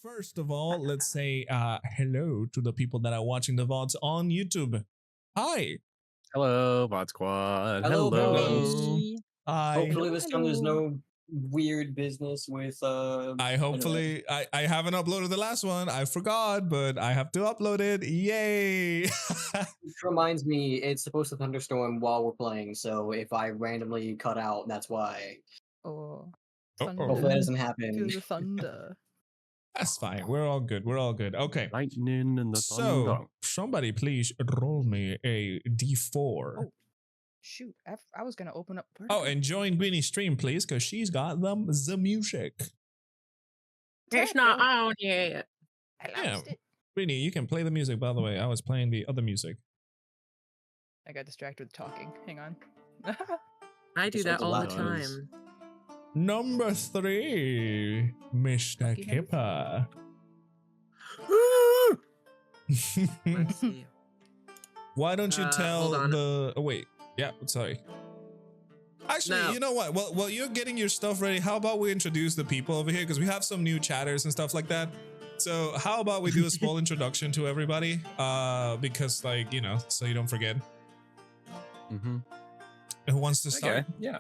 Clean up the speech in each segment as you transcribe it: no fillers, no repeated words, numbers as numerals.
First of all, let's say hello to the people that are watching the VODs on YouTube. Hi. Hello, Bot Squad. Hello, Hello. buddies. Hi. Hopefully this time there's no weird business with I haven't uploaded the last one. I forgot, but I have to upload it. Yay. Which reminds me, it's supposed to thunderstorm while we're playing, so if I randomly cut out, that's why. Oh, Uh-oh. Hopefully that doesn't happen. Feel the thunder. That's fine. We're all good. We're all good. Okay. Lightning and the thunder. So, somebody please roll me a d4. Oh, shoot. I was going to open up. Oh, and join Greenie's stream, please, because she's got the music. It's not on yet. I Yeah. lost it. Greenie, you can play the music, by the way. I was playing the other music. I got distracted with talking. Hang on. I do Just that like all the the time. Number 3, Mr. Lucky number Kipper. Let's see. Why don't you tell hold on. the... Oh, wait. Yeah, sorry. Actually, No. you know what? Well, while you're getting your stuff ready, how about we introduce the people over here? Because we have some new chatters and stuff like that. So how about we do a small introduction to everybody? Because, like, you know, so you don't forget. Mm-hmm. Who wants to start? Okay, yeah.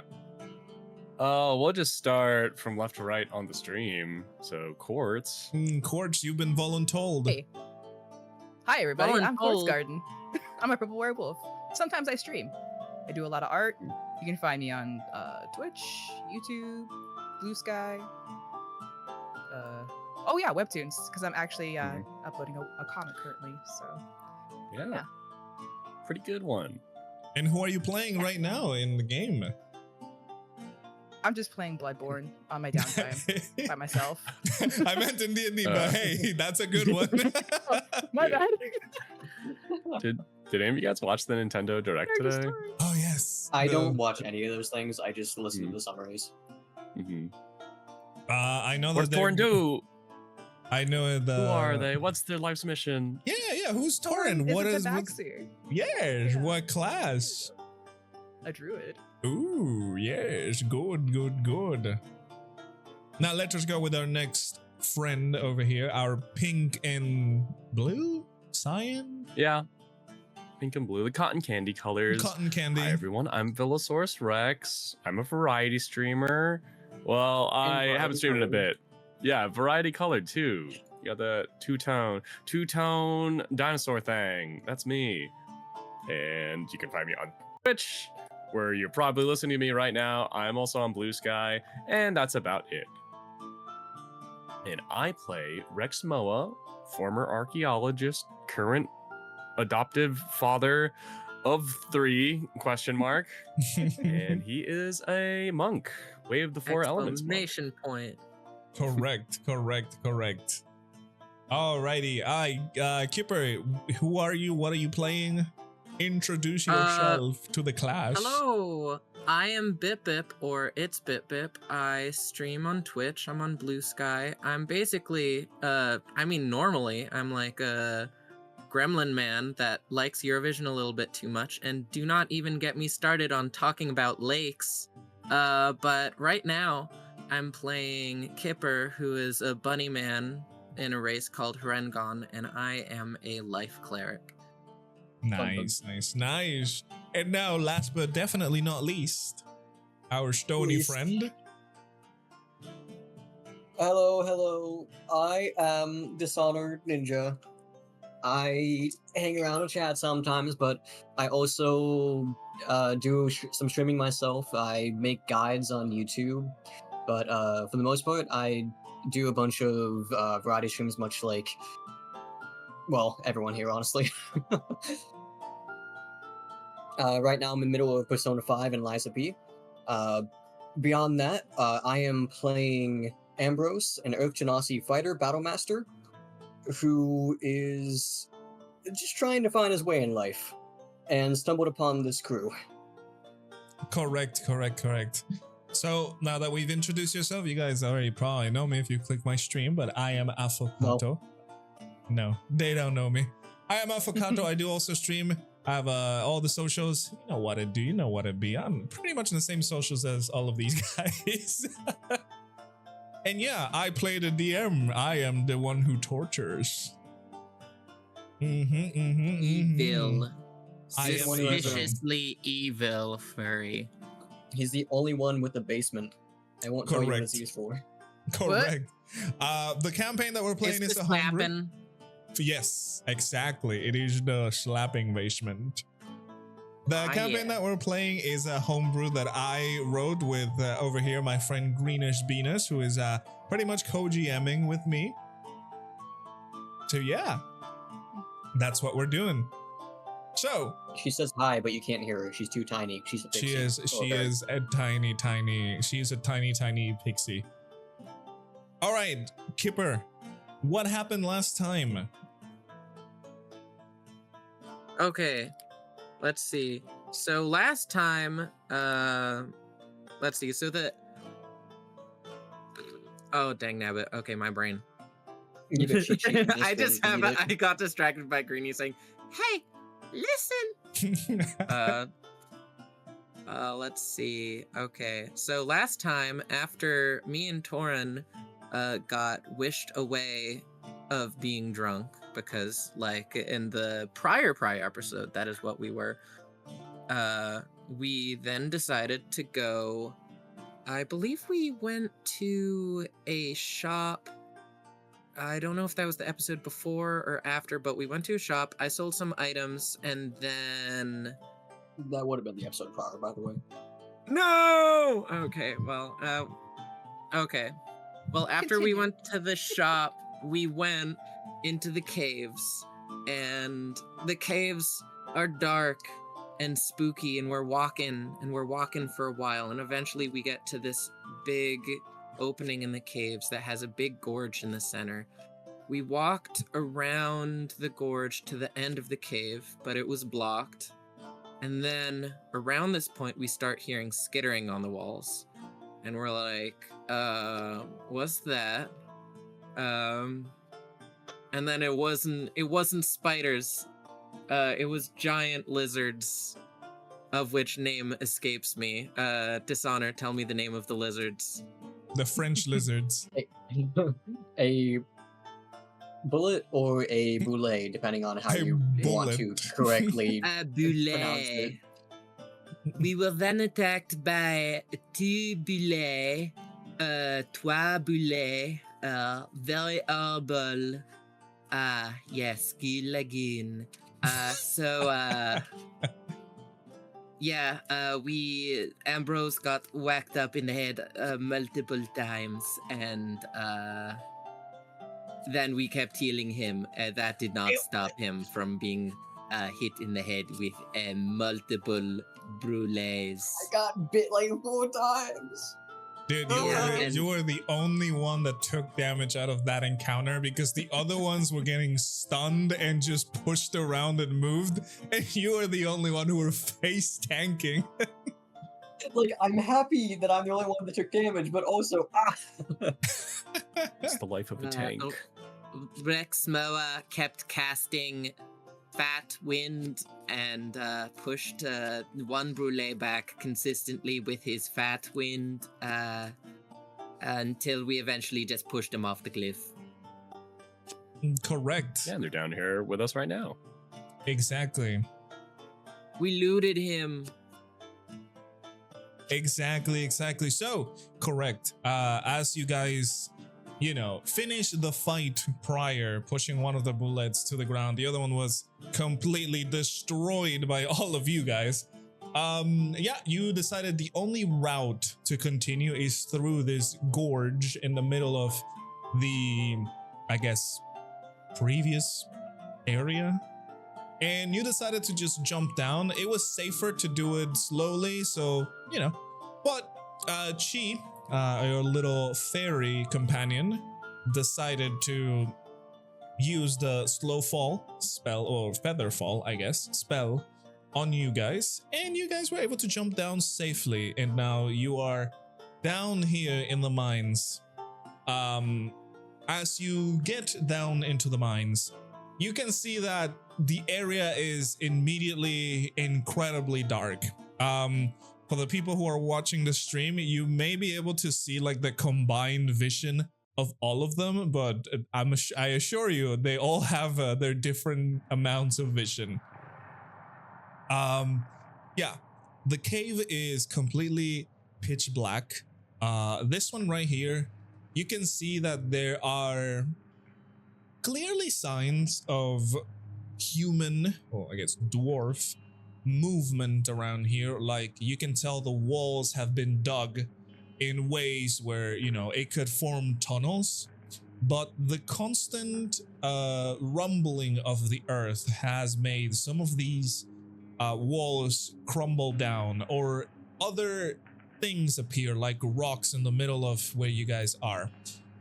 We'll just start from left to right on the stream. So, Quartz. Quartz, you've been voluntold. Hey. Hi, everybody. I'm Quartz Voluntold. Garden. I'm a purple werewolf. Sometimes I stream. I do a lot of art. You can find me on Twitch, YouTube, Blue Sky. Oh yeah, Webtoons, because I'm actually uploading a comic currently. So Yeah. Yeah. Pretty good one. And who are you playing right now in the game? I'm just playing Bloodborne on my downtime by myself. I meant in D&D, but hey, that's a good one. My bad. Did any of you guys watch the Nintendo Direct Character today? story. Oh, yes. I don't watch any of those things, I just listen Mhm. to the summaries. Mm-hmm. I know What's that Taurin do? I know the... Who are they? What's their life's mission? Yeah, who's Taurin? Is What a is... what- tabaxi. Yes, Yeah. what class? A druid. Ooh, yes, good. Now let us go with our next friend over here, our pink and blue? Cyan? Yeah. Pink and blue, the cotton candy colors. Cotton candy. Hi everyone, I'm Villasaurus Rex. I'm a variety streamer. Well, I variety haven't streamed in a colored. bit. Yeah, variety colored too. You got the two-tone dinosaur thing. That's me. And you can find me on Twitch, where you're probably listening to me right now. I'm also on Blue Sky, and that's about it. And I play Rexmoa, former archaeologist, current adoptive father of 3, ? And he is a monk. Wave the 4 elements. monk. Exclamation point. Correct. Alrighty, Kipper, who are you? What are you playing? Introduce yourself to the class. Hello, I am Bip Bip, or it's Bip Bip. I stream on Twitch. I'm on Blue Sky. I'm basically, normally I'm like a gremlin man that likes Eurovision a little bit too much, and do not even get me started on talking about lakes. But right now, I'm playing Kipper, who is a bunny man in a race called Hrengon, and I am a life cleric. Nice. And now, last but definitely not least, our stony Least. friend. Hello. I am Dishonored Ninja. I hang around in chat sometimes, but I also do some streaming myself. I make guides on YouTube, but for the most part, I do a bunch of variety streams, much like, well, everyone here, honestly. Right now, I'm in the middle of Persona 5 and Liza P. Beyond that, I am playing Ambrose, an Earth Genasi fighter battlemaster, who is just trying to find his way in life, and stumbled upon this crew. Correct. So now that we've introduced yourself, you guys already probably know me if you click my stream, but I am Affocato. No, they don't know me. I am Affocato. I do also stream. I have all the socials. You know what I do. You know what it be. I'm pretty much in the same socials as all of these guys. And yeah, I play the DM. I am the one who tortures. Evil. I am Suspiciously evil furry. He's the only one with the basement. I won't tell you what it's Correct. used for. Correct. The campaign that we're playing is a homebrew. slapping. Yes, exactly. It is the slapping basement. The campaign that we're playing is a homebrew that I wrote with over here my friend Greenish Venus, who is pretty much co-GMing with me. So yeah, that's what we're doing. So She says hi, but you can't hear her. She's too tiny. She's a pixie. she is a tiny she's a tiny pixie. All right, Kipper, what happened last time? Okay, let's see. So last time, let's see. So oh dang nabbit. Okay, my brain. You bet she changed this I just one. have. I got distracted by Greenie saying, "Hey, listen." Let's see. Okay, so last time after me and Taurin got wished away of being drunk, because like in the prior episode, that is what we were. We then decided to go. I believe we went to a shop. I don't know if that was the episode before or after, but we went to a shop. I sold some items, and then That would have been the episode prior, by the way. no. Okay, well, okay. Well, after we Continue. went to the shop, we went into the caves, and the caves are dark and spooky, and we're walking for a while, and eventually we get to this big opening in the caves that has a big gorge in the center. We walked around the gorge to the end of the cave, but it was blocked. And then around this point, we start hearing skittering on the walls. And we're like, what's that? And then it wasn't spiders. It was giant lizards, of which name escapes me. Dishonor, tell me the name of the lizards. The French lizards. A bullet or a boulet, depending on how A you want to bullet. correctly A pronounce boulet. it. We were then attacked by two boulets, trois boulets, very horrible. Yes, Ski Lagoon. Ambrose got whacked up in the head multiple times, and then we kept healing him. That did not stop him from being hit in the head with multiple brûlés. I got bit like 4 times. Dude, Yeah, you were the only one that took damage out of that encounter, because the other ones were getting stunned and just pushed around and moved, and you were the only one who were face tanking. Like, I'm happy that I'm the only one that took damage, but also, It's the life of a tank. Rexmoa kept casting Fat Wind and pushed one brûlé back consistently with his Fat Wind until we eventually just pushed him off the cliff. Correct. Yeah, and they're down here with us right now. Exactly. We looted him. Exactly. So, correct. As you guys, finish the fight prior, pushing one of the bullets to the ground. The other one was completely destroyed by all of you guys. You decided the only route to continue is through this gorge in the middle of the, I guess, previous area. And you decided to just jump down. It was safer to do it slowly, so, But Chi, your little fairy companion, decided to use the slow fall spell, or feather fall, I guess, spell on you guys. And you guys were able to jump down safely. And now you are down here in the mines. As you get down into the mines, you can see that the area is immediately incredibly dark. for the people who are watching the stream, you may be able to see like the combined vision of all of them, but I assure you, they all have their different amounts of vision. Yeah, the cave is completely pitch black. This one right here, you can see that there are clearly signs of human, or I guess dwarf, movement around here. Like you can tell the walls have been dug in ways where, you know, it could form tunnels, but the constant rumbling of the earth has made some of these walls crumble down, or other things appear like rocks in the middle of where you guys are.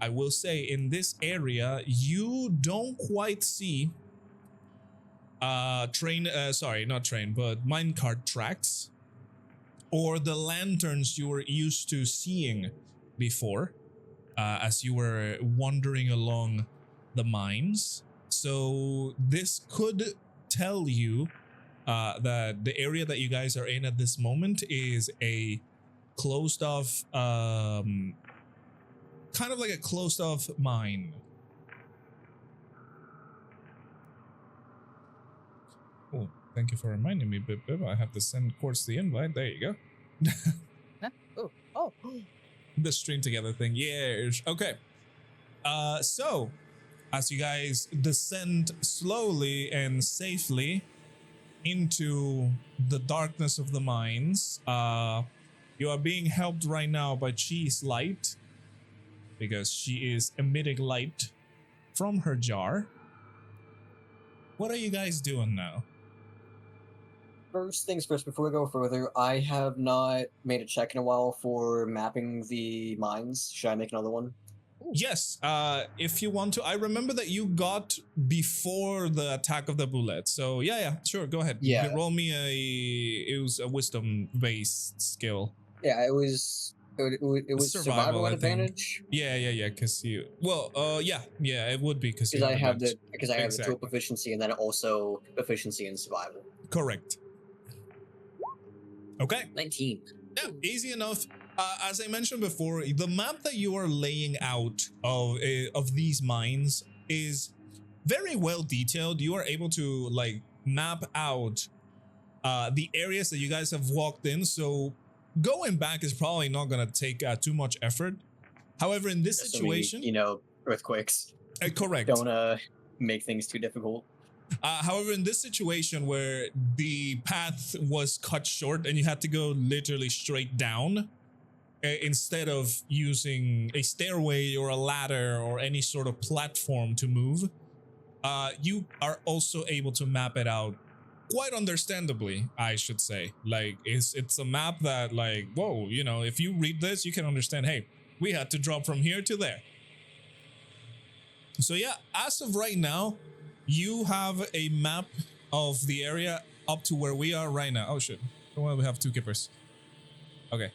I will say in this area, you don't quite see minecart tracks or the lanterns you were used to seeing before as you were wandering along the mines. So this could tell you that the area that you guys are in at this moment is a closed off, kind of like a closed off mine. Oh, thank you for reminding me, Bip Bip. I have to send Quartz the invite. There you go. Oh. The stream together thing. Yeah. Okay. So as you guys descend slowly and safely into the darkness of the mines, you are being helped right now by Chi's light, because she is emitting light from her jar. What are you guys doing now? First things first, before we go further, I have not made a check in a while for mapping the mines. Should I make another one? Yes, if you want to. I remember that you got before the attack of the bullet. So yeah, sure, go ahead. Yeah. You can roll me it was a wisdom-based skill. Yeah, it was survival I think. advantage. Yeah, because you, yeah, it would be because I have the Exactly. tool proficiency and then also proficiency in survival. Correct. Okay. 19. Yeah, easy enough. As I mentioned before, the map that you are laying out of these mines is very well detailed. You are able to like map out the areas that you guys have walked in. So going back is probably not going to take too much effort. However, in this situation, Earthquakes. Correct. Don't make things too difficult. However, in this situation where the path was cut short and you had to go literally straight down, instead of using a stairway or a ladder or any sort of platform to move, you are also able to map it out quite understandably, I should say. Like, it's a map that, like, whoa, if you read this, you can understand, hey, we had to drop from here to there. So yeah, as of right now, you have a map of the area up to where we are right now. Oh shit, well, we have two Kippers. Okay.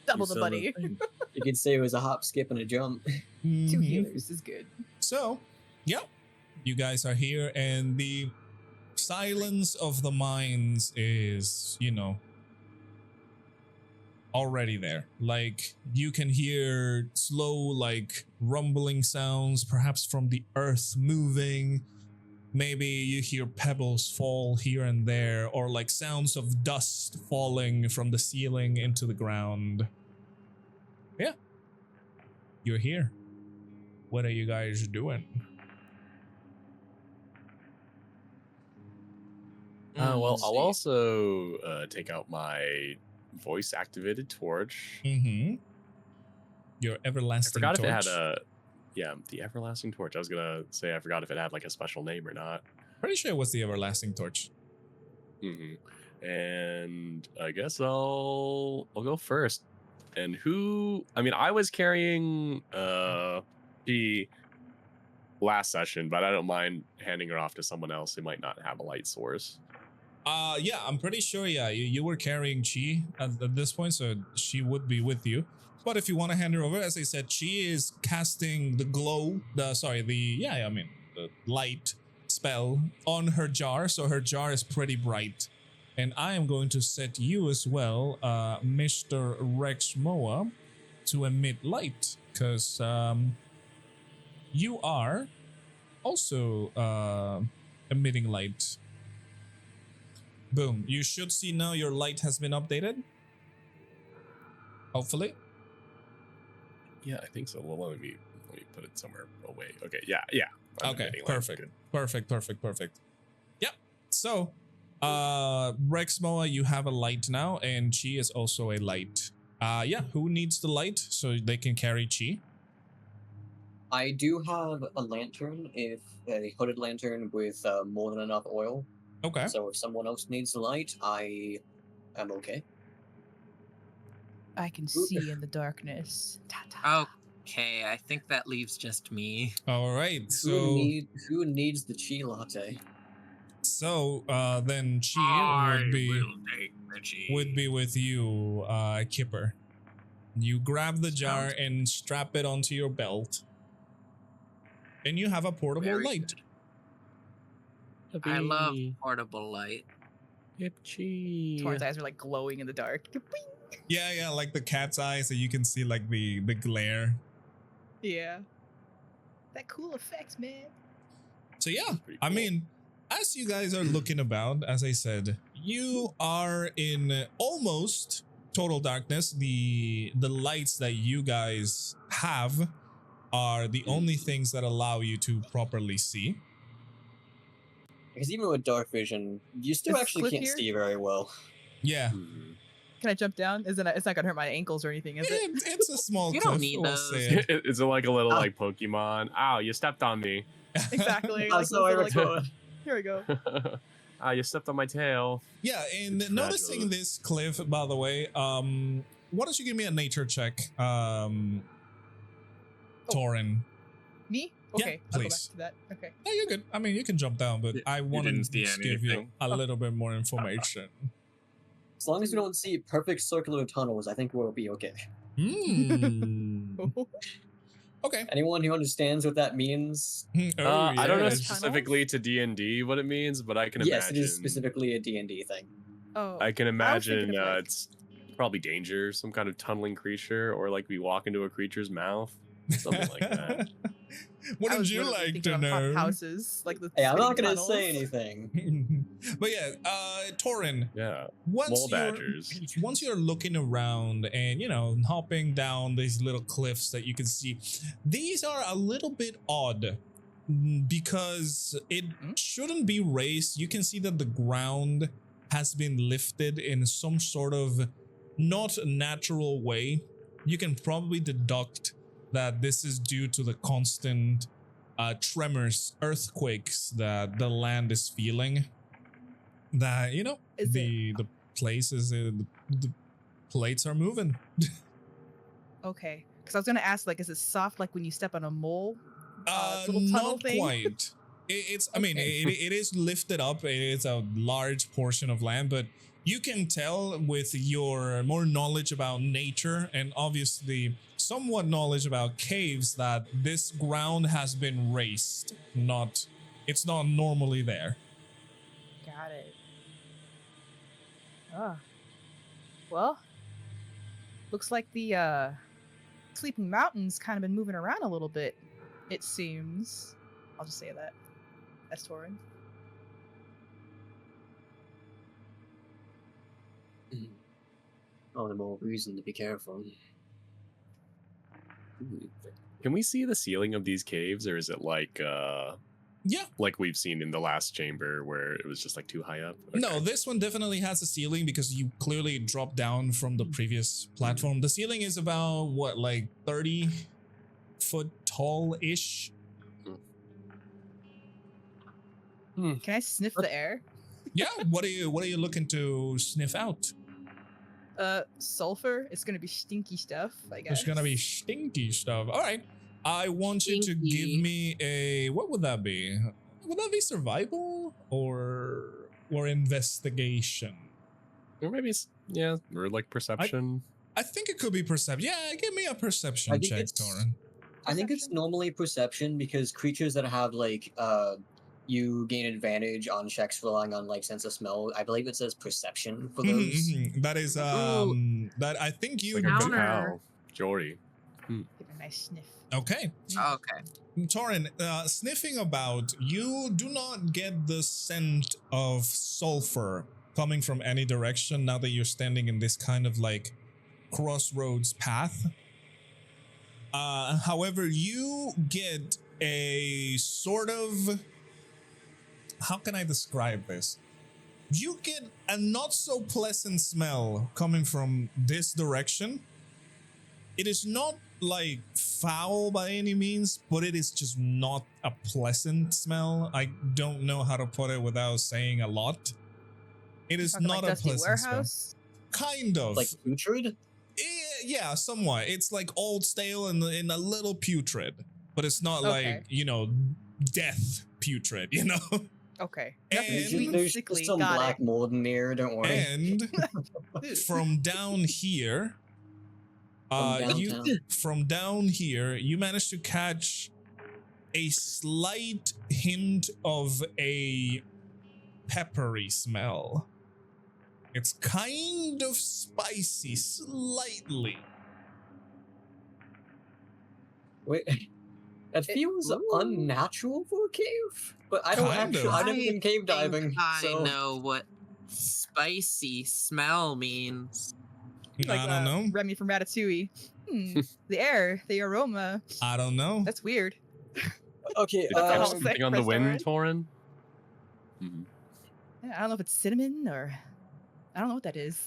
Double the buddy. You could say it was a hop, skip, and a jump. 2 healers is good. So, yep, you guys are here, and the silence of the mines is, already there. Like, you can hear slow, like, rumbling sounds, perhaps from the earth moving. Maybe you hear pebbles fall here and there, or like sounds of dust falling from the ceiling into the ground. Yeah. You're here. What are you guys doing? Well, I'll also take out my voice-activated torch. Mm-hmm. Your everlasting torch. I forgot if it had the everlasting torch. I was gonna say I forgot if it had like a special name or not. Pretty sure it was the everlasting torch. Mm-hmm. And I guess I'll go first. And I was carrying the last session, but I don't mind handing her off to someone else who might not have a light source. Yeah, I'm pretty sure. Yeah, you were carrying Chi at this point, so she would be with you. But if you want to hand her over, as I said, Chi is casting the light spell on her jar, so her jar is pretty bright. And I am going to set you as well, Mr. Rexmoa, to emit light, because you are also emitting light. Boom. You should see now your light has been updated. Hopefully. Yeah, I think so. Well, let me put it somewhere away. Okay, yeah. I'm Okay, admitting, like, perfect. good. Perfect. Yep. So, Rexmoa, you have a light now, and Chi is also a light. Yeah, who needs the light so they can carry Chi? I do have a lantern, if a hooded lantern with more than enough oil. Okay. So if someone else needs the light, I am okay. I can see in the darkness. Ta, ta, ta. Okay, I think that leaves just me. All right. Who needs the chi latte? So then Chi would be with you, Kipper. You grab the jar Sounds and strap it onto your belt, and you have a portable Very light. good. I love portable light. Taurin's eyes are like glowing in the dark. Yeah, like the cat's eyes, so you can see like the glare. Yeah. That cool effects, man. So yeah, Pretty I cool. mean, as you guys are looking about, as I said, you are in almost total darkness. The lights that you guys have are the only things that allow you to properly see. Because even with dark vision, you still Is actually Cliff can't here? see very well. Yeah, Mhm. Can I jump down? It's not gonna hurt my ankles or anything, is it? it's a small You cliff. don't need we'll those. say it. Is it like a little Ah. like Pokemon? Ow, you stepped on me. Exactly. I'm Like, sorry, those little, like, Rexmoa. here we go. You stepped on my tail. Yeah, and It's noticing fragile. this cliff, by the way, why don't you give me a nature check, Taurin? Me? Yeah, Okay, I'll go back please. to that. Okay. No, you're good. I mean, you can jump down, but I wanted didn't to see just give you anything? a little bit more information. As long as we don't see perfect circular tunnels, I think we'll be okay. Okay. Anyone who understands what that means? Oh, I don't know yes. specifically to D&D what it means, but I can Yes, imagine. it is specifically a D&D thing. Oh. I can I was thinking imagine of, like- it's probably danger, some kind of tunneling creature, or like we walk into a creature's mouth, something like that. What I would was you literally like thinking to of know? houses, like the Hey, I'm not spinning gonna say tunnels. anything. But yeah, Taurin, Yeah, once mole you're badgers. once you're looking around and hopping down these little cliffs that you can see, these are a little bit odd because it shouldn't be raised. You can see that the ground has been lifted in some sort of not natural way. You can probably deduct that this is due to the constant tremors, earthquakes that the land is feeling. That Is the places, the plates are moving. Okay. Because I was gonna ask, like, is it soft like when you step on a mole? Little tunnel Not thing? quite. It's. I mean, Okay. it is lifted up. It is a large portion of land, but you can tell with your more knowledge about nature and obviously somewhat knowledge about caves that this ground has been raised. It's not normally there. Got it. Ah. Well, looks like the Sleeping Mountain's kind of been moving around a little bit, it seems. I'll just say that. That's Taurin. All the more reason to be careful. Can we see the ceiling of these caves, or is it like Yeah. like we've seen in the last chamber where it was just like too high up? No, Okay. this one definitely has a ceiling because you clearly dropped down from the previous platform. The ceiling is about what, like 30 foot tall-ish. Can I sniff the air? Yeah. What are you looking to sniff out? Sulfur. It's gonna be stinky stuff, I guess. There's gonna be stinky stuff. All right. I want you to give Stinky. me a, what would that be? Would that be survival or investigation? Or maybe or like perception. I think it could be perception. Yeah, give me a perception I think check, it's- Taurin. I think it's Perception? normally perception because creatures that have like you gain advantage on checks relying on like sense of smell. I believe it says perception for Mhm, those. mhm. That is that I think It's you like a good Counter. pal, Jory. Give it a nice sniff. okay. Okay. Taurin, sniffing about, you do not get the scent of sulfur coming from any direction now that you're standing in this kind of like crossroads path. However, you get a sort of, how can I describe this? You get a not so pleasant smell coming from this direction. It is not like foul by any means, but it is just not a pleasant smell. I don't know how to put it without saying a lot. It is Talking not like a Dusty pleasant smell. Warehouse. Kind of. Like putrid? Yeah, somewhat. It's like old stale and a little putrid, but it's not Okay. like, you know, death putrid, you know? Okay. And- Nothing There's, sweet and there's sickly. some Got black it. mold in there, don't worry. And Ew. from down here, downtown. from down here, you manage to catch a slight hint of a peppery smell. It's kind of spicy, slightly. Wait, that feels unnatural for a cave, but I don't Kind actually. of. I've never been cave diving, I so know what spicy smell means. I don't know. Remy from Ratatouille. The air, the aroma. I don't know. That's weird. okay. Did you catch I'll Um, say something on the press wind, forward. Taurin? Mhm. Yeah, I don't know if it's cinnamon or I don't know what that is.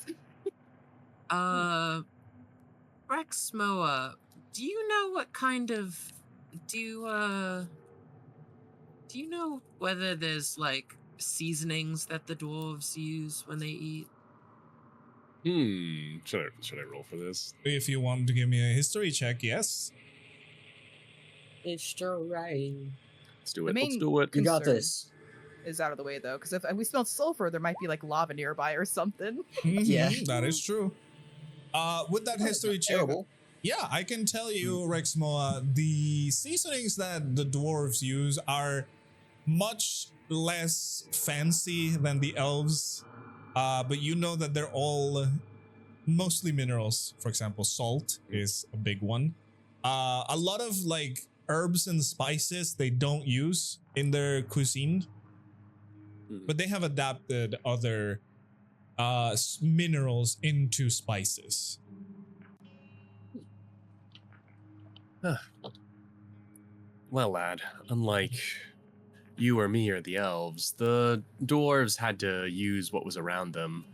Rexmoa, do you know what kind of do you know whether there's like seasonings that the dwarves use when they eat? Should I roll for this? If you want to give me a history check, yes. it's right. Let's do The it. Let's main- do it. You got Concern. this. Is out of the way though, because if we smell sulfur, there might be like lava nearby or something. Yeah. That is true. With that history check, Terrible. yeah, I can tell you, Rexmoa, the seasonings that the dwarves use are much less fancy than the elves. But you know that they're all mostly minerals. For example, salt is a big one. A lot of like herbs and spices they don't use in their cuisine, but they have adapted other minerals into spices. Well, lad, unlike you or me or the elves, the dwarves had to use what was around them.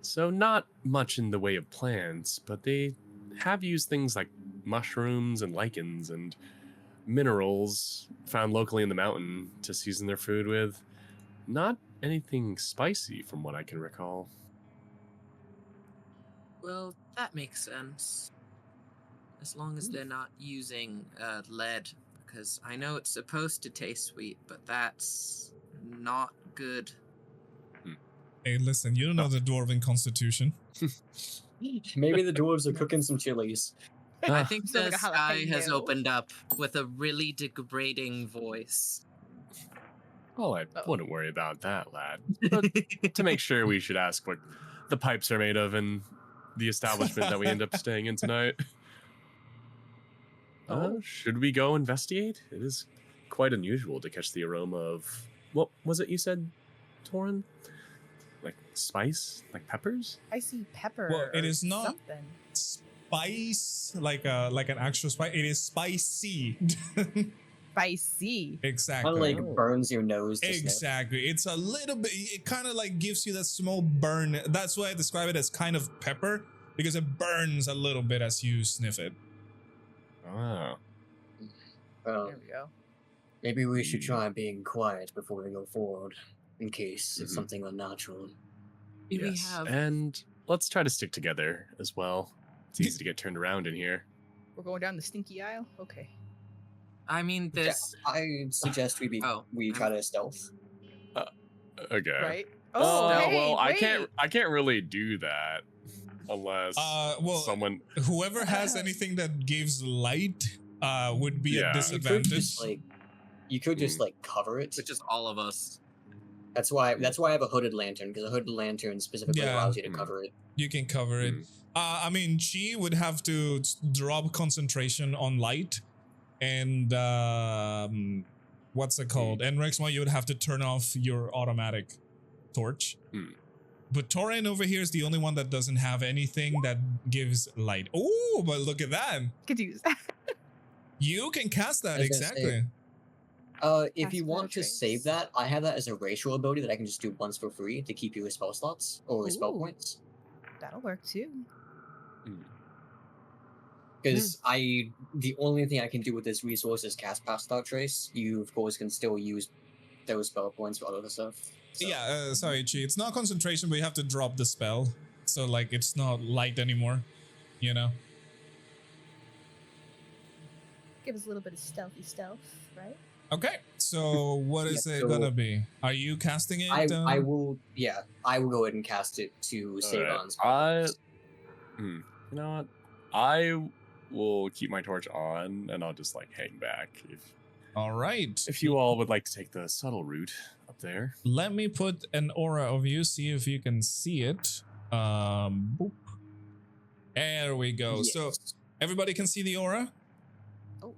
So not much in the way of plants, but they have used things like mushrooms and lichens and minerals found locally in the mountain to season their food with. Not anything spicy from what I can recall. Well, that makes sense. As long as they're not using lead, because I know it's supposed to taste sweet, but that's not good. Hey, listen, you don't know the dwarven constitution. Maybe the dwarves are cooking some chilies. I think Sounds the like a sky has jalapeno. opened up with a really degrading voice. Oh, I wouldn't worry about that, lad. But to make sure, we should ask what the pipes are made of in the establishment that we end up staying in tonight. Should we go investigate? It is quite unusual to catch the aroma of, what was it you said, Taurin? Like spice? Like peppers? I see pepper. Well, it or is not- something. Spice, like an actual spice. It is spicy. Spicy. Exactly. Kind of like burns your nose. To sniff. Exactly. It's a little bit, it kind of like gives you that small burn. That's why I describe it as kind of pepper, because it burns a little bit as you sniff it. Ah. There we go. Maybe we should try being quiet before we go forward, in case it's Mhm. something unnatural. We Yes. have And let's try to stick together as well. It's easy to get turned around in here. We're going down the stinky aisle. Okay. I mean, Yeah, this. I suggest we try to stealth. Okay. Right. Oh, hey, well, wait. I can't really do that unless Well, someone. whoever has anything that gives light would be Yeah. at You You could disadvantage. just like You could just like cover it. Which is all of us. That's why I have a hooded lantern, because a hooded lantern specifically allows you to cover it. You can cover it. I mean, she would have to drop concentration on light, and what's it called? And Rexmoa, you would have to turn off your automatic torch. But Taurin over here is the only one that doesn't have anything that gives light. Oh, but look at that! Could use that. You can cast that, exactly. Say, if Cast you want to trace. save that, I have that as a racial ability that I can just do once for free to keep you with spell slots or with spell Ooh. points. That'll work too. Because the only thing I can do with this resource is cast Pastel Trace. You, of course, can still use those spell points for other stuff. So. Yeah, sorry, Chi. It's not concentration, but you have to drop the spell. So, like, it's not light anymore, you know? Give us a little bit of stealthy stealth, right? Okay, so what is it gonna be? Are you casting it? I will go ahead and cast it to save on spell points. You know what? I will keep my torch on, and I'll just, like, hang back. All right. If you all would like to take the subtle route up there. Let me put an aura of you, see if you can see it. Boop. There we go. Yes. So everybody can see the aura? Oh.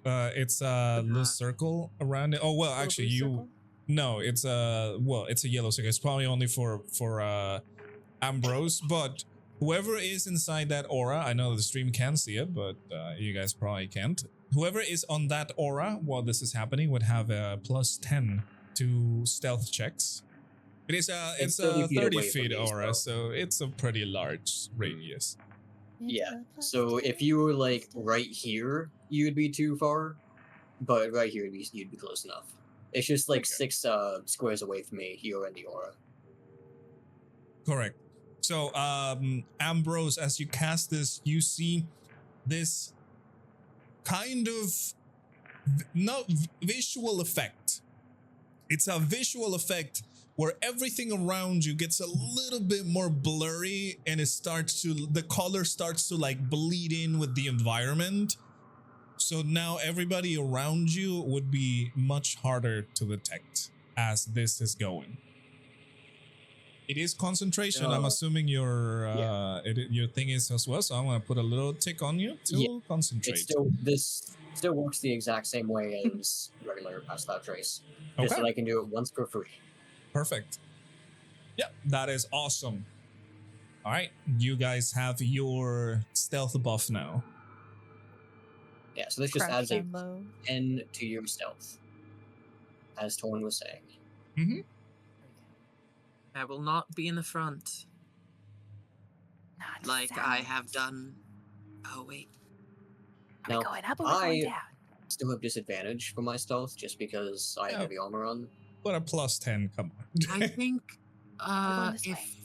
It's a little circle around it. Oh, well, Little actually, blue you... circle? No, it's a yellow circle. It's probably only for Ambrose, but whoever is inside that aura, I know the stream can see it, but you guys probably can't. Whoever is on that aura while this is happening would have a +10 to stealth checks. It's a 30 feet aura, so it's a pretty large radius. Yeah. So if you were like right here, you'd be too far, but right here you'd be close enough. It's just like 6 squares away from me. You're in the aura. Correct. So, Ambrose, as you cast this, you see this kind of visual effect. It's a visual effect where everything around you gets a little bit more blurry, and the color starts to like bleed in with the environment. So now everybody around you would be much harder to detect as this is going. It is concentration. I'm assuming your thing is as well. So I'm gonna put a little tick on you to concentrate. This still works the exact same way as regular Pastel Trace. Just Okay. that I can do it once for free. Perfect. Yep, that is awesome. All right, you guys have your stealth buff now. Yeah, so this just Crouch adds a down low. 10 to your stealth, as Taurin was saying. Mm-hmm. I will not be in the front Not like I have done. Oh wait. Are Now, we going up or are we going I down? still have disadvantage for my stealth just because I have Oh. heavy armor on. But a +10, come on. I think going this way. if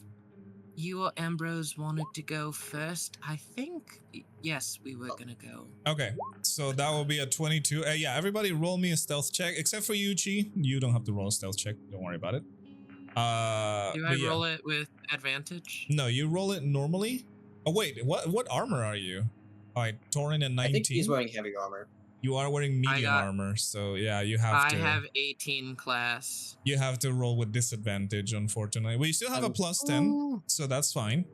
you or Ambrose wanted to go first, I think yes, we were gonna go. Okay, so that will be a 22. Yeah, everybody roll me a stealth check, except for you, Chi. You don't have to roll a stealth check. Don't worry about it. Do I but yeah. roll it with advantage? No, you roll it normally. Oh wait, what armor are you? All right, Taurin and 19. I think he's wearing heavy armor. You are wearing medium got- armor, so yeah, you have I to. have 18 class. You have to roll with disadvantage, unfortunately. Well, you still have a +10, so that's fine.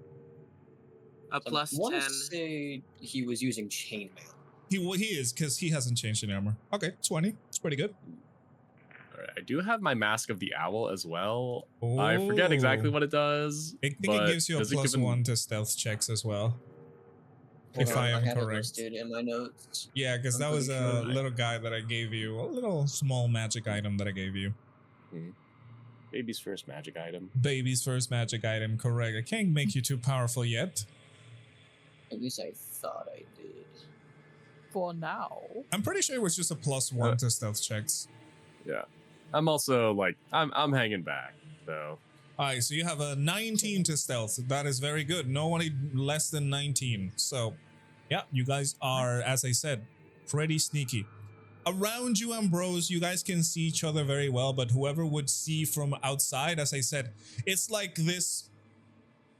A plus I want 10. to say he was using chainmail. He is, because he hasn't changed any armor. Okay, 20. It's pretty good. All right, I do have my Mask of the Owl as well. I forget exactly Oh. what it does. I think but it gives you a does it give +1 to stealth checks as well. If Hold on, I am have it correct. listed in my notes. Yeah, because I'm that was pretty a sure. little guy that I gave you. A little small magic item that I gave you. Baby's first magic item. Baby's first magic item, correct. I can't make you too powerful yet. At least I thought I did. For now. I'm pretty sure it was just a +1 to stealth checks. Yeah, I'm also like I'm hanging back though. Alright, so you have a 19 to stealth. That is very good. Nobody less than 19. So, yeah, you guys are, as I said, pretty sneaky. Around you, Ambrose, you guys can see each other very well, but whoever would see from outside, as I said, it's like this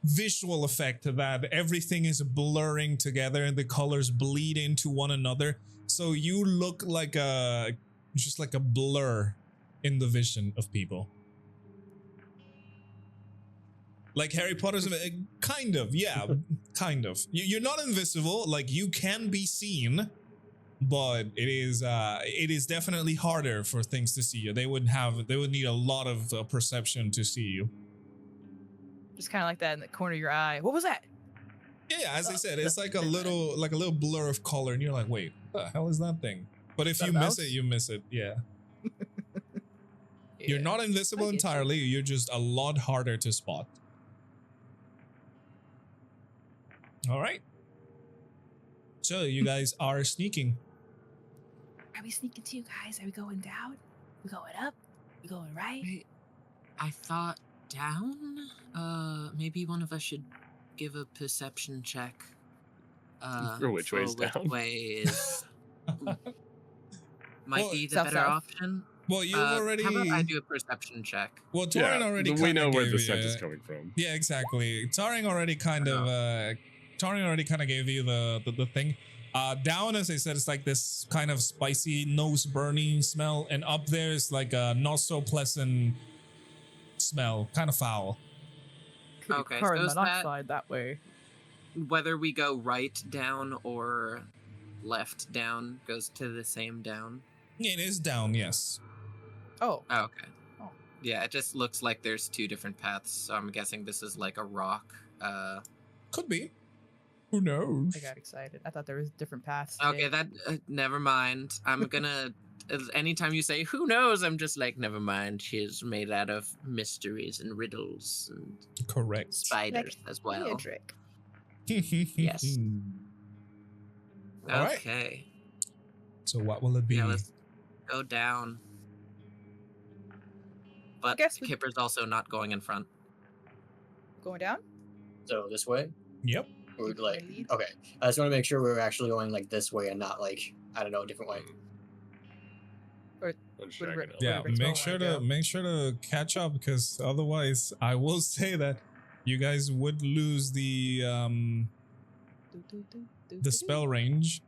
visual effect that everything is blurring together and the colors bleed into one another. So you look like a It's just like a blur in the vision of people. Like Harry Potter's kind of, yeah, kind of. You're not invisible, like you can be seen, but it is definitely harder for things to see you. They would need a lot of perception to see you. Just kind of like that in the corner of your eye. What was that? Yeah, as I said, it's like a little blur of color, and you're like, wait, what the hell is that thing? But if you miss it, you miss it. Yeah. You're not invisible entirely. You're just a lot harder to spot. All right. So you guys are sneaking. Are we sneaking too, guys? Are we going down? We going up? We going right? Wait, I thought down? Maybe one of us should give a perception check. For which way's down? Way is might be the south, better south. option. Well, you've already. How about I do a perception check? Well, Taurin already. We know where gave the scent is coming from. Yeah, exactly. Taurin already kind of gave you the thing. Down, as I said, it's like this kind of spicy, nose burning smell, and up there is like a not so pleasant smell, kind of foul. Okay, so Carbon is monoxide that way. Whether we go right down or left down goes to the same down? It is down, yes. Oh. Oh, okay. Oh. Yeah, it just looks like there's two different paths, so I'm guessing this is like a rock. Could be. Who knows? I got excited. I thought there was different paths. Okay, that never mind. I'm gonna. Anytime you say "who knows," I'm just like, never mind. She's made out of mysteries and riddles and correct spiders as well. Theodric. Yes. All right. Okay. So what will it be? Yeah, let's go down. But Kipper's also not going in front. Going down? So this way? Yep. Or like, okay. I just want to make sure we're actually going like this way and not like, I don't know, a different way. Or yeah, make sure to catch up, because otherwise I will say that you guys would lose the spell range.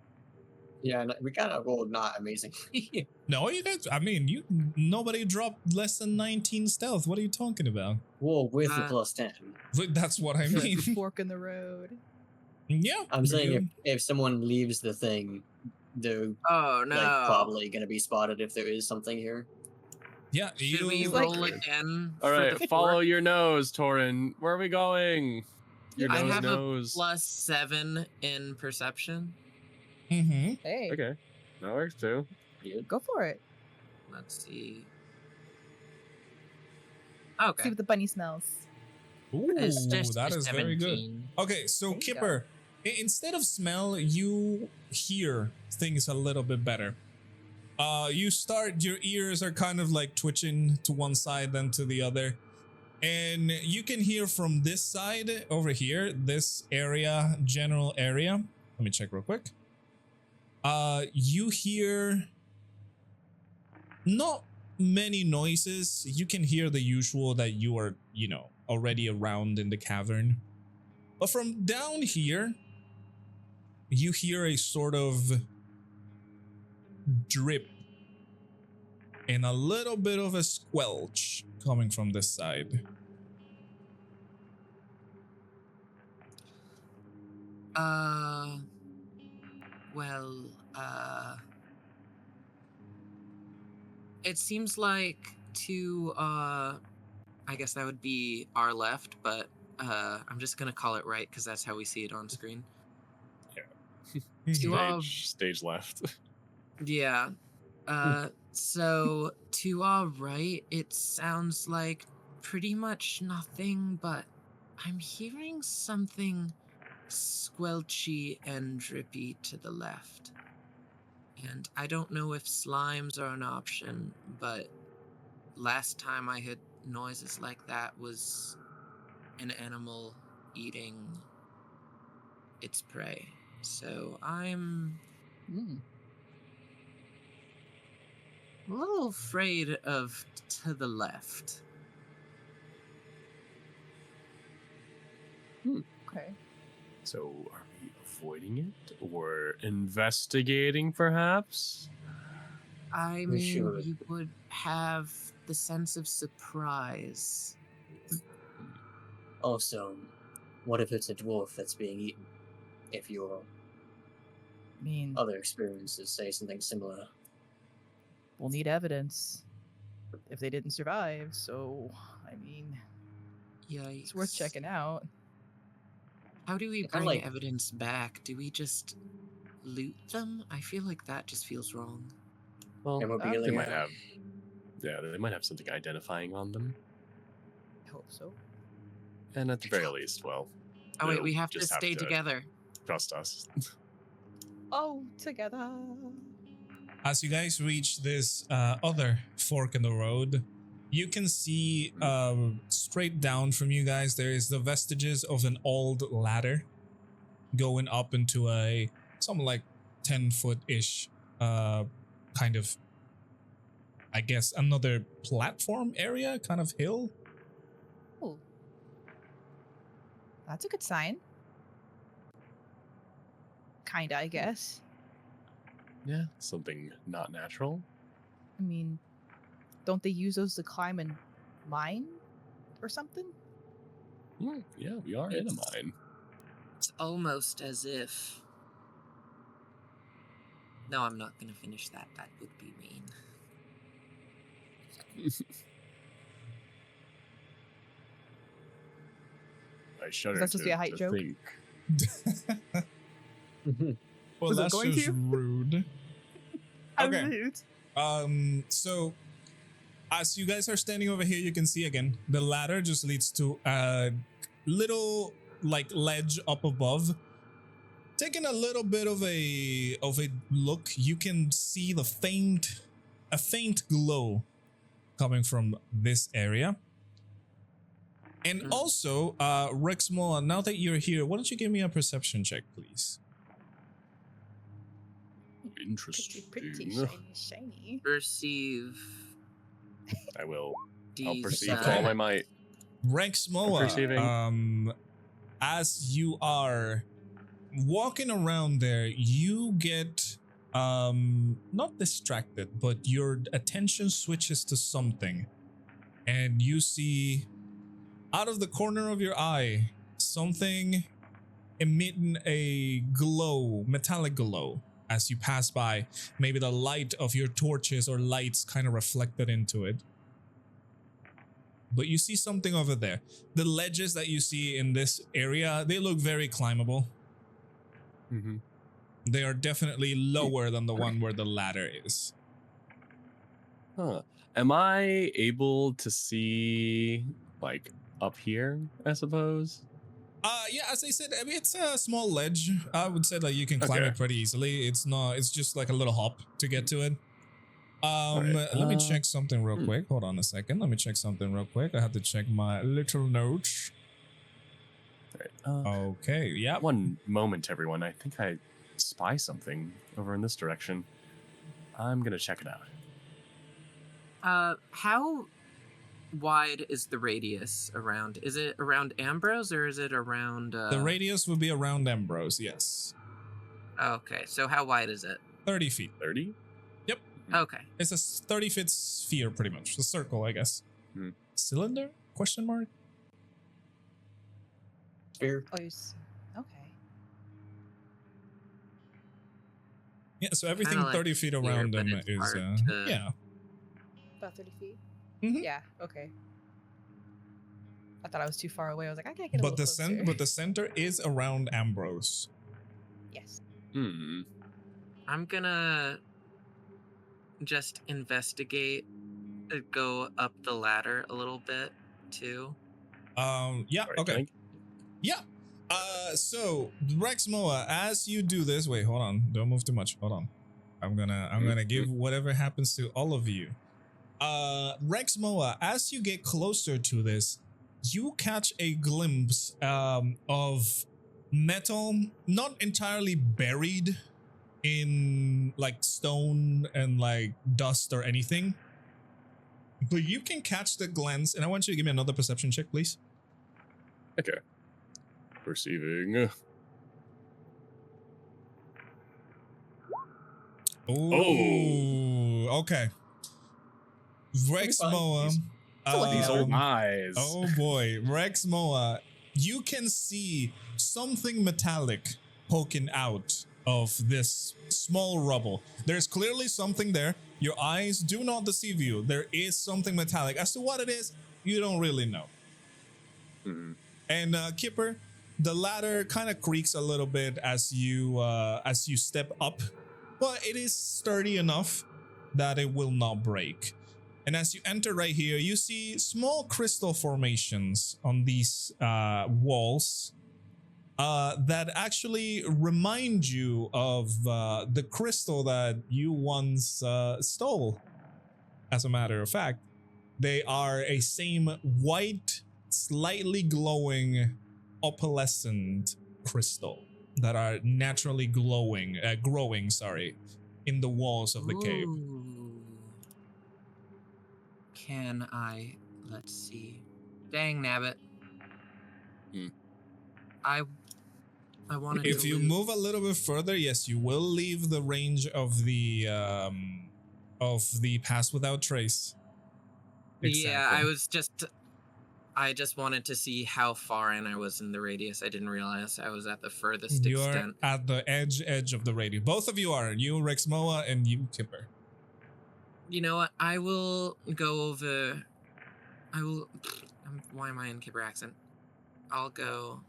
Yeah, we kind of rolled not amazingly. No, you guys. I mean, nobody dropped less than 19 stealth. What are you talking about? Well, with the plus 10. But that's what I mean. Fork in the road. Yeah. I'm saying if someone leaves the thing, they're probably going to be spotted if there is something here. Yeah. Should we roll again? All right, follow your nose, Taurin. Where are we going? Your I have nose. a +7 in perception. Mm-hmm. Hey. Okay, that works too. Go for it. Let's see. Okay. See what the bunny smells. Ooh, that is very good. Okay, so Kipper, instead of smell, you hear things a little bit better. Your ears are kind of like twitching to one side then to the other. And you can hear from this side over here, this area, general area. Let me check real quick. You hear not many noises. You can hear the usual that you are, already around in the cavern. But from down here, you hear a sort of drip and a little bit of a squelch coming from this side. It seems like to, I guess that would be our left, but I'm just gonna call it right because that's how we see it on screen. Yeah. Stage left. Yeah. So to our right, it sounds like pretty much nothing, but I'm hearing something squelchy and drippy to the left. And I don't know if slimes are an option, but last time I heard noises like that was an animal eating its prey. So I'm a little afraid of to the left. Okay. So are we avoiding it or investigating perhaps? I We mean, should. you would have the sense of surprise. Also, what if it's a dwarf that's being eaten? If your I mean, other experiences say something similar. we'll need evidence if they didn't survive. So, I mean, Yikes. it's worth checking out. How do we I kinda bring like- evidence back? Do we just loot them? I feel like that just feels wrong. Well, they Memorabilia. might have. Yeah, they might have something identifying on them, I hope so. and at the very least, well, Oh wait, they'll we have to just stay together. Trust us. Oh, together. As you guys reach this other fork in the road, you can see straight down from you guys, there is the vestiges of an old ladder going up into a something like 10-foot-ish kind of, I guess, another platform area, kind of hill. Oh, that's a good sign. Kinda, I guess. Yeah, something not natural. I mean, don't they use those to climb and mine or something? Yeah, we are in a mine. It's almost as if. No, I'm not gonna finish that. That would be mean. I shudder that supposed to be a height joke? think. Well, Was it that's going just to? rude. Okay. Rude. So as you guys are standing over here, you can see again the ladder just leads to a little like ledge up above. Taking a little bit of a look, you can see a faint glow coming from this area. And also, Rexmoa, now that you're here, why don't you give me a perception check, please? Interesting. Pretty shiny. Perceive. I will. D I'll perceive side. with all my might. Rexmoa, Perceiving. as you are walking around there, you get not distracted, but your attention switches to something, and you see out of the corner of your eye something emitting a glow, metallic glow, as you pass by. Maybe the light of your torches or lights kind of reflected into it. But you see something over there. The ledges that you see in this area, they look very climbable. Mm-hmm. They are definitely lower than the one where the ladder is. Huh. Am I able to see, like, up here, I suppose? Yeah, as I said, I mean, it's a small ledge. I would say that you can climb Okay. it pretty easily. It's just like a little hop to get to it. Alright, Let me check something real quick. Hold on a second. Let me check something real quick. I have to check my little notes. Okay, yeah. One moment, everyone. I think I spy something over in this direction. I'm gonna check it out. How wide is the radius around? Is it around Ambrose or is it around? The radius would be around Ambrose, yes. Okay, so how wide is it? 30 feet. 30? Yep. Okay. It's a 30-foot sphere, pretty much. A circle, I guess. Cylinder? Question mark? Sphere. Oh, okay. Yeah, so everything like 30 feet sphere, around but them it's is, hard to- yeah. About 30 feet. Mhm. Yeah. Okay. I thought I was too far away. I was like, I can't get a But little the closer. but the center is around Ambrose. Yes. I'm gonna just investigate, go up the ladder a little bit too. Yeah, Alright, okay. can Yeah. So Rexmoa, as you do this, wait, hold on. Don't move too much. Hold on. I'm gonna give whatever happens to all of you. Rexmoa, as you get closer to this, you catch a glimpse of metal, not entirely buried in like stone and like dust or anything, but you can catch the glance. And I want you to give me another perception check, please. Okay. Perceiving. Oh, Okay. Rexmoa. These old eyes. Oh boy, Rexmoa. You can see something metallic poking out of this small rubble. There's clearly something there. Your eyes do not deceive you. There is something metallic. As to what it is, you don't really know. Mhm. And Kipper, the ladder kind of creaks a little bit as you step up, but it is sturdy enough that it will not break. And as you enter right here, you see small crystal formations on these walls that actually remind you of the crystal that you once stole. As a matter of fact, they are a same white, slightly glowing, opalescent crystal that are naturally growing, in the walls of the cave. Ooh. Can I? Let's see. Dang nabbit. Hmm. I wanted If to you loot. move a little bit further, yes, you will leave the range of the pass without trace. Yeah, I just wanted to see how far in I was in the radius. I didn't realize I was at the furthest You're extent. at the edge of the radius. Both of you are. You, Rexmoa, and you, Kipper. You know what? I will go over. Why am I in Kipper accent? I'll go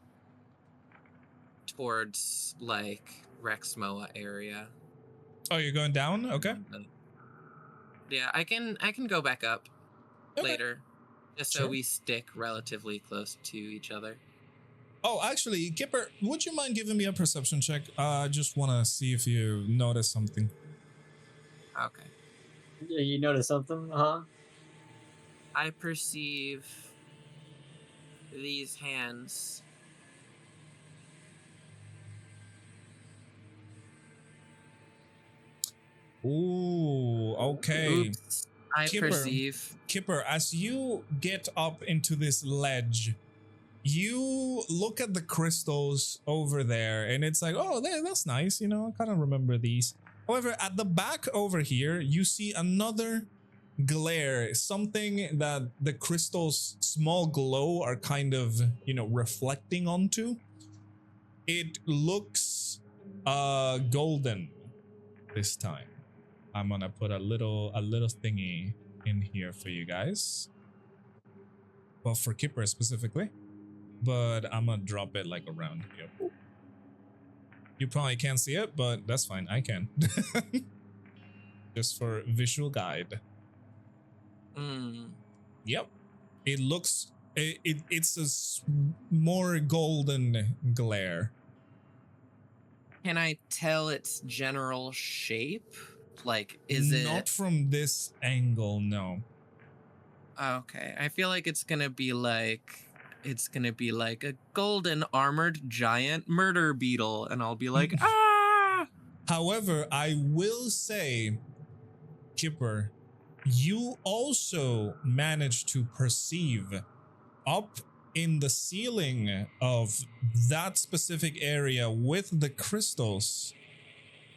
towards like Rexmoa area. Oh, you're going down? Okay. Yeah, I can go back up Okay. later, just so Sure. we stick relatively close to each other. Oh, actually, Kipper, would you mind giving me a perception check? I just want to see if you notice something. Okay. You notice something, huh? I perceive these hands. Ooh, okay. Oops. I Kipper. perceive. Kipper, as you get up into this ledge, you look at the crystals over there, and it's like, oh, that's nice. You know, I kind of remember these. However, at the back over here, you see another glare, something that the crystal's small glow are kind of, reflecting onto. It looks golden this time. I'm gonna put a little thingy in here for you guys. Well, for Kipper specifically, but I'm gonna drop it like around here. You probably can't see it, but that's fine. I can. Just for visual guide. Yep. It looks. It's a more golden glare. Can I tell its general shape? Like, is it not from this angle? No. Okay? I feel like it's gonna be like a golden armored giant murder beetle, and I'll be like, ah! However, I will say, Kipper, you also managed to perceive up in the ceiling of that specific area with the crystals,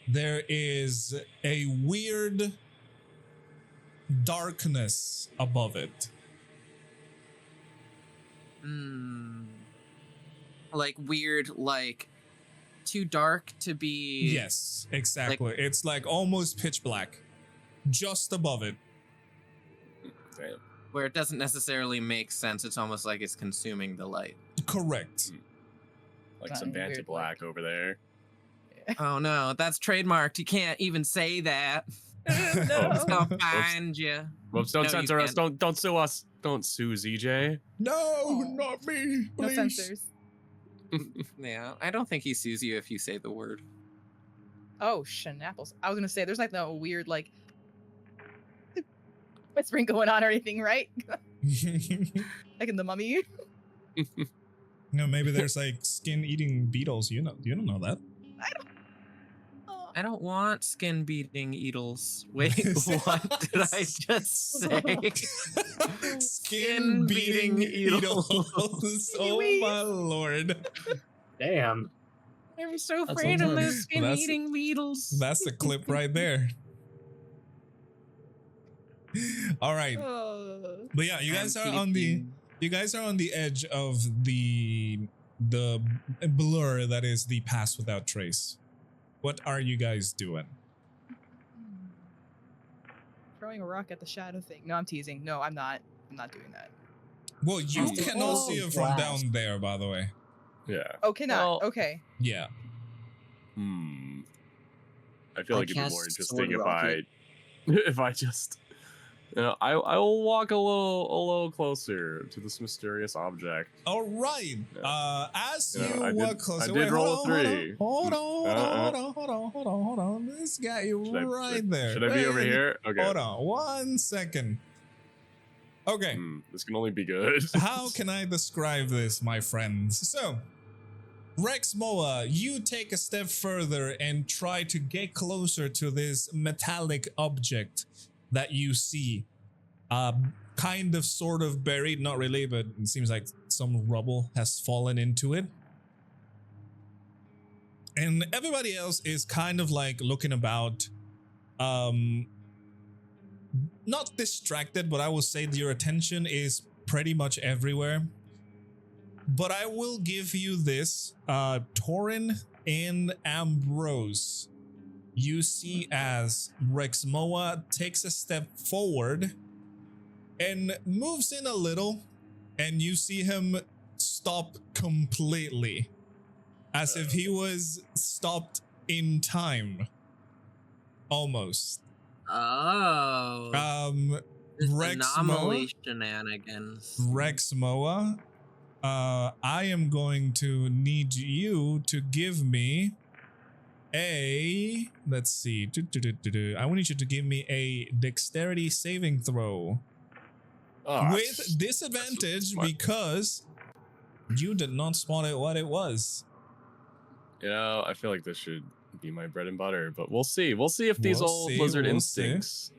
there is a weird darkness above it. Like weird, like too dark to be. Yes, exactly. It's like almost pitch black, just above it. Damn. Where it doesn't necessarily make sense. It's almost like it's consuming the light. Correct. Like Kinda some Vanta weird, Black over there. Oh no, that's trademarked. You can't even say that. It's gonna find you. Whoops, don't No, you censor us. can't. Don't sue us. Don't sue ZJ. No, not me. No Please. censors. Yeah, I don't think he sues you if you say the word. Oh, apples. I was gonna say there's like no weird like whispering going on or anything, right? Like in the Mummy. No, maybe there's like skin-eating beetles. You don't know that. I don't want skin beating eatles. Wait, what did I just say? Skin-beating beetles. Oh my lord. Damn. I'm so That's afraid of intense. those skin eating beetles. That's the clip right there. All right. But yeah, you guys are on the edge of the blur that is the pass without trace. What are you guys doing? Throwing a rock at the shadow thing. No, I'm teasing. No, I'm not. I'm not doing that. Well, you Oh, cannot see it from blast. down there, by the way. Yeah. Oh, cannot. Well, Okay. Yeah. I feel I like it'd be more cast interesting sword rocket. if I just, I will walk a little closer to this mysterious object. All right. As you I walk did- closer, I did wait, roll hold a on, 3. Hold on. This got you right there. Should I be over Wait, here? Okay. Hold on, 1 second. Okay. This can only be good. How can I describe this, my friends? So, Rexmoa, you take a step further and try to get closer to this metallic object that you see. Kind of sort of buried, not really, but it seems like some rubble has fallen into it. And everybody else is kind of like looking about, not distracted, but I will say your attention is pretty much everywhere. But I will give you this, Taurin and Ambrose. You see as Rexmoa takes a step forward and moves in a little, and you see him stop completely, as if he was stopped in time. Almost. Oh. This anomaly Rexmoa, shenanigans. Rexmoa, I am going to need you to give me a, let's see, I want you to give me a dexterity saving throw. Oh, With disadvantage smart. because you did not spot it what it was. I feel like this should be my bread and butter, but we'll see. We'll see if these old lizard instincts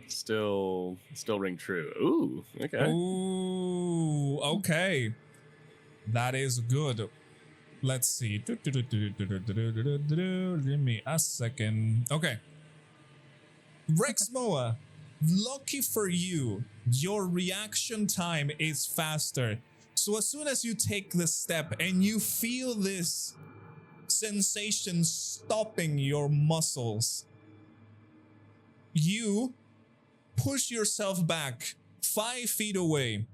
still ring true. Ooh, okay. Ooh, okay. That is good. Let's see. Give me a second. Okay. Rexmoa, lucky for you, your reaction time is faster. So as soon as you take the step and you feel this sensation stopping your muscles, you push yourself back 5 feet away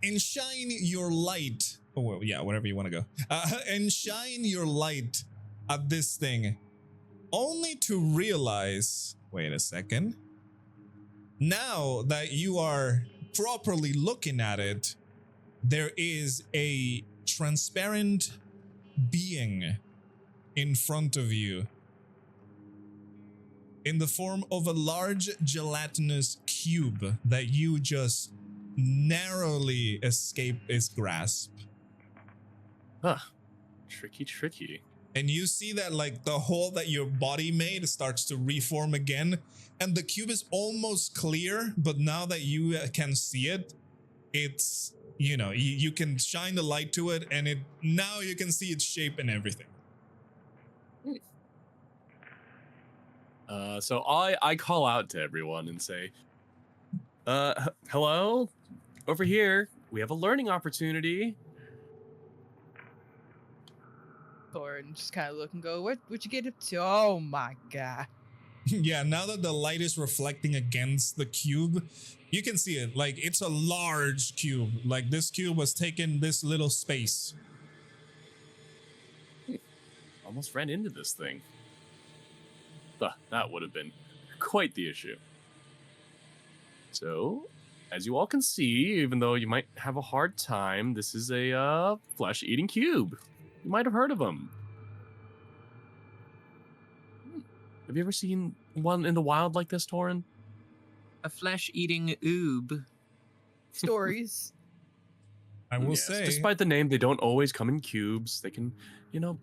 and shine your light. Oh, well, yeah, wherever you want to go. And shine your light at this thing, only to realize, wait a second. Now that you are properly looking at it, there is a transparent being in front of you in the form of a large gelatinous cube that you just narrowly escape its grasp. Huh. Tricky. And you see that like the hole that your body made starts to reform again, and the cube is almost clear, but now that you can see it, it's, you can shine the light to it, and now you can see its shape and everything. So I call out to everyone and say, hello? Over here, we have a learning opportunity. Taurin just kind of look and go, what'd you get up to? Oh my god. Yeah, now that the light is reflecting against the cube, you can see it. Like, it's a large cube. Like, this cube was taking this little space. Almost ran into this thing. That would have been quite the issue. So, as you all can see, even though you might have a hard time, this is a flesh-eating cube. You might have heard of them. Have you ever seen one in the wild like this, Taurin? A flesh-eating oob. Stories. I will say, despite the name, they don't always come in cubes. They can,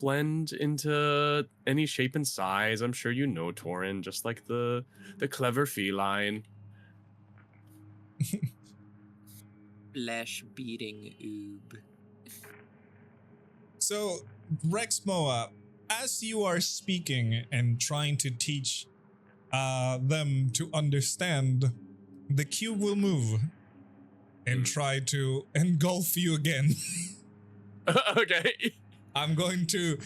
blend into any shape and size. I'm sure you know, Taurin, just like the clever feline. Flesh-beating oob. so Rexmoa, as you are speaking and trying to teach them to understand, the cube will move and try to engulf you again. Okay. I'm going to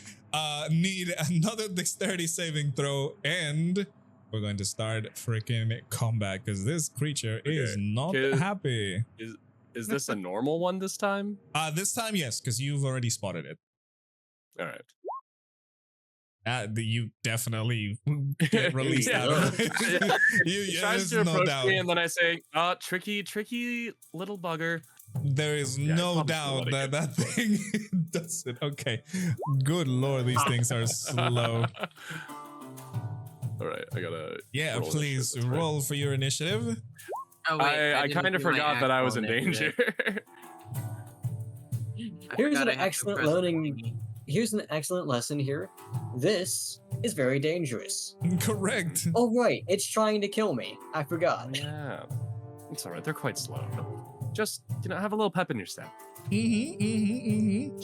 need another dexterity saving throw, and we're going to start freaking combat because this creature is not happy. Is this a normal one this time? This time, yes, because you've already spotted it. All right. You definitely get released out of it. He tries to approach me, and then I say, tricky little bugger. There is no doubt that that thing does it. Okay. Good lord, these things are slow. All right, I gotta. Yeah, please roll for your initiative. Oh, wait, I kind of forgot that I was in danger. Here's an excellent learning. Here's an excellent lesson here. This is very dangerous. Correct. Oh right, it's trying to kill me. I forgot. Yeah, it's all right. They're quite slow. Just have a little pep in your step.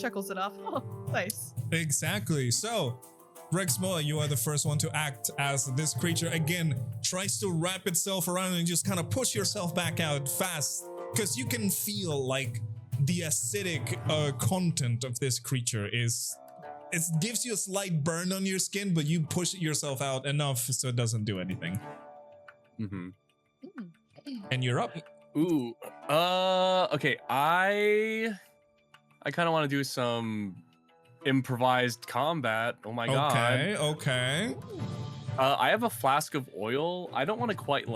Chuckles it off. Oh, nice. Exactly. So, Rexmoa, you are the first one to act as this creature again tries to wrap itself around and just kind of push yourself back out fast, because you can feel like the acidic content of this creature it gives you a slight burn on your skin, but you push yourself out enough so it doesn't do anything. And you're up. Ooh. Okay. I kind of want to do some improvised combat. Oh my god. Okay. I have a flask of oil. I don't want to quite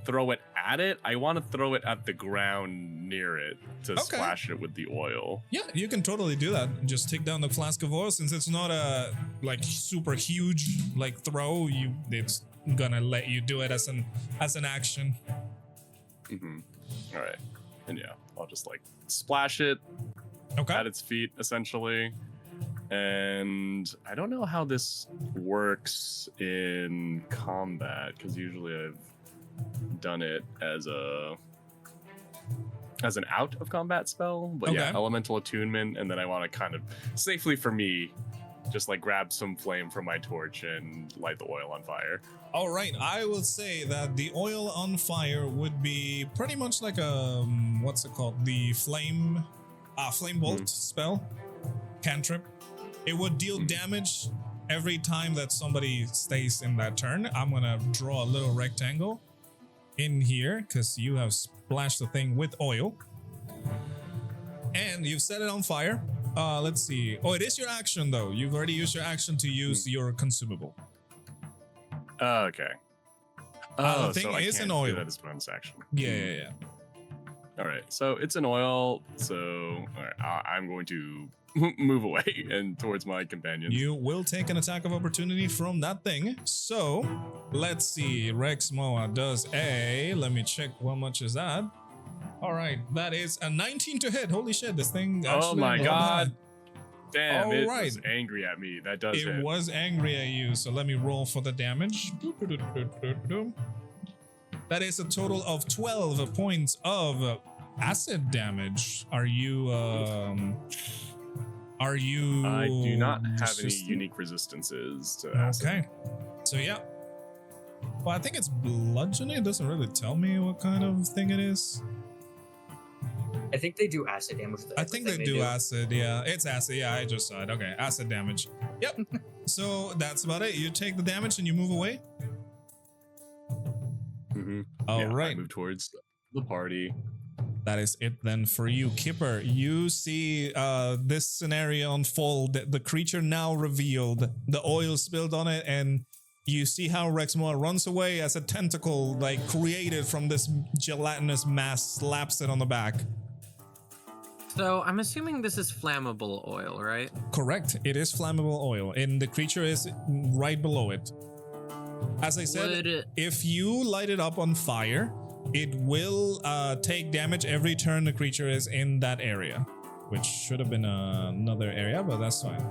throw it at it. I want to throw it at the ground near it to splash it with the oil. Yeah, you can totally do that. Just take down the flask of oil. Since it's not a super huge throw, it's gonna let you do it as an action. All right, and yeah, I'll just splash it at its feet essentially. And I don't know how this works in combat, because usually I've done it as an out of combat spell, but yeah, elemental attunement, and then I want to kind of safely for me just grab some flame from my torch and light the oil on fire. All right, I will say that the oil on fire would be pretty much like a what's it called, the flame bolt spell cantrip. It would deal damage every time that somebody stays in that turn. I'm gonna draw a little rectangle in here because you have splashed the thing with oil and you've set it on fire. Let's see. Oh, it is your action though. You've already used your action to use your consumable. Okay. The thing so is I an can't oil. do that as bonus action. Yeah. All right, so it's an oil. So all right, I'm going to move away and towards my companions. You will take an attack of opportunity from that thing. So let's see. Rexmoa does let me check how much is that. All right, that is a 19 to hit. Holy shit, this thing actually. Oh my god. Damn, it right. was angry at me. That does hit. It was angry at you, so let me roll for the damage. That is a total of 12 points of acid damage. Are you I do not have any unique resistances to acid. Okay. So yeah. Well, I think it's bludgeoning. It doesn't really tell me what kind of thing it is. I think they do acid damage. I think they do acid. Yeah, it's acid. Yeah, I just saw it. Okay, acid damage. Yep. So that's about it. You take the damage and you move away. All right. I move towards the party. That is it then for you, Kipper. You see this scenario unfold. The creature now revealed, the oil spilled on it, and you see how Rexmoa runs away as a tentacle created from this gelatinous mass slaps it on the back. So I'm assuming this is flammable oil, right? Correct. It is flammable oil, and the creature is right below it. As I said, if you light it up on fire, it will take damage every turn the creature is in that area, which should have been another area, but that's fine.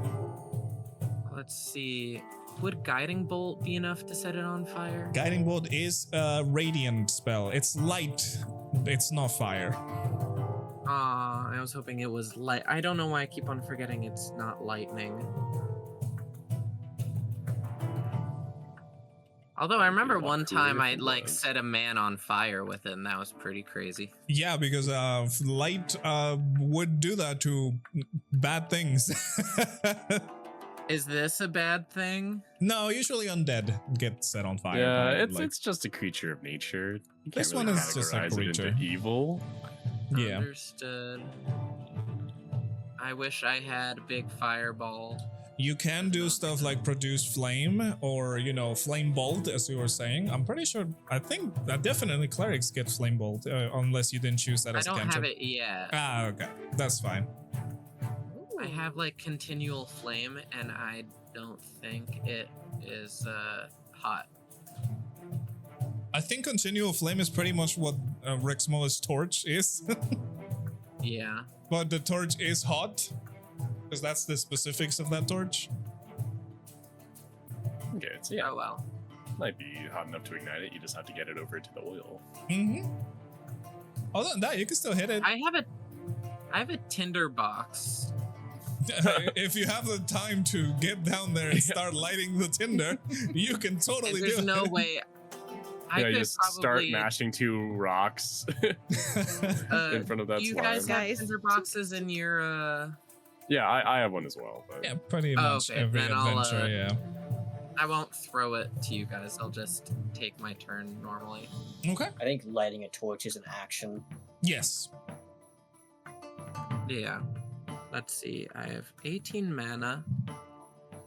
Let's see. Would Guiding Bolt be enough to set it on fire? Guiding Bolt is a radiant spell. It's light. It's not fire. I was hoping it was light. I don't know why I keep on forgetting it's not lightning. Although I remember lot one cooler time if I it like was. set a man on fire with it, and that was pretty crazy. Yeah, because light would do that to bad things. Is this a bad thing? No, usually undead get set on fire. Yeah, by, it's just a creature of nature. You can't This really one is just a categorize it creature. into evil. Yeah. Understood. I wish I had a big fireball. You can do stuff like produce flame or, flame bolt, as you were saying. I'm pretty sure, I think that definitely clerics get flame bolt, unless you didn't choose that I as a don't cantrip. have it yet. Ah, okay. That's fine. I have like continual flame, and I don't think it is hot. I think continual flame is pretty much what Rexmoa's torch is. Yeah. But the torch is hot, because that's the specifics of that torch. Okay, so yeah, Oh well. might be hot enough to ignite it. You just have to get it over to the oil. Mm-hmm. Other than that, you can still hit it. I have a tinder box. If you have the time to get down there and start lighting the tinder, you can totally do There's it. no way. I Yeah, you could just start probably. mashing 2 rocks in front of that Do you slime. guys have Guys. tinder boxes in your? Yeah, I have one as well. But Yeah, pretty Oh, much okay, every then I'll, adventure, yeah. I won't throw it to you guys. I'll just take my turn normally. Okay. I think lighting a torch is an action. Yes. Yeah. Let's see. I have 18 mana.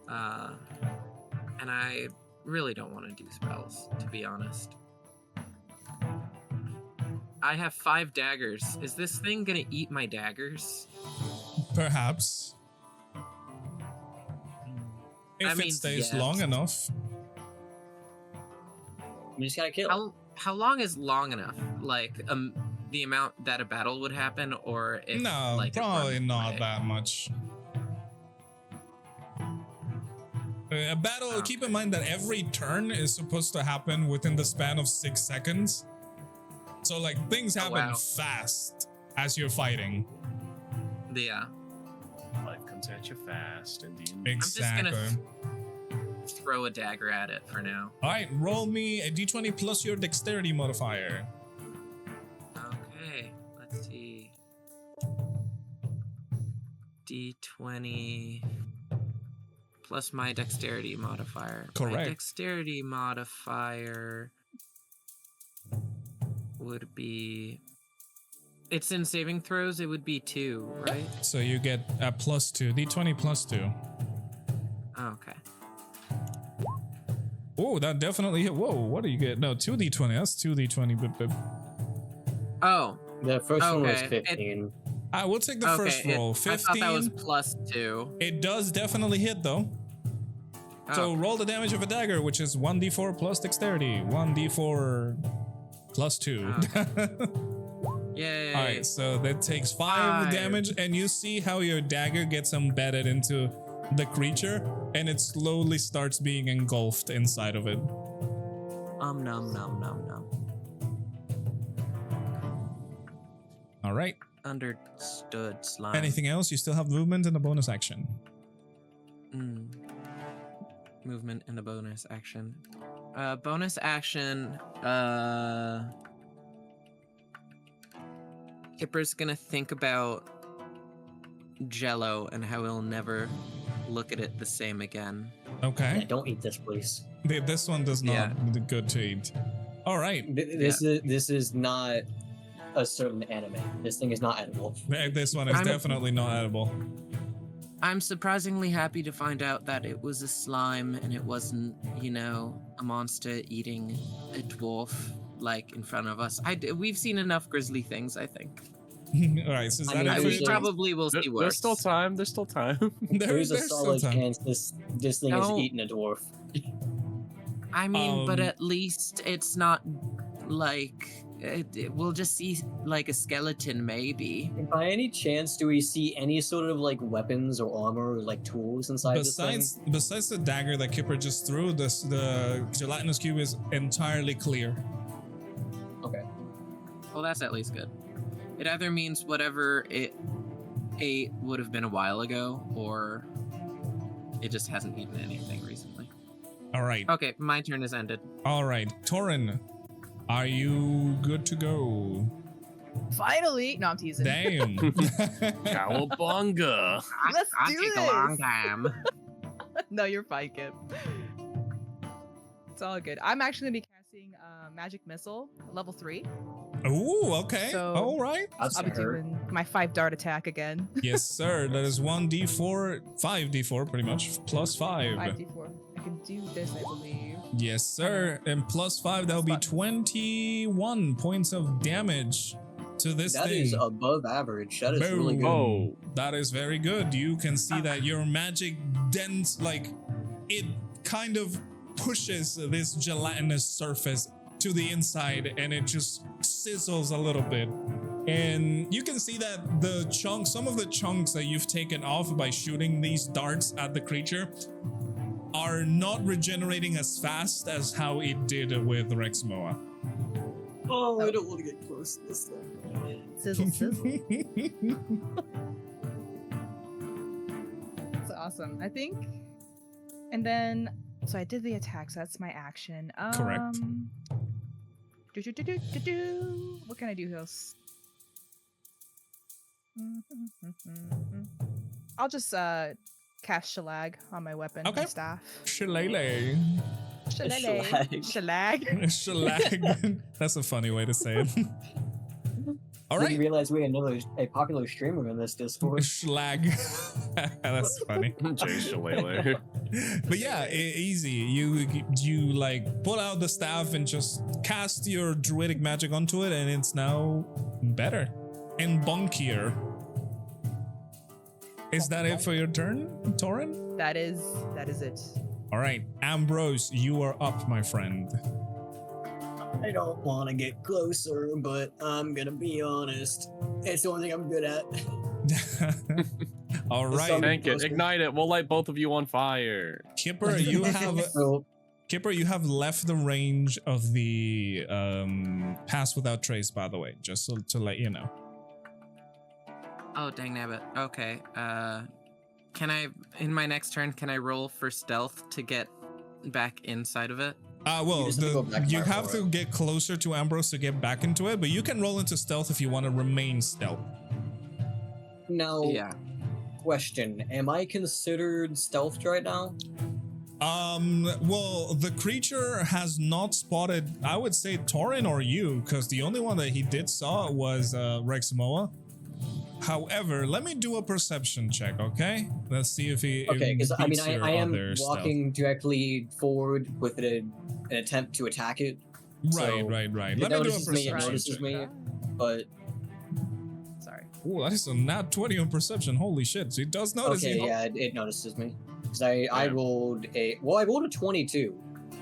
And I really don't want to do spells, to be honest. I have 5 daggers. Is this thing gonna eat my daggers? Perhaps. If I mean, it stays yes. long enough. You just gotta kill. How long is long enough? Like the amount that a battle would happen, or if No, like it probably runs not away? that much. A battle, Oh. keep in mind that every turn is supposed to happen within the span of 6 seconds. So, like, things Oh, happen wow. fast as you're fighting. Yeah. life comes at you fast, indeed. just gonna Exactly. Throw a dagger at it for now. Alright, roll me a d20 plus your dexterity modifier. Okay. Let's see. D20 plus my dexterity modifier. My Correct. dexterity modifier would be. It's in saving throws. It would be 2, right? So you get a plus 2, d20 plus 2. Okay. Oh, that definitely hit. Whoa, what do you get? No, 2d20. That's 2d20. Oh. The first one was Okay, 15. I will take the first roll. 15. I thought that was plus 2. It does definitely hit though. So Oh. roll the damage of a dagger, which is 1d4 plus dexterity. 1d4 plus 2. Yay. Alright, so that takes 5 5. damage, and you see how your dagger gets embedded into the creature, and it slowly starts being engulfed inside of it. Nom nom nom. Alright. Understood, slime. Anything else? You still have movement and a bonus action. Movement and a bonus action. Bonus action. Kipper's gonna think about Jello and how he'll never look at it the same again. Yeah, Okay. don't eat this, please. This one does not Yeah. good to eat. Alright. This is not a certain anime. This thing is not edible. This one is I'm- definitely not edible. I'm surprisingly happy to find out that it was a slime and it wasn't, a monster eating a dwarf like in front of us. We've seen enough grisly things, I think. Alright, so is I that mean, it for there's you? a- Probably will see worse. There's still time. There's still time. There's a there's still solid time. chance this thing is No. eating a dwarf. I mean, but Um, at least it's not like we'll just see like a skeleton, maybe. By any chance, do we see any sort of like weapons or armor or like tools inside this thing? Besides the dagger that Kipper just threw, the gelatinous cube is entirely clear. Okay. Well, that's at least good. It either means whatever it ate would have been a while ago, or it just hasn't eaten anything recently. All right. Okay, my turn has ended. All right. Taurin, are you good to go? Finally! No, I'm teasing. Damn. Cowabunga. Let's I'll do take this. a long time. No, you're fine, Kip. It's all good. I'm actually gonna be casting Magic Missile, level 3. Ooh, okay. So- All right. That's I'll be her. doing my 5 dart attack again. Yes, sir. That is 1d4, 5d4 pretty much, plus 5. 5d4. I can do this, I believe. Yes, sir. And plus 5, that'll be 21 points of damage to this That thing. is above average. That is really Boom. good. Oh. That is very good. You can see that your magic dense, like, it kind of pushes this gelatinous surface to the inside and it just sizzles a little bit. And you can see that the chunks, some of the chunks that you've taken off by shooting these darts at the creature are not regenerating as fast as how it did with Rexmoa. Oh, I don't want to get close to this thing. Sizzle, sizzle. That's awesome. I think. And then, so I did the attack, so that's my action. Correct. What can I do else? I'll just cast Shalag on my weapon, Okay. my staff. Shillelagh. Shalag. Shalag. Shelag. That's a funny way to say it. All Didn't right. realize we had a popular streamer in this Discord. Schlag. That's funny. Jay Shillelagh. But yeah, easy. You like pull out the staff and just cast your druidic magic onto it, and it's now better and bunkier. Is that it for your turn, Taurin? That is it. All right, Ambrose, you are up, my friend. I don't want to get closer, but I'm gonna be honest. It's the only thing I'm good at. All right, Some- Tank it, ignite it. We'll light both of you on fire. Kipper, you have So, Kipper, you have left the range of the pass without trace. By the way, just to let you know. Oh, dang nabbit. Okay. Can I, in my next turn, can I roll for stealth to get back inside of it? Well, just have to go back you far have for to get closer to Ambrose to get back into it, but you can roll into stealth if you want to remain stealth. now, Yeah. question: am I considered stealthed right now? Well, the creature has not spotted, I would say, Taurin or you, because the only one that he did saw was Rexmoa. However, let me do a perception check, okay? Let's see if he Okay, because I mean, beats your I am other stealth. walking directly forward with an attempt to attack it. Right, so right, right. It Let me do a notices me, it perception notices check. me, but Sorry. Ooh, that is a nat 20 on perception. Holy shit. So he does notice okay, you. yeah, it notices me. Because I Yeah. rolled a I rolled a 22.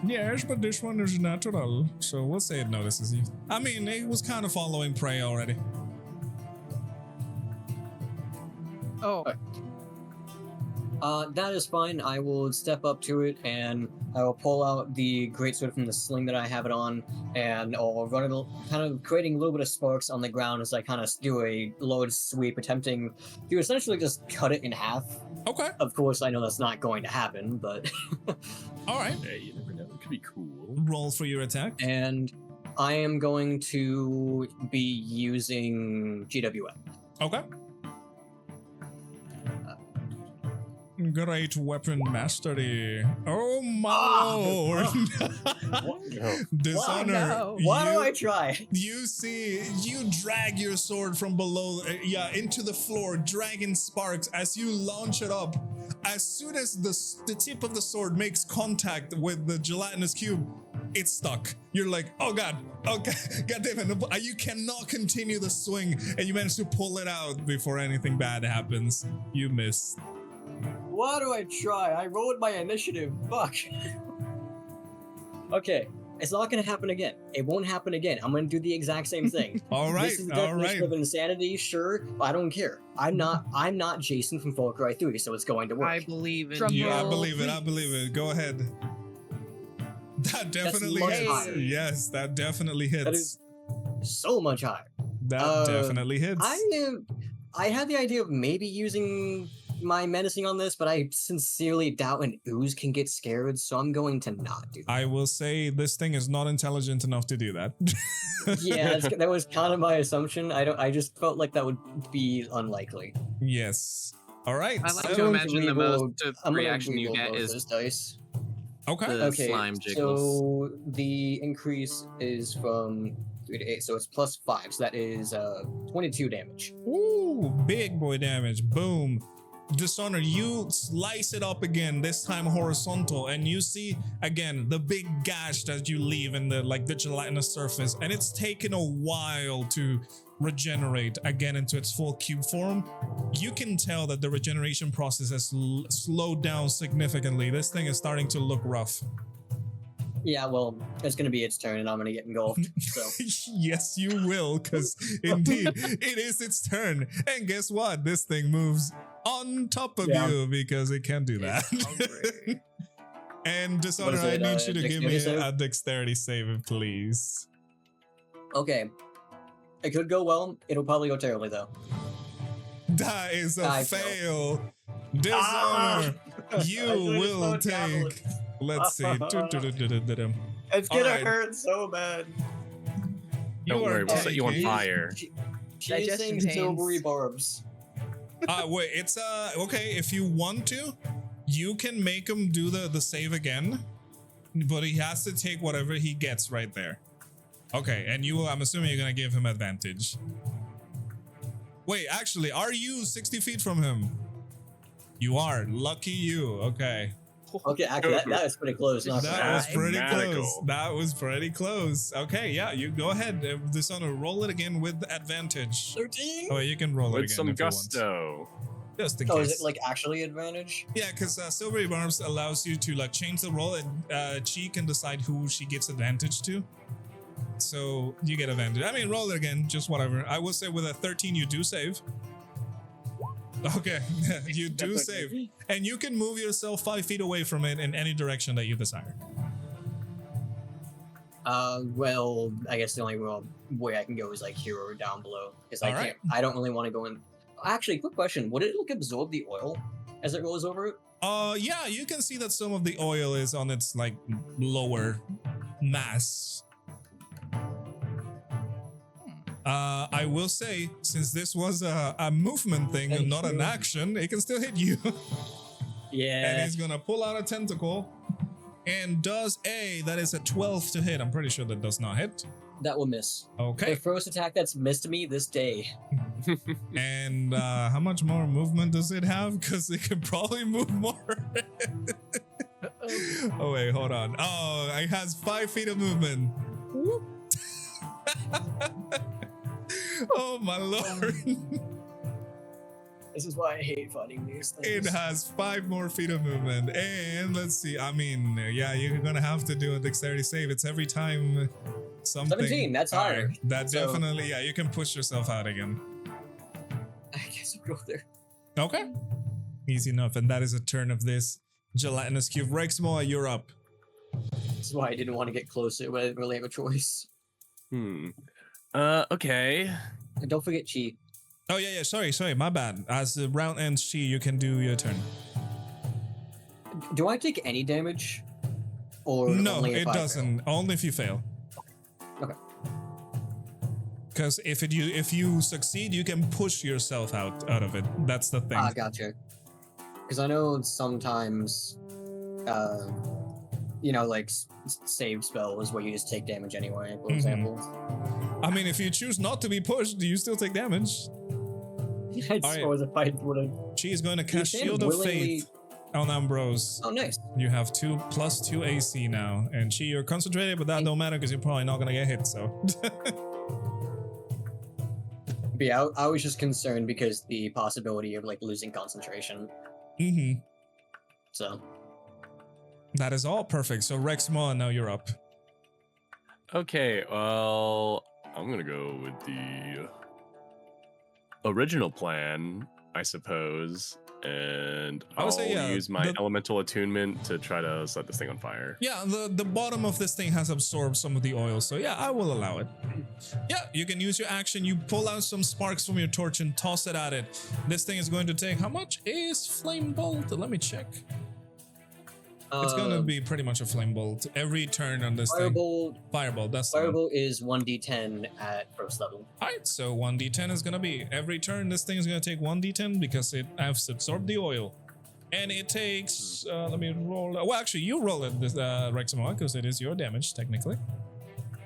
Yes, but this one is natural. So we'll say it notices you. I mean, it was kind of following prey already. Oh, That is fine. I will step up to it and I will pull out the greatsword from the sling that I have it on, and I'll run it, kind of creating a little bit of sparks on the ground as I kind of do a load sweep, attempting to essentially just cut it in half. Okay. Of course, I know that's not going to happen, but All right. Hey, you never know. It could be cool. Roll for your attack. and I am going to be using GWM. Okay. Great weapon mastery. Oh my Ah! lord. Dishonor. no. Why do you- I try? You see, you drag your sword from below, into the floor, dragging sparks as you launch it up. As soon as the tip of the sword makes contact with the gelatinous cube, it's stuck. You're like, oh god, okay, god damn it, you cannot continue the swing, and you manage to pull it out before anything bad happens. You miss. Why do I try? I rolled my initiative. Fuck. Okay, it's not gonna happen again. It won't happen again. I'm gonna do the exact same thing. All right, This is the all definition right. of insanity, sure. I don't care. I'm not Jason from Far Cry 3, so it's going to work. I believe in Drum you. Yeah, I roll, believe it. I believe it. Go ahead. That definitely much hits. higher. Yes, that definitely hits. That is so much higher. That definitely hits. I had the idea of maybe using my menacing on this, but I sincerely doubt an ooze can get scared, so I'm going to not do that. I will say this thing is not intelligent enough to do that. Yeah, that was kind of my assumption. I just felt like that would be unlikely. Yes. All right. I like I'm to going imagine the re-roll- most I'm gonna reaction you re-roll get both is those dice. Okay. the slime jiggles. So the increase is from 3 to 8, so it's plus 5, so that is 22 damage. Ooh, big boy damage. Boom. Dishonor, you slice it up again, this time horizontal, and you see again the big gash that you leave in the gelatinous surface, and it's taken a while to regenerate again into its full cube form. You can tell that the regeneration process has slowed down significantly. This thing is starting to look rough. Yeah, well, it's going to be its turn, and I'm going to get engulfed. So Yes, you will, because indeed it is its turn. And guess what? This thing moves on top of you because it can't do that. And Dishonor, I need you to give me a dexterity save, please. Okay, it could go well. It'll probably go terribly though. That is a I fail. Dishonor, you will take. tablets. Let's see. It's gonna hurt so bad. Don't worry, we'll set you on taking- fire. Chasing Digestion silvery pains. barbs. Wait, it's okay. If you want to, you can make him do the save again, but he has to take whatever he gets right there. Okay, and I'm assuming you're gonna give him advantage. Wait, actually, are you 60 feet from him? You are. Lucky you. Okay. Okay, actually, that was pretty close. Not That gonna was lie. pretty Mathematical. close. That was pretty close. Okay, yeah, you go ahead. Dishonor, roll it again with advantage. 13? Oh, you can roll it With again some if you want. gusto. Just in Oh, case. is it like actually advantage? Yeah, because Silvery Barbs allows you to change the roll, and she can decide who she gives advantage to. So you get advantage. I mean, roll it again, just whatever. I will say with a 13, you do save. Okay, you do save, and you can move yourself 5 feet away from it in any direction that you desire. Well, I guess the only way I can go is like here or down below, because I Alright. can't. I don't really want to go in. Actually, quick question: would it absorb the oil as it rolls over it? Yeah, you can see that some of the oil is on its lower mass. I will say, since this was a movement thing and not an action, it can still hit you. And Yeah, he's gonna pull out a tentacle and does that is a 12 to hit. I'm pretty sure that does not hit. that will miss. Okay. The first attack that's missed me this day. And how much more movement does it have? Because it could probably move more. Oh wait, hold on. Oh, it has 5 feet of movement. Oh my lord. This is why I hate fighting these things. It has 5 more feet of movement. And let's see. I mean, yeah, you're gonna have to do a dexterity save. It's every time something. 17, that's All higher. right, that So- definitely, yeah, you can push yourself out again. I guess I'll go there. Okay. Easy enough. And that is a turn of this gelatinous cube. Rexmoa, you're up. This is why I didn't want to get closer, but I didn't really have a choice. Okay. And don't forget Chi. Oh, yeah, sorry, my bad. As the round ends, you can do your turn. Do I take any damage? Or No, only if it I fail? doesn't. Only if you fail. Okay. Because if you succeed, you can push yourself out of it. That's the thing. Ah, gotcha. Because I know sometimes, save spell is where you just take damage anyway, for Mhm. example. I mean, if you choose not to be pushed, you still take damage. I Alright. suppose if I would have. She is going to cast can Shield of willingly- Faith on Ambrose. Oh, nice. You have 2+2 AC now. And you're concentrated, but that don't matter because you're probably not going to get hit, so. But yeah, I was just concerned because the possibility of losing concentration. Mm-hmm. So That is all perfect. So Rexmoa, now you're up. Okay, well, I'm gonna go with the original plan, I suppose, And I I'll would say, yeah, use my elemental attunement to try to set this thing on fire. Yeah, the bottom of this thing has absorbed some of the oil, so yeah, I will allow it. Yeah, you can use your action. You pull out some sparks from your torch and toss it at it. This thing is going to take, how much is flame bolt? Let me check. It's gonna be pretty much a flame bolt every turn on this thing. Firebolt, that's the one. Firebolt is 1d10 at first level. Alright, so 1d10 is gonna be every turn. This thing is gonna take 1d10 because it has absorbed the oil. And it takes, let me roll. Well, actually, you roll it, Rexmoa, because it is your damage, technically.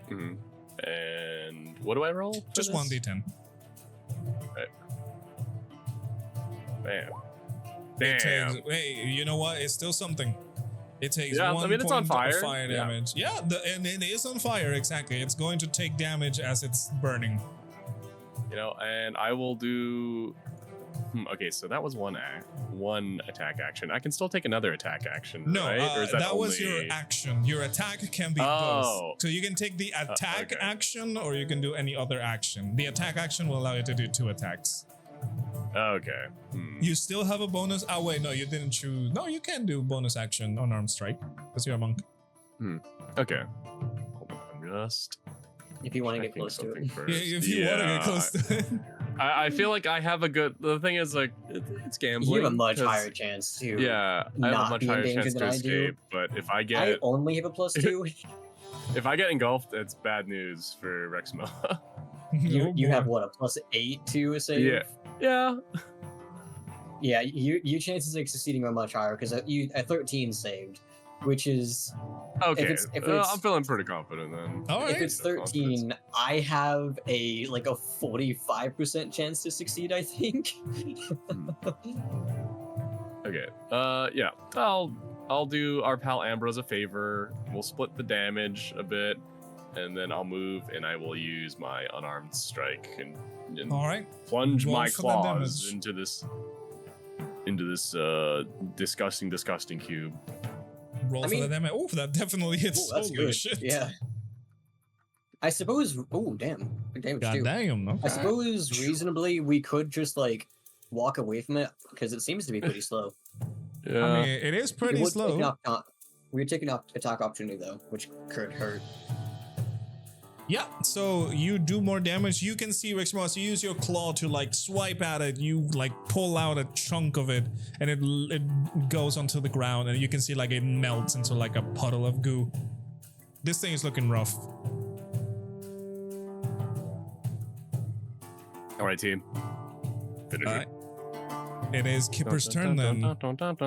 And what do I roll? Just 1d10. Right. Bam. It Damn. takes, hey, you know what? It's still something. It takes Yeah, 1 I mean, it's on point of fire. fire Yeah. damage. Yeah, and it is on fire, exactly. It's going to take damage as it's burning. You know, and I will do. Okay, so that was one attack action. I can still take another attack action. No, right? Or is that only... was your action. Your attack can be Oh. both. So you can take the attack okay. action, or you can do any other action. The attack action will allow you to do 2 attacks. Okay. You still have a bonus. Oh wait, no, you didn't choose. No, you can do bonus action unarmed strike because you're a monk. Okay. Hold on, I'm just. If you want to get checking close to something it. first. Yeah, if you want to get close to it. I feel like I have a good. The thing is, like, it's gambling. You have a much 'cause- higher chance to. Yeah, I have a not much be in higher danger chance to than I do. escape. But if I I get only have a +2. if I get engulfed, it's bad news for Rexmoa. You have what, a +8 to a save? Yeah. Yeah. Yeah, your chances of succeeding are much higher because you at 13 saved, which is Okay. if it's- I'm feeling pretty confident then. All right. if it's 13, I have a 45% chance to succeed. I think. Okay. Yeah. I'll do our pal Ambrose a favor. We'll split the damage a bit, and then I'll move and I will use my unarmed strike and All right. plunge Roll my for the claws damage. into this disgusting cube. Roll I for the mean- damage. Oh, that definitely hits. Ooh, that's Holy good. shit. Yeah. I suppose. Oh, damn. Good damage God too. damn. Okay. I suppose reasonably we could just walk away from it because it seems to be pretty slow. Yeah. I mean, it is pretty slow. We're taking off attack opportunity though, which could hurt. Yeah, so you do more damage. You can see Rexmoa, so you use your claw to swipe at it. You pull out a chunk of it, and it goes onto the ground, and you can see it melts into a puddle of goo. This thing is looking rough. All right, team. Finish it. It is Kipper's turn then.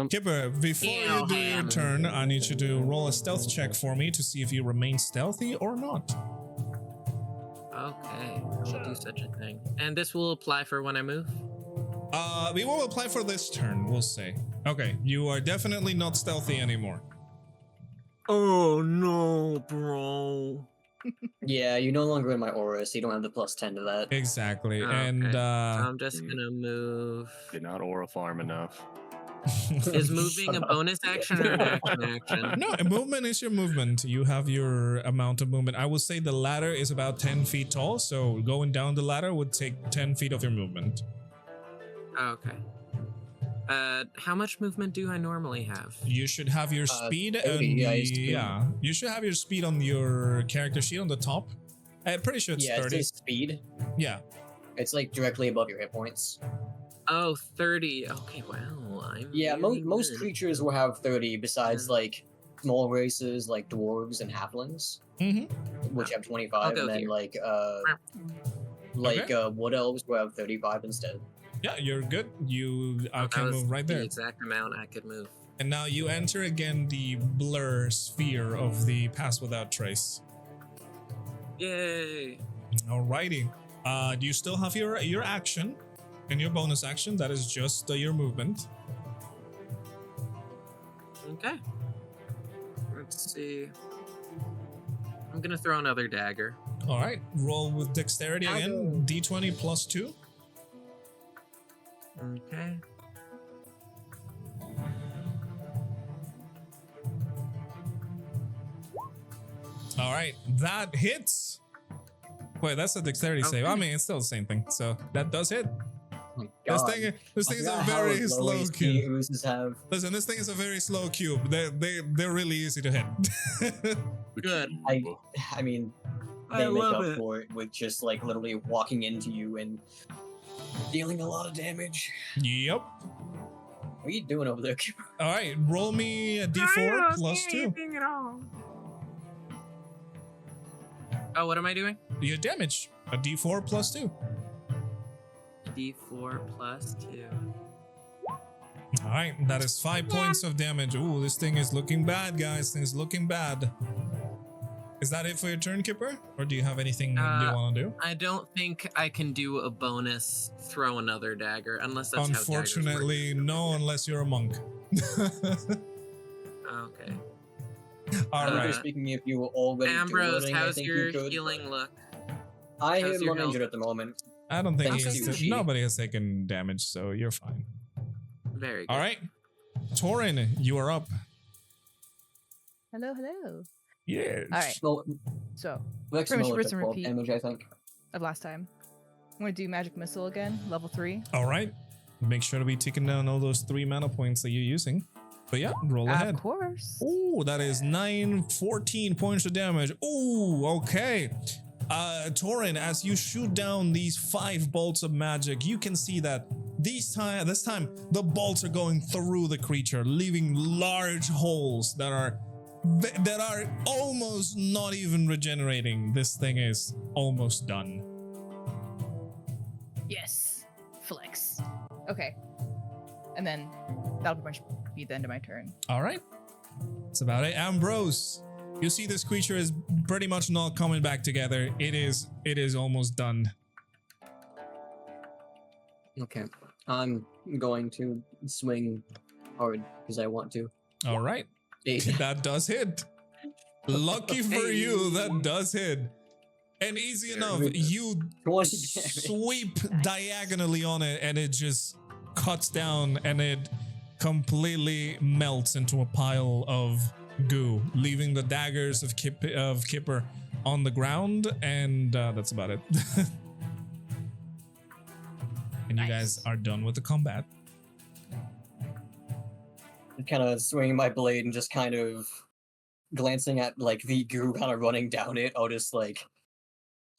Kipper, before you do your turn, I need you to roll a stealth check for me to see if you remain stealthy or not. Okay, I will do such a thing. And this will apply for when I move? We will apply for this turn, we'll say. Okay, you are definitely not stealthy anymore. Oh no, bro. Yeah, you're no longer in my aura, so you don't have the +10 to that. Exactly, Okay. and I'm just gonna move. Did not aura farm enough. Is moving a bonus action or an action? No, movement is your movement. You have your amount of movement. I would say the ladder is about 10 feet tall, so going down the ladder would take 10 feet of your movement. Okay. How much movement do I normally have? You should have your speed 30, and I assume. yeah, you should have your speed on your character sheet on the top. I'm pretty sure it's Yeah, 30. it says speed. Yeah. It's directly above your hit points. Oh, 30. Okay, well, I'm Yeah, really most good. creatures will have 30 besides small races like dwarves and halflings, which have 25, I'll go and then here. wood elves will have 35 instead. Yeah, you're good. You That can was move right the there. exact amount I could move. And now you enter again the blur sphere of the Pass Without Trace. Yay! Alrighty. Do you still have your action and your bonus action? That is just your movement. Okay. Let's see. I'm gonna throw another dagger. All right. Roll with dexterity again. D20 plus 2. Okay. All right. That hits. Wait, that's a dexterity save. I Okay. mean, it's still the same thing. So that does hit. Oh my This God. this I thing is a forgot how very low slow HP cube. oozes have. Listen, this thing is a very slow cube. They're really easy to hit. Good. I mean, I they make love up it. for it with just like literally walking into you and dealing a lot of damage. Yep. What are you doing over there, Kipper? All right, roll me a d4 plus 2. Oh, what am I doing? Your damage. A d4 plus 2. D4 plus 2. All right, that is 5 points of damage. Ooh, this thing is looking bad, guys. This thing is looking bad. Is that it for your turn, Kipper? Or do you have anything you want to do? I don't think I can do a bonus throw another dagger unless that's Unfortunately, how daggers work. no, unless you're a monk. Okay. All Technically right. speaking, if you were already Ambrose, dueling, I how's think your you could. healing look? I how's am your not health? injured at the moment. I don't think Thanks he to has. you. Nobody has taken damage, so you're fine. Very good. All right, Taurin, you are up. Hello, hello. Yes. All right. Well, So, Rexmoa Pretty much took rinse and 12 repeat. damage, I think. of last time. I'm going to do Magic Missile again, level 3. All right. Make sure to be taking down all those 3 mana points that you're using. But yeah, roll ahead. Of course. Ooh, that is 14 points of damage. Ooh, okay. Taurin, as you shoot down these 5 bolts of magic, you can see that this time the bolts are going through the creature, leaving large holes that are almost not even regenerating. This thing is almost done. Yes. Flex. Okay. And then that'll pretty much be the end of my turn. All right. That's about it. Ambrose, you see this creature is pretty much not coming back together. It is almost done. Okay. I'm going to swing hard because I want to. All right. 8. That does hit. Lucky for you, that does hit. And easy enough, you 20 sweep diagonally on it and it just cuts down and it completely melts into a pile of goo, leaving the daggers of Kipper on the ground, and that's about it. And you guys are done with the combat. Kind of swinging my blade and just kind of glancing at like the goo kind of running down it. I'll just like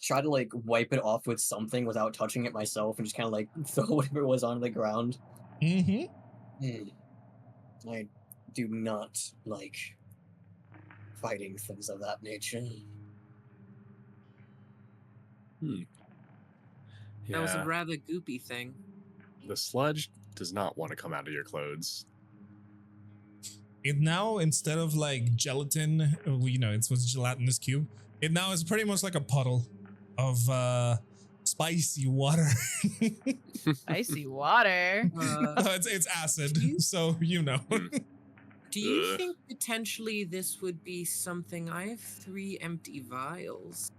try to like wipe it off with something without touching it myself and just kind of like throw whatever it was onto the ground. Mm-hmm. I do not like fighting things of that nature. That was a Yeah, rather goopy thing. the sludge does not want to come out of your clothes. It now, instead of like gelatin, it was gelatinous cube. It now is pretty much like a puddle of spicy water. Icy water. It's acid, so you know. Do you Ugh. think potentially this would be something? I have 3 empty vials.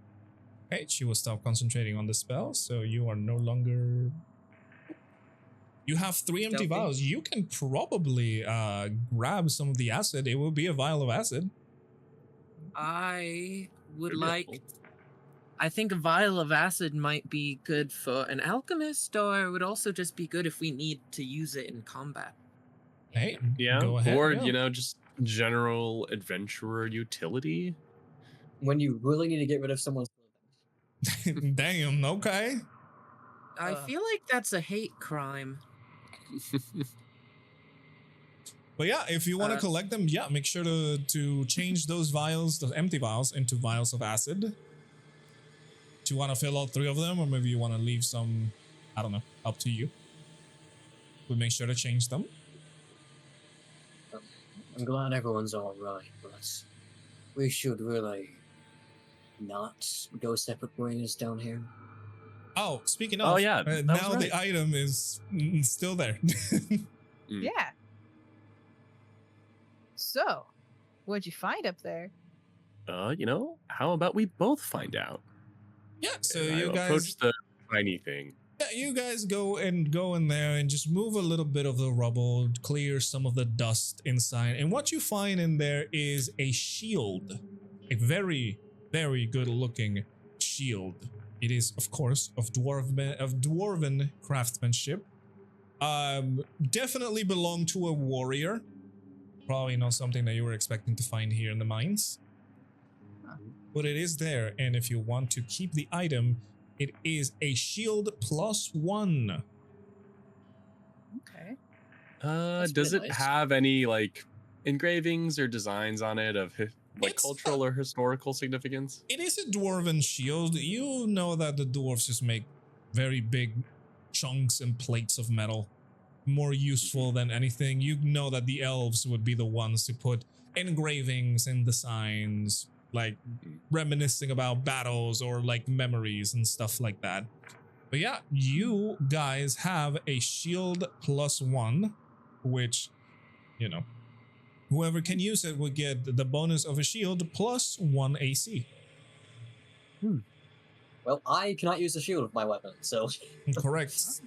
Okay, she will stop concentrating on the spell, so you are no longer. You have 3 empty Stealthy. vials. You can probably grab some of the acid. It will be a vial of acid. I would Maybe like. I'll- I think a vial of acid might be good for an alchemist, or it would also just be good if we need to use it in combat. Hey, Yeah, go ahead. or yeah. just general adventurer utility. When you really need to get rid of someone's Damn. Okay. I feel like that's a hate crime. But yeah, if you want to collect them, yeah, make sure to change those vials, those empty vials, into vials of acid. Do you want to fill all 3 of them, or maybe you want to leave some? I don't know. Up to you. But make sure to change them. I'm glad everyone's all right, but we should really not go separate ways down here. Oh, speaking of, Oh, yeah, that was now right. the item is still there. Yeah. So, what'd you find up there? How about we both find out? Yeah, so And you I'll guys, approach the tiny thing. yeah, you guys go in there and just move a little bit of the rubble, clear some of the dust inside, and what you find in there is a shield, a very, very good looking shield. It is, of course, of dwarven craftsmanship. Definitely belong to a warrior. Probably not something that you were expecting to find here in the mines. But it is there, and if you want to keep the item, it is a shield +1. Okay. Does pretty it nice. have any like engravings or designs on it of like It's cultural or historical significance? It is a dwarven shield. You know that the dwarves just make very big chunks and plates of metal. More useful than anything. You know that the elves would be the ones to put engravings and designs, like reminiscing about battles or like memories and stuff like that. But yeah, you guys have a shield +1, which, you know, whoever can use it will get the bonus of a shield +1 AC. Well, I cannot use the shield with my weapon, so Correct.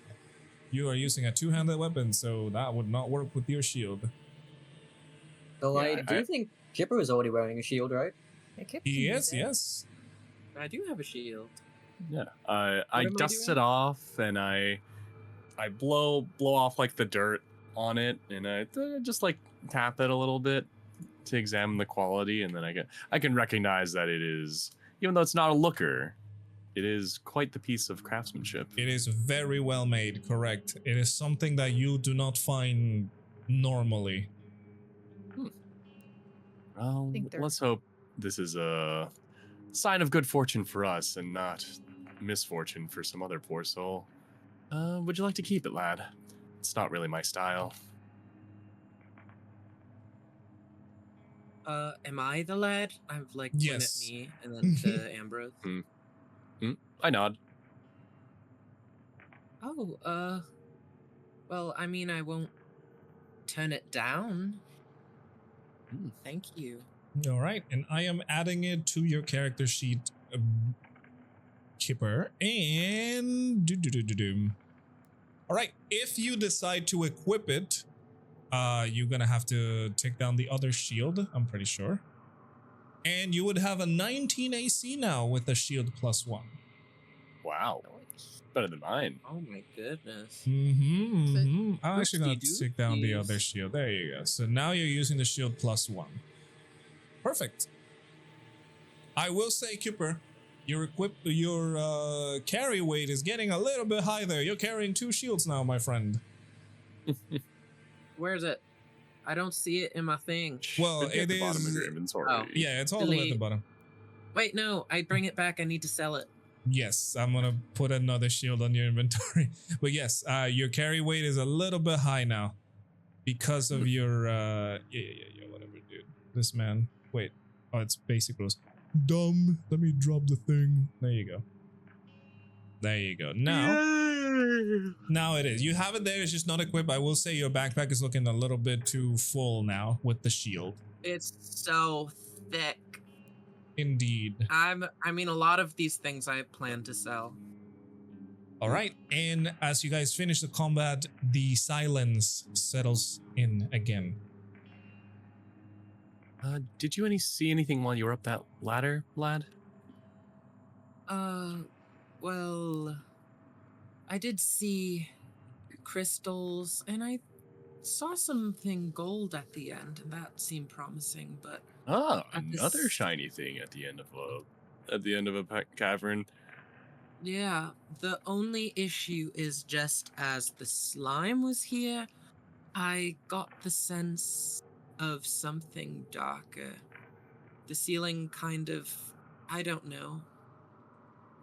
You are using a two-handed weapon, so that would not work with your shield. though Yeah, I do think Kipper is already wearing a shield, right? Yeah, Kip can use Yes, it. yes. I do have a shield. Yeah. I am I dust doing? it off and I blow off like the dirt on it, and I just like tap it a little bit to examine the quality, and then I can recognize that it is, even though it's not a looker, it is quite the piece of craftsmanship. It is very well made, correct. It is something that you do not find normally. Well, think they're- let's hope this is a sign of good fortune for us and not misfortune for some other poor soul. Would you like to keep it, lad? It's not really my style. Am I the lad? I've like point Yes. at me and then to Ambrose. I nod. Oh, well, I mean, I won't turn it down. Thank you. All right, and I am adding it to your character sheet, Kipper, and all right, if you decide to equip it, you're gonna have to take down the other shield, I'm pretty sure, and you would have a 19 AC now with a shield +1. Wow, better than mine. Oh my goodness. I'm actually gonna Whoopsie-doo, take down the please. other shield. There you go. So now you're using the shield +1. Perfect. I will say, Kipper, your carry weight is getting a little bit high there. You're carrying 2 shields now, my friend. Where's it? I don't see it in my thing. Well, Should be at it the bottom of is- your inventory. Oh. Yeah, it's all the way at the Delete. bottom. Wait, no, I bring it back. I need to sell it. Yes, I'm gonna put another shield on your inventory. But yes, your carry weight is a little bit high now because of your whatever, dude. This man. Wait. Oh, it's basic rules. Dumb. Let me drop the thing. There you go. There you go. Now it is. You have it there. It's just not equipped. I will say your backpack is looking a little bit too full now with the shield. It's so thick. Indeed. I mean, a lot of these things I plan to sell. All right. And as you guys finish the combat, the silence settles in again. Did you see anything while you were up that ladder, lad? Well, I did see crystals, and I saw something gold at the end, and that seemed promising, but Ah, At this- another shiny thing at the end of a cavern. yeah, the only issue is just as the slime was here, I got the sense of something darker. The ceiling kind of, I don't know.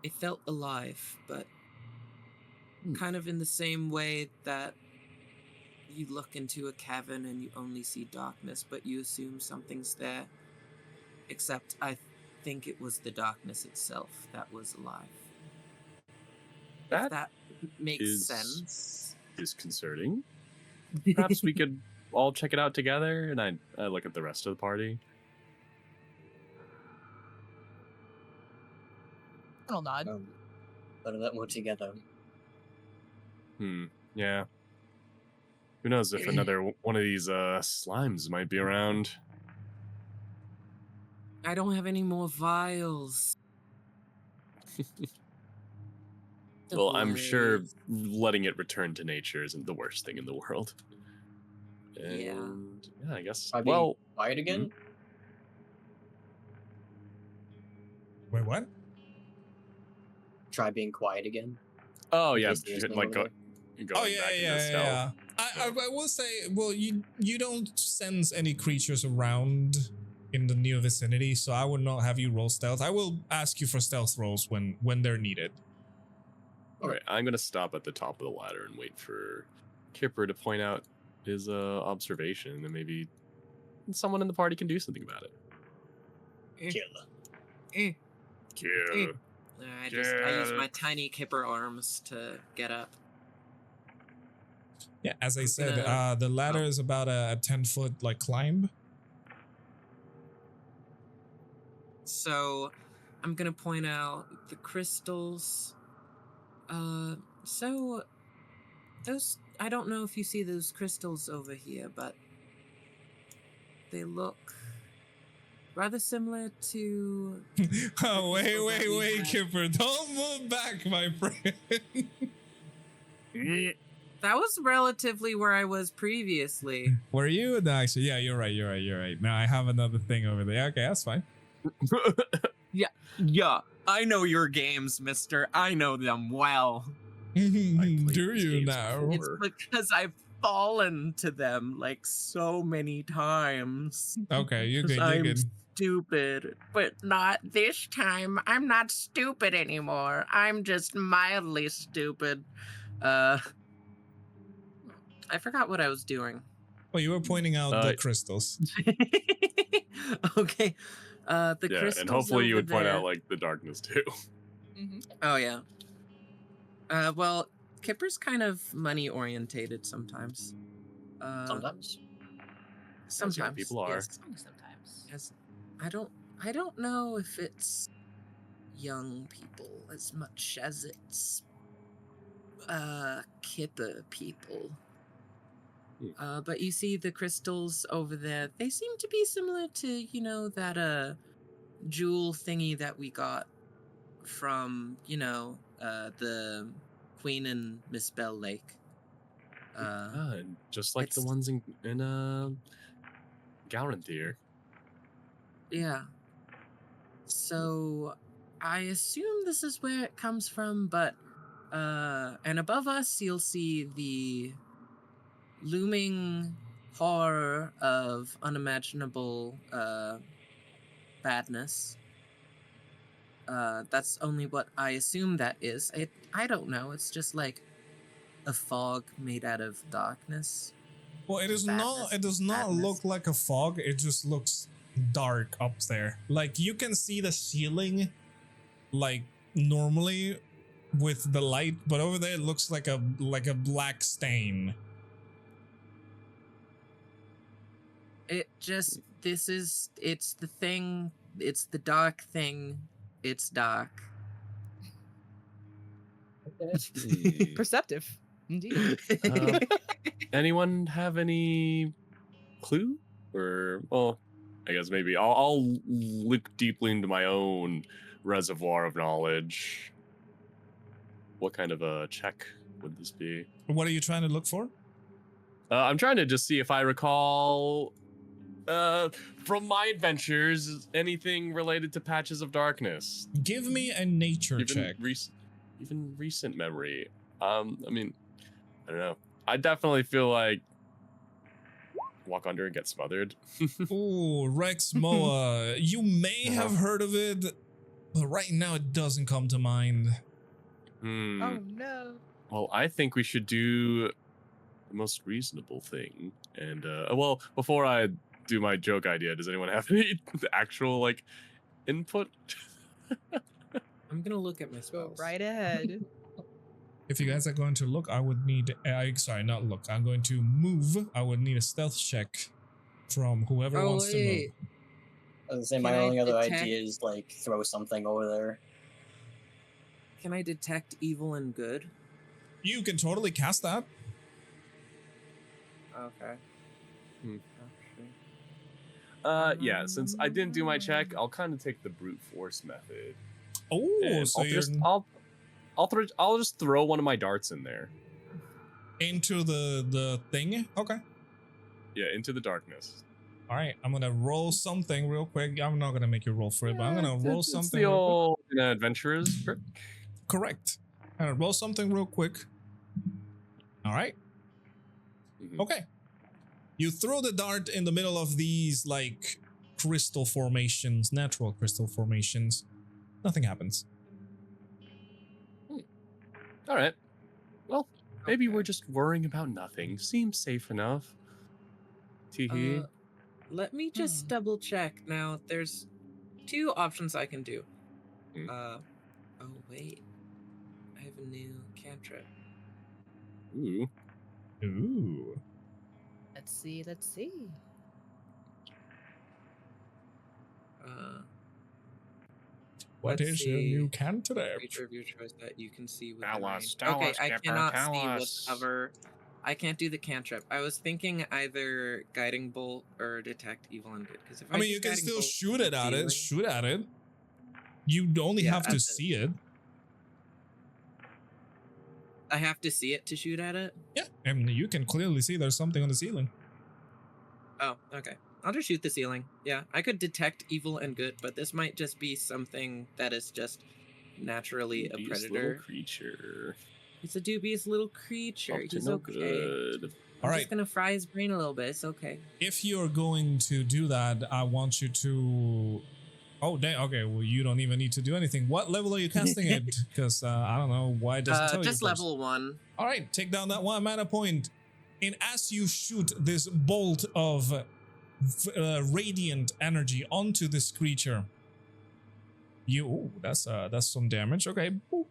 It felt alive, but kind of in the same way that you look into a cavern and you only see darkness, but you assume something's there. Except I think it was the darkness itself that was alive. That If that makes is- sense. is concerning. Perhaps we could all check it out together, and I look at the rest of the party. I'll nod. Better that more together. Yeah. Who knows if another one of these slimes might be around. I don't have any more vials. Well, I'm sure Avoid- letting it return to nature isn't the worst thing in the world. Yeah. And yeah, I guess. Try being Well, quiet again. Wait, what? Try being quiet again. oh in yeah, case there's anything like over going Oh yeah, back into yeah, stealth. yeah. I will say, well, you don't sense any creatures around in the near vicinity, so I would not have you roll stealth. I will ask you for stealth rolls when they're needed. All right, I'm gonna stop at the top of the ladder and wait for Kipper to point out his observation, and maybe someone in the party can do something about it. Kill. Kill. I use my tiny Kipper arms to get up. Yeah, as I I'm said, gonna- the ladder is about a 10-foot like climb. So I'm gonna point out the crystals. So those, I don't know if you see those crystals over here, but they look rather similar to Oh, wait, crystals that we wait, had. Kipper, don't move back, my friend. That was relatively where I was previously. Were you? No, actually, yeah, you're right. Now I have another thing over there. Okay, that's fine. Yeah, I know your games, mister. I know them well. Do these you games now? before. It's because I've fallen to them like so many times. Okay, you're good. You're I'm good. stupid, but not this time. I'm not stupid anymore. I'm just mildly stupid. I forgot what I was doing. Well, you were pointing out the crystals. Okay. The Yeah, crystals and hopefully you over would point there- out like the darkness too. Oh yeah. Well, Kipper's kind of money orientated sometimes. Sometimes. Sometimes people are. yes. Sometimes. Yes. I don't know if it's young people as much as it's Kipper people. But you see the crystals over there, they seem to be similar to, you know, that jewel thingy that we got from, you know, the Queen and Miss Bell Lake. And just like the it's- ones in Gowranthier. Yeah. So I assume this is where it comes from, but and above us you'll see the looming horror of unimaginable badness. That's only what I assume that is. I don't know. It's just like a fog made out of darkness. Well, it is Badness, not. It does not badness. look like a fog. It just looks dark up there. Like you can see the ceiling, like normally with the light, but over there it looks like a black stain. It just it's the thing. It's the dark thing. It's dark. Perceptive. Indeed. Anyone have any clue? Or, well, I guess maybe I'll look deeply into my own reservoir of knowledge. What kind of a check would this be? What are you trying to look for? I'm trying to just see if I recall from my adventures anything related to patches of darkness. Give me a nature check. Even recent memory. I mean, I don't know. I definitely feel like walk under and get smothered. Ooh, Rexmoa. You may have heard of it, but right now it doesn't come to mind. Oh no. Well, I think we should do the most reasonable thing. And well, before I do my joke idea, does anyone have any actual like input? I'm gonna look at my Go spells. right ahead. If you guys are going to look, I would need. Sorry, not look. I'm going to move. I would need a stealth check from whoever Oh, wants to move. wait. I was gonna say Can my I only other detect- idea is like throw something over there. Can I detect evil and good? You can totally cast that. Okay. Yeah, since I didn't do my check, I'll kind of take the brute force method. Oh, And so I'll you're. I'll just throw one of my darts in there. Into the thing. Okay. Yeah, into the darkness. All right, I'm gonna roll something real quick. I'm not gonna make you roll for it, but I'm gonna roll It's something. the real quick. old adventurer's trick. Correct. I'm gonna roll something real quick. All right. Mhm. Okay. You throw the dart in the middle of these like crystal formations, natural crystal formations. Nothing happens. All right. Well, maybe we're just worrying about nothing. Seems safe enough. Teehee. Let me just double check. Now, there's 2 options I can do. Hmm. Oh wait, I have a new cantrip. Ooh. Ooh. Let's see. Let's see. What Let's is your see. new cantrip? Creature of your choice that you can see with Tell the us, range. tell Okay, us, I Kipper, cannot tell see us. what's cover. I can't do the cantrip. I was thinking either guiding bolt or detect evil and good. Because if I mean, do you can guiding still bolt shoot it at it. ceiling- Shoot at it. You only Yeah, have to at the- see it. I have to see it to shoot at it. Yeah, and you can clearly see there's something on the ceiling. Oh, okay. I'll just shoot the ceiling. Yeah, I could detect evil and good, but this might just be something that is just naturally a Dubious little predator. creature. He's a dubious little creature. Up to He's no okay. good. I'm All right. just gonna fry his brain a little bit. It's okay. If you're going to do that, I want you to. Oh, dang. Okay, well, you don't even need to do anything. What level are you casting it? Because I don't know why it doesn't tell you. Just first. level 1. All right, take down that 1 mana point. And as you shoot this bolt of radiant energy onto this creature, that's some damage. Okay. Boop.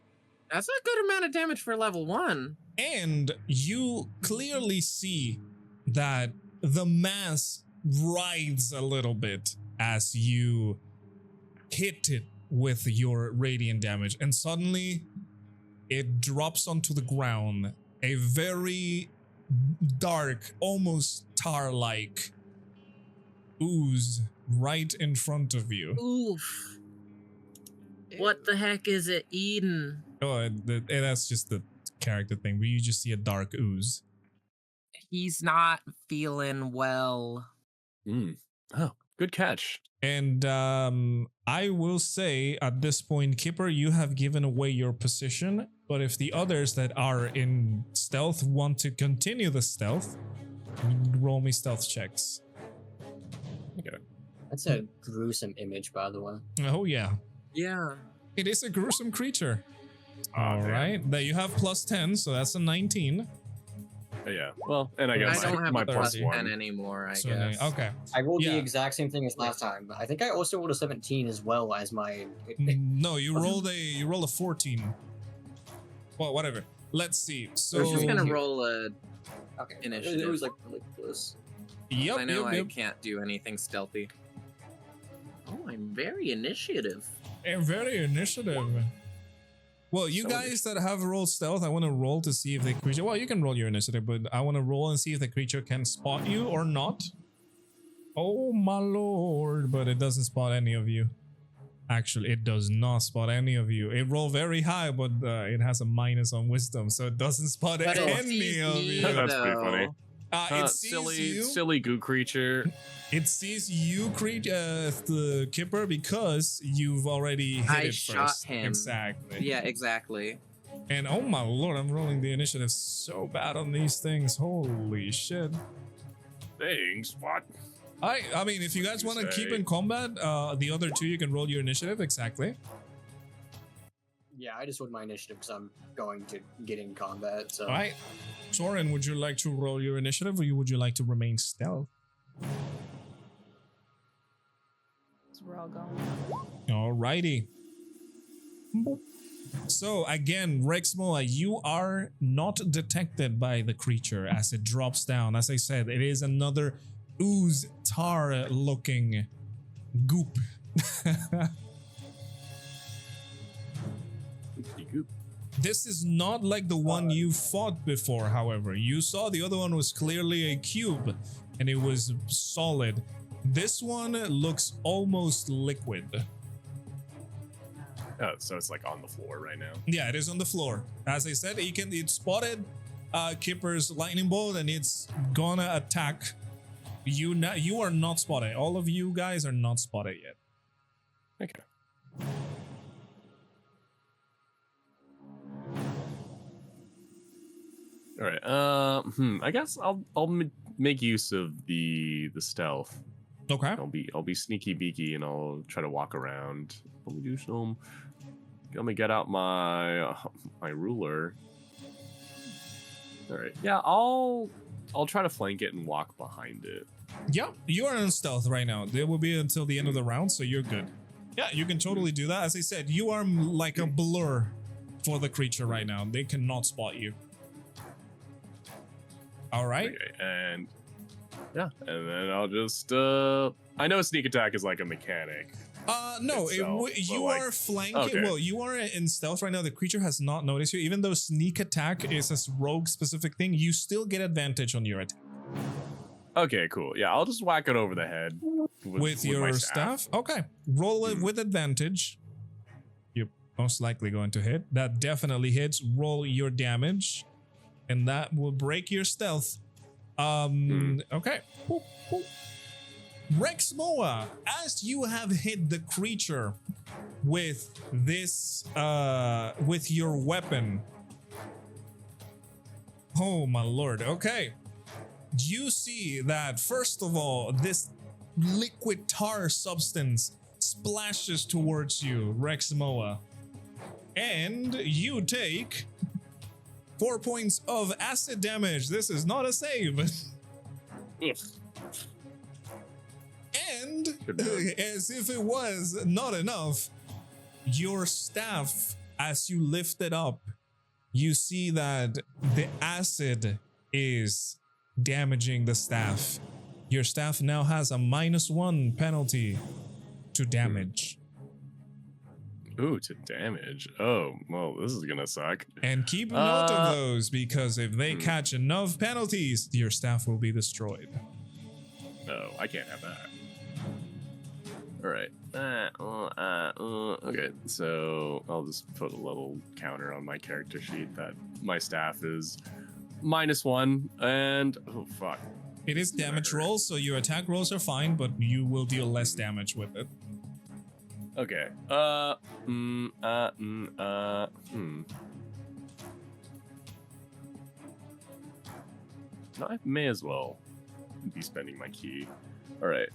That's a good amount of damage for level 1. And you clearly see that the mass writhes a little bit as you hit it with your radiant damage, and suddenly it drops onto the ground, a very dark, almost tar-like ooze right in front of you. Oof. What the heck is it eating? Oh, that's just the character thing, where you just see a dark ooze. He's not feeling well. Oh, good catch. And I will say at this point, Kipper, you have given away your position, but if the others that are in stealth want to continue the stealth, roll me stealth checks. Okay. That's a gruesome image, by the way. Oh yeah, Yeah. it is a gruesome creature. Aw, All damn. right, that you have plus 10, so that's a 19. Yeah. Well, and I I got I don't have my a plus 30. 10 anymore, I So guess. okay. I rolled Yeah. the exact same thing as last time. I think I also rolled a 17 as well as my. No, you rolled a 14. Well, whatever. Let's see. So We're just gonna here. roll a. Okay, Initiative. It was like really close. Yep, I know yep, yep. I can't do anything stealthy. Oh, I'm very initiative. And very initiative. Well, you So guys that have rolled stealth, I want to roll to see if the creature. Well, you can roll your initiative, but I want to roll and see if the creature can spot you or not. Oh my lord! But it doesn't spot any of you. Actually, it does not spot any of you. It rolled very high, but it has a minus on wisdom, so it doesn't spot But it any sees of me, you. That's pretty funny. It sees Silly goo creature. It sees you, the Kipper, because you've already hit I it shot first. him. Exactly. Yeah, exactly. And oh my lord, I'm rolling the initiative so bad on these things. Holy shit. Thanks. What? I mean, if you guys want to keep Say. in combat, the other two, you can roll your initiative. Exactly. Yeah, I just rolled my initiative because I'm going to get in combat. So All right. Taurin, would you like to roll your initiative, or would you like to remain stealth? So we're all going. Alrighty. Boop. So again, Rexmoa, you are not detected by the creature as it drops down. As I said, it is another ooze tar looking goop. Goop. This is not like the one you fought before, however. You saw the other one was clearly a cube and it was solid. This one looks almost liquid. Oh, so it's like on the floor right now. Yeah, it is on the floor. As I said, it spotted Kipper's lightning bolt, and it's gonna attack you. You are not spotted. All of you guys are not spotted yet. Okay. All right. I guess I'll make use of the stealth. Okay. I'll be sneaky beaky and I'll try to walk around. Let me do some. Let me get out my ruler. All right. Yeah, I'll try to flank it and walk behind it. Yeah, you are in stealth right now. There will be until the end of the round, so you're good. Yeah, you can totally do that. As I said, you are like a blur for the creature right now. They cannot spot you. All right. Okay, and yeah, and then I'll just I know sneak attack is like a mechanic. No, itself, you are flanking. Okay. Well, you are in stealth right now. The creature has not noticed you. Even though sneak attack is a rogue specific thing, you still get advantage on your attack. Okay, cool. Yeah, I'll just whack it over the head with your my staff. Okay, roll it with advantage. You're most likely going to hit. That definitely hits. Roll your damage, and that will break your stealth. Okay. Boop, boop. Rexmoa, as you have hit the creature with this with your weapon. Oh my lord. Okay. You see that first of all, this liquid tar substance splashes towards you, Rexmoa. And you take 4 points of acid damage. This is not a save. And as if it was not enough, your staff, as you lift it up, you see that the acid is damaging the staff. Your staff now has a -1 penalty to damage. Ooh, to damage. Oh, well, this is gonna suck. And keep note of those, because if they catch enough penalties, your staff will be destroyed. No, I can't have that. All right. Okay, so I'll just put a little counter on my character sheet that my staff is -1, and oh fuck. It is damage rolls, so your attack rolls are fine, but you will deal less damage with it. Okay. No, I may as well be spending my key. All right.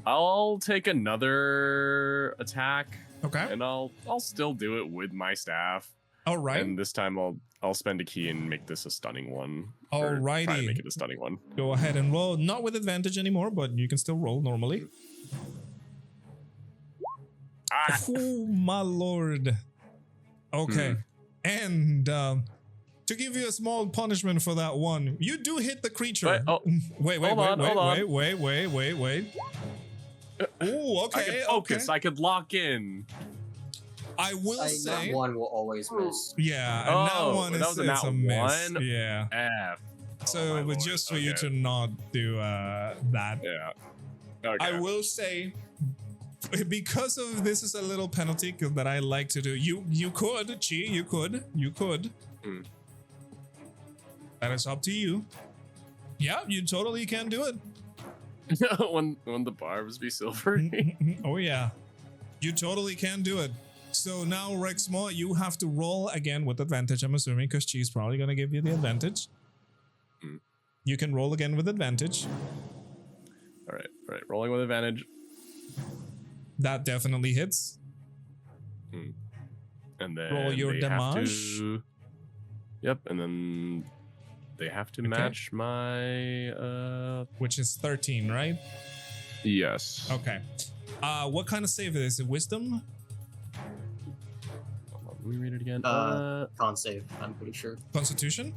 I'll take another attack. Okay. And I'll still do it with my staff. All right. And this time I'll spend a key and make this a stunning one. Alrighty. Try to make it a stunning one. Go ahead and roll. Not with advantage anymore, but you can still roll normally. Ah. Oh my lord. Okay. And to give you a small punishment for that one, you do hit the creature. Wait. Oh, okay. I can focus. Okay. I could lock in. I will say that one will always miss. Yeah, and that one is that was a miss. one? Yeah. F. So, but just for you to not do that. Yeah. Okay. I will say, because of this is a little penalty that I like to do. You could, Chi, you could. That is up to you. Yeah, you totally can do it. when the barbs be silvery. Oh yeah, you totally can do it. So now Rexmoa, you have to roll again with advantage. I'm assuming because Chi's probably gonna give you the advantage. You can roll again with advantage. All right, rolling with advantage. That definitely hits. And then roll your damage. Yep, and then they have to match my which is 13, right? Yes. Okay. What kind of save is it? Wisdom? Let me read it again. Con save, I'm pretty sure. Constitution?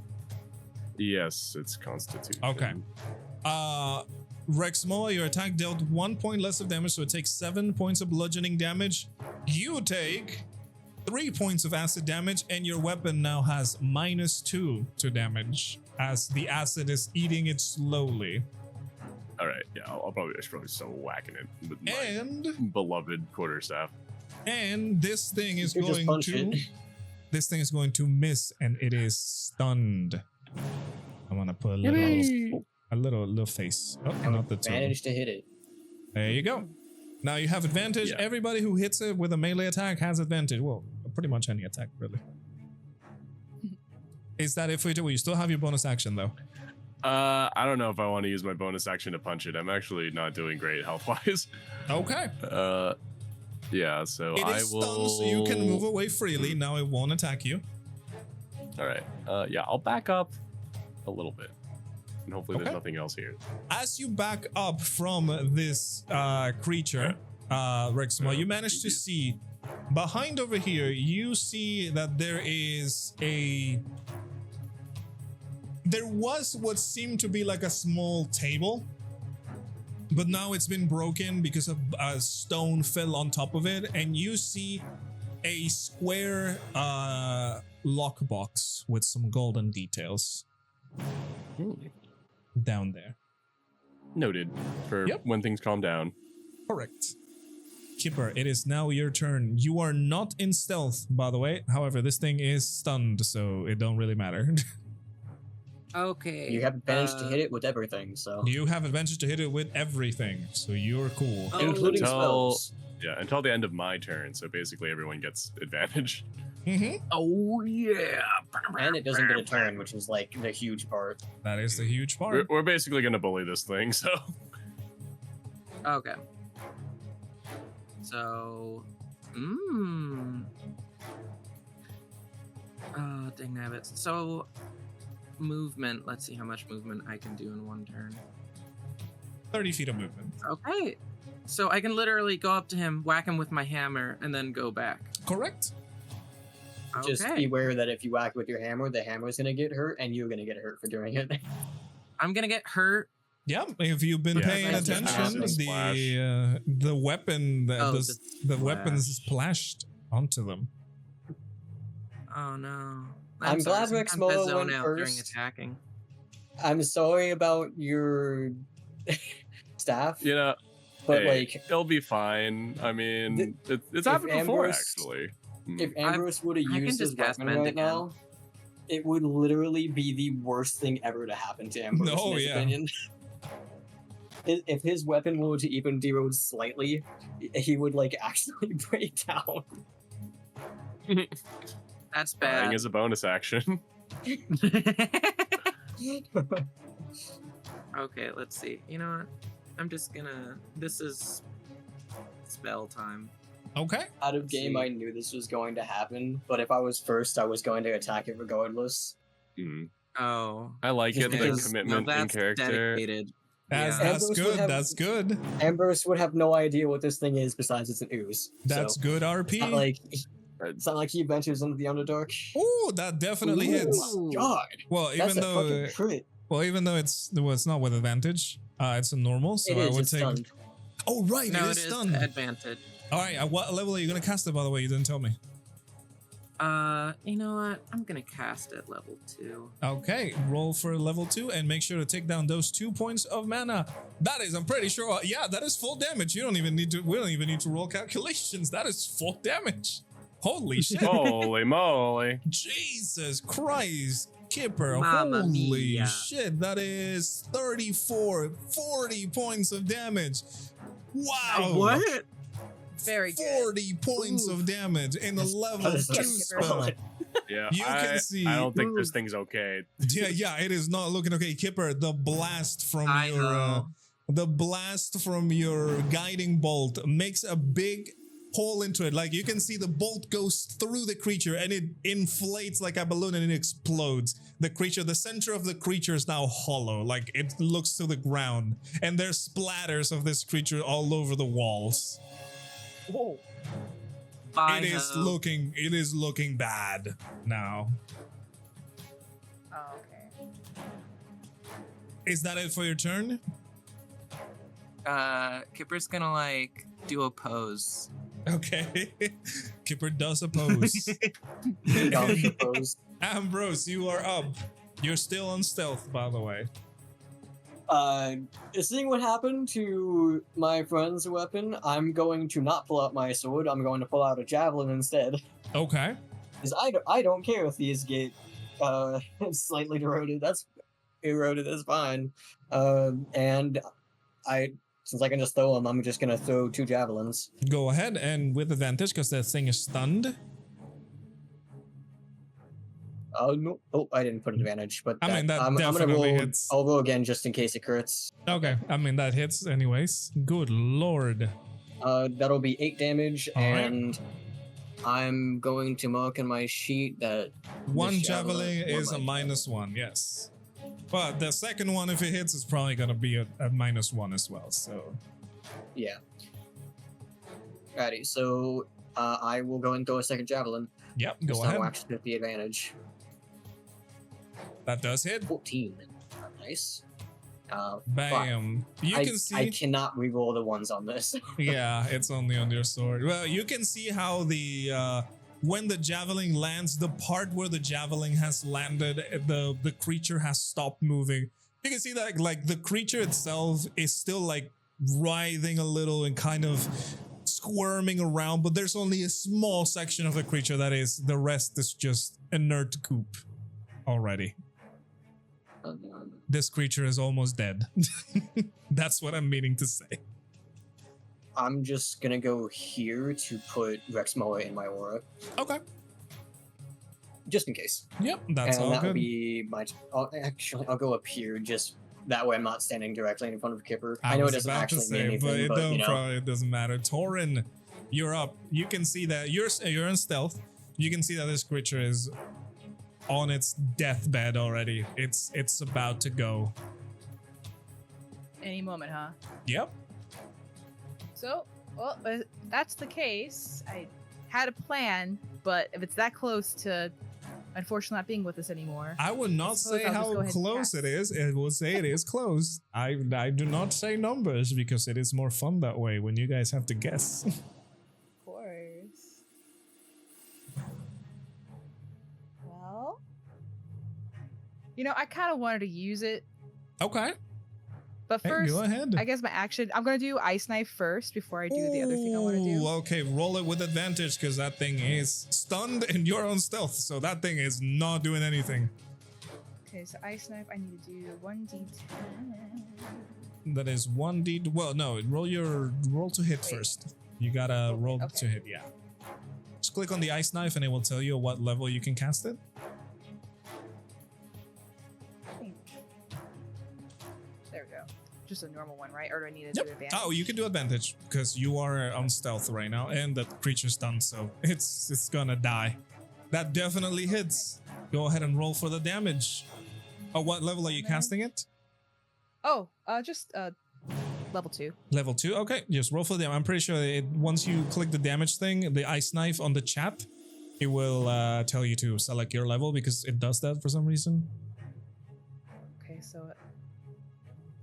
Yes, it's Constitution. Okay. Rexmoa, your attack dealt 1 point less of damage, so it takes 7 points of bludgeoning damage. You take 3 points of acid damage, and your weapon now has -2 to damage as the acid is eating it slowly. All right, yeah, I should probably still whacking it with my And beloved quarterstaff. And this thing is You just going punch to... it. This thing is going to miss, and it is stunned. I'm gonna put a little face. Oh, not the two. Managed to hit it. There you go. Now you have advantage. Yeah. Everybody who hits it with a melee attack has advantage. Well, pretty much any attack, really. Is that it for you? You still have your bonus action, though. I don't know if I want to use my bonus action to punch it. I'm actually not doing great health-wise. Okay. Yeah, so It I is will... stunned, so you can move away freely. Now it won't attack you. All right. Yeah, I'll back up a little bit. And hopefully Okay. there's nothing else here. As you back up from this creature, Rexmoa, you manage to see behind over here, you see that there was what seemed to be like a small table, but now it's been broken because a stone fell on top of it, and you see a square lockbox with some golden details down there. Noted for Yep. when things calm down. Correct. Kipper, it is now your turn. You are not in stealth, by the way. However, this thing is stunned, so it don't really matter. Okay. You have advantage to hit it with everything, so You have advantage to hit it with everything, so you're cool. Oh, including Until- spells. Yeah, until the end of my turn. So basically everyone gets advantage. Mm-hmm. Oh yeah. And it doesn't get a turn, which is like the huge part. That is the huge part. We're basically going to bully this thing, so... Okay. So, oh, dang nabbits. So, movement. Let's see how much movement I can do in one turn. 30 feet of movement. Okay. So I can literally go up to him, whack him with my hammer, and then go back. Correct. Okay. Just beware that if you whack with your hammer, the hammer's gonna get hurt, and you're gonna get hurt for doing it. I'm gonna get hurt. Yeah, if you've been Yeah, paying that's just attention, acid the weapon, Oh, the weapons splashed onto them. Oh no. I'm glad sorry, Rexmoa sometimes I zone went out during first. attacking. I'm sorry about your staff, You know, but hey, like, it'll be fine. I mean, it's if happened before, Ambrose- actually. if Ambrose would have I can used his just cast weapon Mend right again. now, it would literally be the worst thing ever to happen to Ambrose, No, in his yeah. opinion. If his weapon were to even derode slightly, he would like actually break down. That's Dying bad. is a bonus action. Okay, let's see. You know what? I'm just gonna. This is spell time. Okay. Out of game, I knew this was going to happen, but if I was first, I was going to attack it regardless. Mm. Oh. I like Just it, the because- commitment now in that's character. dedicated. That's Yeah. that's Ambrose would good. have- That's good. Ambrose would have no idea what this thing is besides it's an ooze. That's so, good RP. it's not like he ventures into the Underdark. Ooh, that definitely Ooh, hits. God, Well, that's even a though fucking crit. it's not with advantage. It's a normal, so It I is, would it's take. stunned. Oh right, No, it is stunned. advantage. All right, at what level are you gonna cast it? By the way, you didn't tell me. You know what? I'm gonna cast at level 2. Okay, roll for level 2 and make sure to take down those 2 points of mana. That is, I'm pretty sure. Yeah, that is full damage. We don't even need to roll calculations. That is full damage. Holy shit! Holy moly. Jesus Christ, Kipper. Mamma Holy mia. shit, that is 34, 40 points of damage. Wow. What? Very good. 40 points of damage in a level That's 2 like spell. solid. Yeah, You can see- I don't think this thing's okay. Yeah, it is not looking okay. Kipper, the blast from I your know. the blast from your guiding bolt makes a big hole into it. Like you can see the bolt goes through the creature and it inflates like a balloon and it explodes. The center of the creature is now hollow. Like it looks to the ground and there's splatters of this creature all over the walls. Whoa. It is looking bad now. Oh, okay. Is that it for your turn? Kipper's gonna like do a pose. Okay. Kipper does oppose. God, suppose. Ambrose, you are up. You're still on stealth, by the way. Seeing what happened to my friend's weapon, I'm going to not pull out my sword. I'm going to pull out a javelin instead. Okay. Because I don't care if these get slightly eroded. That's fine. And since I can just throw them, I'm just gonna throw 2 javelins. Go ahead, and with advantage because that thing is stunned. Oh no! Oh, I didn't put advantage, but I mean, that I'm gonna definitely roll. hits. I'll roll again just in case it crits. Okay, I mean that hits anyways. Good lord. That'll be 8 damage, All right. and I'm going to mark in my sheet that One this javelin is a my- -1, yes. But the second one, if it hits, is probably gonna be a -1 as well. So Yeah. Alrighty, so I will go and throw a second javelin. yep, This go time ahead. I'll actually get the advantage. That does hit. 14. Nice. Bam. You I can see. I cannot reroll the ones on this. Yeah, it's only on your sword. Well, you can see how the when the javelin lands, the part where the javelin has landed, the creature has stopped moving. You can see that like the creature itself is still like writhing a little and kind of squirming around, but there's only a small section of the creature that is. The rest is just inert goop already. This creature is almost dead. That's what I'm meaning to say. I'm just gonna go here to put Rexmoa in my aura, Okay. just in case. Yep, that's and all that will good. be my. I'll go up here, just that way I'm not standing directly in front of Kipper. I I know it was doesn't about to actually say, mean but anything, it but don't you know. probably it doesn't matter. Taurin, you're up. You can see that you're in stealth. You can see that this creature is on its deathbed already. It's about to go. Any moment, huh? Yep. So, well, if that's the case. I had a plan, but if it's that close to unfortunately not being with us anymore, I would not suppose say I'll just how go ahead and close it cast. is. It will say it is close. I do not say numbers because it is more fun that way when you guys have to guess. of course. Well, I kind of wanted to use it, Okay. but Hey, first, go ahead. I guess my action. I'm gonna do ice knife first before I do the other thing I want to do. Ooh, okay, roll it with advantage because that thing is stunned and you're on stealth, so that thing is not doing anything. Okay, so ice knife. I need to do 1d10. That is 1d. Well, no, roll to hit Wait. first. You gotta roll Okay. to hit, yeah. Just click on the ice knife and it will tell you what level you can cast it. There we go. Just a normal one, right? Or do I need to Yep. do advantage? Oh, you can do advantage because you are on stealth right now and the creature's stunned, so it's gonna die. That definitely hits. Go ahead and roll for the damage. Oh, what level are you casting it? Oh, just level 2. Level 2. Okay, just roll for them. I'm pretty sure once you click the damage thing, the ice knife on the chat, it will tell you to select your level because it does that for some reason. Okay, so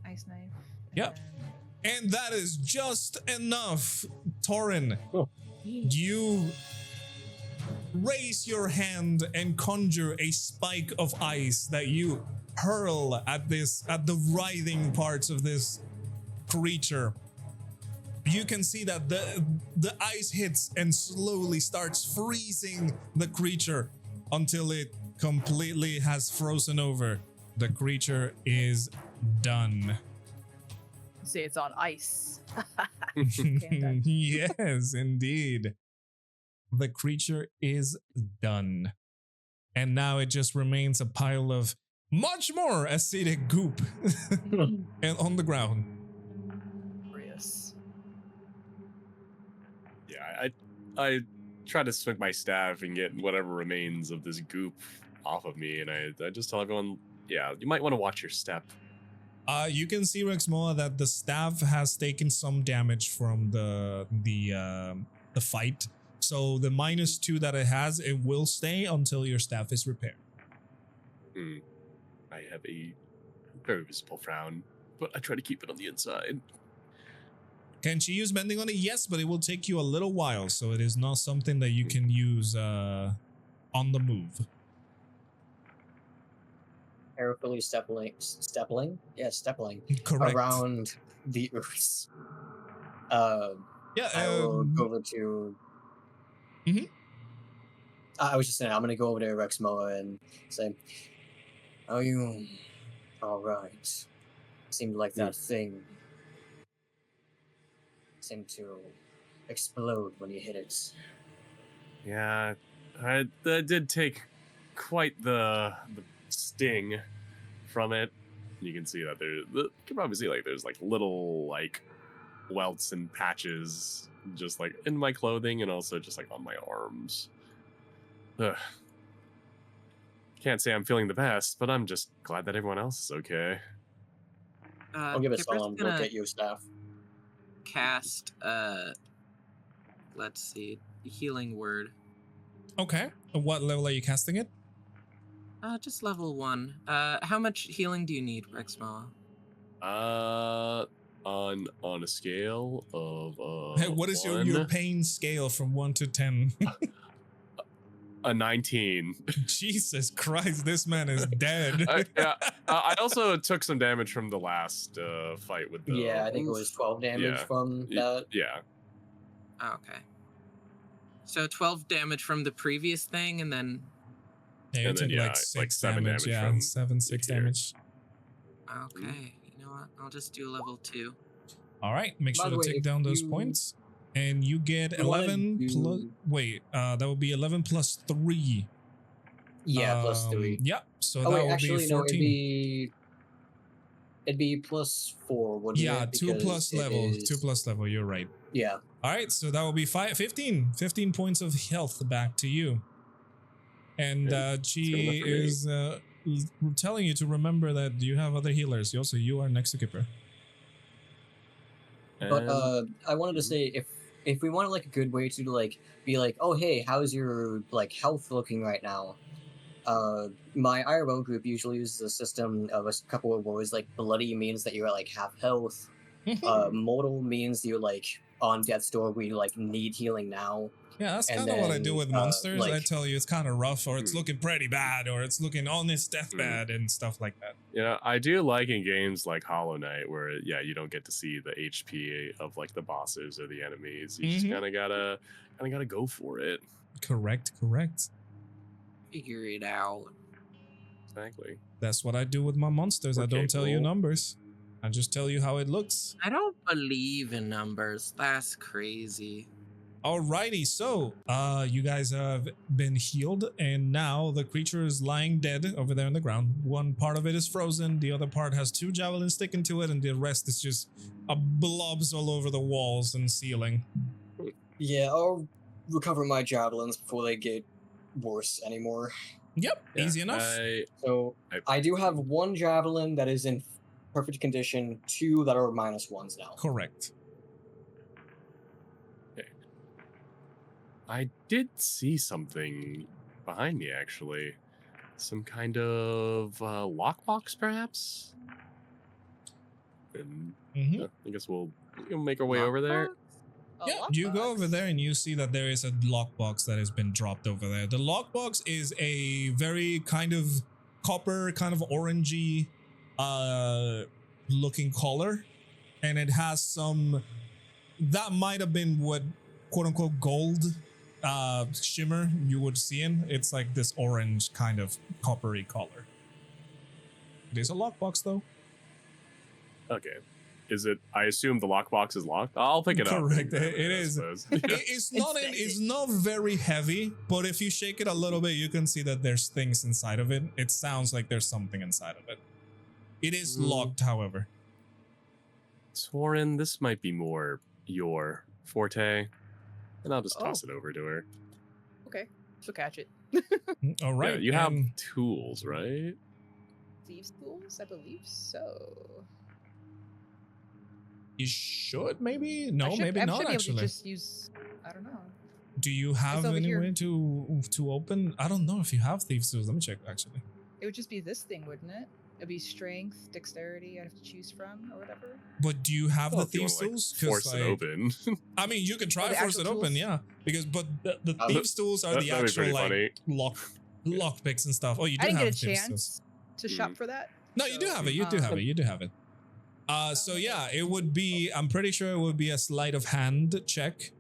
ice knife. Yep. then- And that is just enough. Taurin, Oh. you raise your hand and conjure a spike of ice that you hurl at the writhing parts of this creature. You can see that the ice hits and slowly starts freezing the creature until it completely has frozen over. The creature is done. Say it's on ice. Okay, I'm done. Yes, indeed. The creature is done. And now it just remains a pile of much more acidic goop and on the ground. Glorious. Yeah, I try to swing my staff and get whatever remains of this goop off of me, and I just tell everyone, yeah, you might want to watch your step. You can see, Rexmoa, that the staff has taken some damage from the fight. So the -2 that it has, it will stay until your staff is repaired. I have a very visible frown, but I try to keep it on the inside. Can she use mending on it? Yes, but it will take you a little while, so it is not something that you can use on the move. carefully steppling Correct. around the oops. Yeah. I will go over to. Mhm. I was just saying, I'm gonna go over to Rexmoa and say, "Are you all right? Seemed like that thing seemed to explode when you hit it." Yeah, that did take quite the sting from it. You can see that you can probably see like there's like little like welts and patches just like in my clothing and also just like on my arms. Ugh. Can't say I'm feeling the best, but I'm just glad that everyone else is okay. I'll give a Kipper's solemn gonna look at your staff. cast let's see, healing word. Okay. What level are you casting it? Just level 1. How much healing do you need, Rexmoa? On a scale of What is your 1, pain scale from 1 to 10? a 19. Jesus Christ, this man is dead. I also took some damage from the last fight with the. Yeah, I think it was 12 damage from that. Yeah. Oh, okay. So 12 damage from the previous thing, and then. Yeah, you And took then, like 6 damage. Yeah, from 6 here. damage. Okay, you know what? I'll just do level 2. All right, make By sure the to way, take if down those you- points. And you get you wanna 11 plus. do- Wait, that would be 11 plus 3. Yeah, plus 3. Yeah, so Oh that wait, would actually be no, 14. it'd be plus 4, wouldn't Yeah, it? 2 plus Because it level. is- 2 plus level, you're right. Yeah. All right, so that will be 15 points of health back to you. And she enough for me. is telling you to remember that you have other healers. You are next to Kipper. But And- I wanted to say if we want like a good way to like be like, oh hey, how's your like health looking right now? My IRL group usually uses a system of a couple of words like bloody means that you're like half health. Mortal means you're like on death's door where you like need healing now. Yeah, that's And kind of what I do then, with monsters. I like- tell you it's kind of rough, or it's looking pretty bad, or it's looking on its deathbed and stuff like that. Yeah, I do like in games like Hollow Knight where you don't get to see the HP of like the bosses or the enemies. You just kind of gotta go for it. Correct. Figure it out. Exactly. That's what I do with my monsters. I Okay, don't tell you cool. numbers. I just tell you how it looks. I don't believe in numbers. That's crazy. Alrighty, so you guys have been healed, and now the creature is lying dead over there on the ground. One part of it is frozen, the other part has 2 javelins sticking to it, and the rest is just blobs all over the walls and ceiling. Yeah, I'll recover my javelins before they get worse anymore. Yep, Yeah, easy enough. So I do have 1 javelin that is in perfect condition, 2 that are -1s now. Correct. I did see something behind me actually. Some kind of lockbox, perhaps? And I guess we'll make our way over there. Yeah, you go over there and you see that there is a lockbox that has been dropped over there. The lockbox is a very kind of copper, kind of orangey looking color, and it has some that might have been what quote unquote gold shimmer you would see in. It's like this orange kind of coppery color. It is a lockbox though. Okay. Is it? I assume the lockbox is locked. I'll pick it up. Correct. and- It I is. suppose. It's not very heavy, but if you shake it a little bit, you can see that there's things inside of it. It sounds like there's something inside of it. It is locked, however. Taurin, this might be more your forte, and I'll just toss it over to her. Okay, she'll catch it. All right. Yeah, you have and tools, right? Thieves' tools, I believe so. you should maybe I no, should- maybe I not should be able to actually. just use. I don't know. Do you have over any here. way to open? I don't know if you have thieves tools. Let me check actually. It would just be this thing, wouldn't it? It'd be strength, dexterity. I'd have to choose from or whatever. But do you have Well, the if you thieves wanna, tools? force it open. I mean, you can try the force it actual open, tools? yeah. Because the Uh, thieves tools are the that'd be actual pretty like funny. lock picks and stuff. Oh, you do I didn't have get a thieves tools. chance. to shop for that. No, you do have it. You do have it. You do have it. So yeah, it would be. I'm pretty sure it would be a sleight of hand check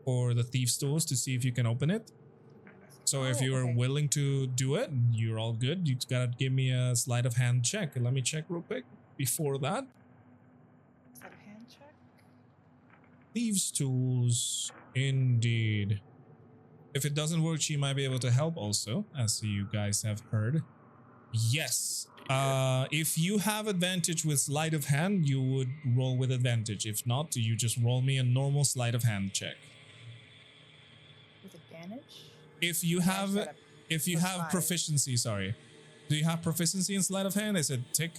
for the thieves' tools to see if you can open it. So if you are willing to do it, you're all good. You just gotta give me a sleight of hand check. Let me check real quick before that. Sleight of hand check. Thieves' tools, indeed. If it doesn't work, she might be able to help also, as you guys have heard. Yes. If you have advantage with sleight of hand, you would roll with advantage. If not, you just roll me a normal sleight of hand check. With advantage? If you have proficiency, sorry. Do you have proficiency in sleight of hand? Is it tick?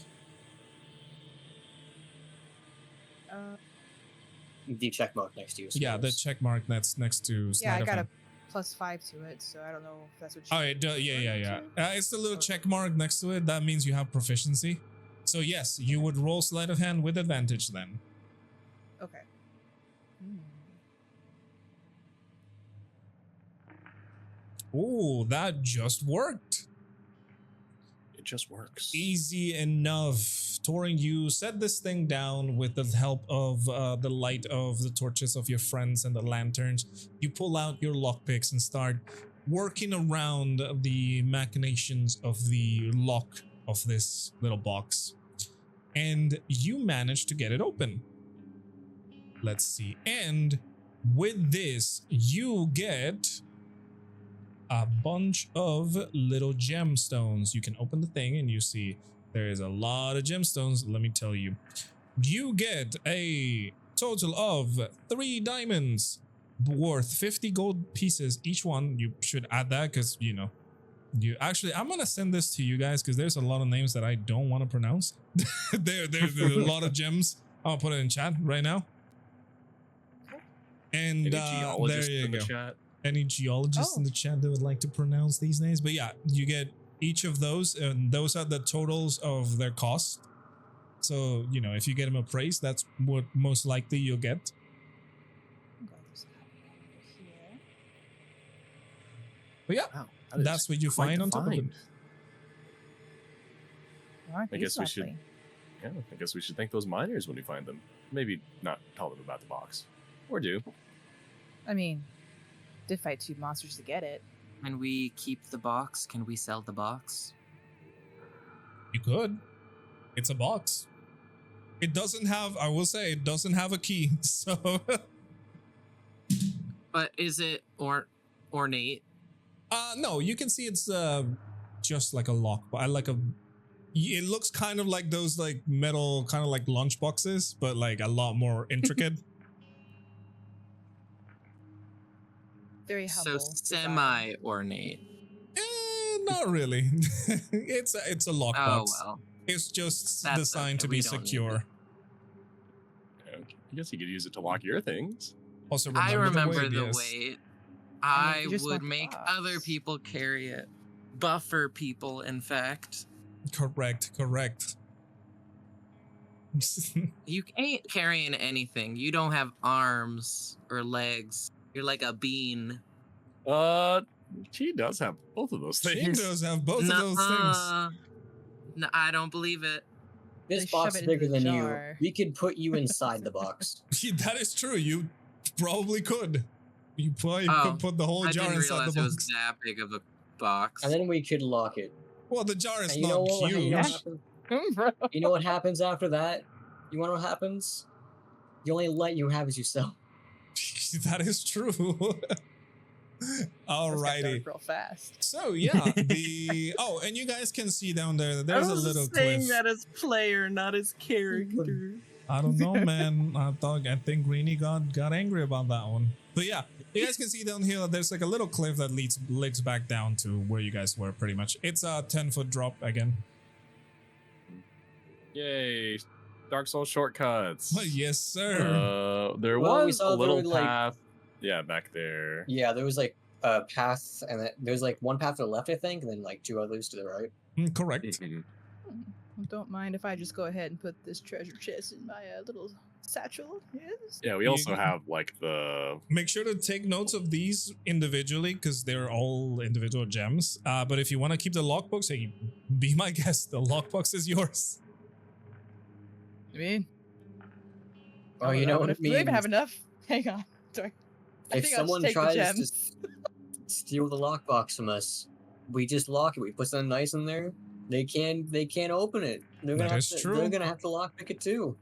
The check mark next to you. Yeah, the check mark that's next to sleight of hand. Yeah, I got a +5 to it, so I don't know if that's what you. All right, yeah. It's the little check mark next to it. That means you have proficiency. So yes, you would roll sleight of hand with advantage then. Okay. Oh, that just worked. It just works. Easy enough. Taurin, you set this thing down with the help of the light of the torches of your friends and the lanterns. You pull out your lockpicks and start working around the machinations of the lock of this little box. And you manage to get it open. Let's see. And with this, you get a bunch of little gemstones. You can open the thing and you see there is a lot of gemstones. Let me tell you, you get a total of 3 diamonds worth 50 gold pieces each one. You should add that because, you know, I'm gonna send this to you guys because there's a lot of names that I don't want to pronounce. There's a lot of gems. I'll put it in chat right now. And there you go. Chat? Any geologists in the chat that would like to pronounce these names? But yeah, you get each of those, and those are the totals of their cost. So, you know, if you get them appraised, that's what most likely you'll get. But yeah, wow, that's what you find on top of it. I guess we should. Yeah, I guess we should thank those miners when we find them. Maybe not tell them about the box, or do. I mean, did fight 2 monsters to get it. Can we keep the box? Can we sell the box? You could. It's a box. It doesn't have, I will say, it doesn't have a key, so. But is it ornate? No, you can see it's just like a lock, but it looks kind of like those like metal, kind of like lunch boxes, but like a lot more intricate. Very humble. So semi-ornate. Not really. It's a lockbox. Oh well. It's just That's designed okay, to be we don't need secure. I guess you could use it to lock your things. Also, I remember the yes. weight. I I mean, you just would want the make box. other people carry it. Buffer people, in fact. Correct. You ain't carrying anything. You don't have arms or legs. You're like a bean. She does have both of those She things. does have both of those things. No, I don't believe it. This They box shove is it bigger into the than you. jar. We could put you inside the box. That is true. You probably could. You probably could put the whole I jar didn't inside realize the it box. was that big of a box. And then we could lock it. Well, the jar is And not you huge. know what happens? You know what happens after that? You want to know what happens? The only light you have is yourself. That is true. Alrighty. Real fast. So yeah, and you guys can see down there. There's a little cliff. as player, not as character. I don't know, man. I think Greenie got angry about that one. But yeah, you guys can see down here. There's like a little cliff that leads back down to where you guys were. Pretty much, it's a 10-foot drop again. Yay! Dark Souls shortcuts. Yes, sir. There Well, we was saw a there little were, like- path. Yeah, back there. Yeah, there was like a path, and there's like one path to the left, I think, and then like 2 others to the right. Correct. Mhm. Don't mind if I just go ahead and put this treasure chest in my little satchel. Yes. Yeah, we also have like the Make sure to take notes of these individually because they're all individual gems. But if you want to keep the lockbox, hey, be my guest. The lockbox is yours. I mean, Oh, you know what it do we even means. have enough? Hang on. Sorry. I If think I'll just someone take the tries to gems. steal the lockbox from us, we just lock it. We put something nice in there. They can't open it. They're That gonna is have to, true. They're gonna have to lockpick it too.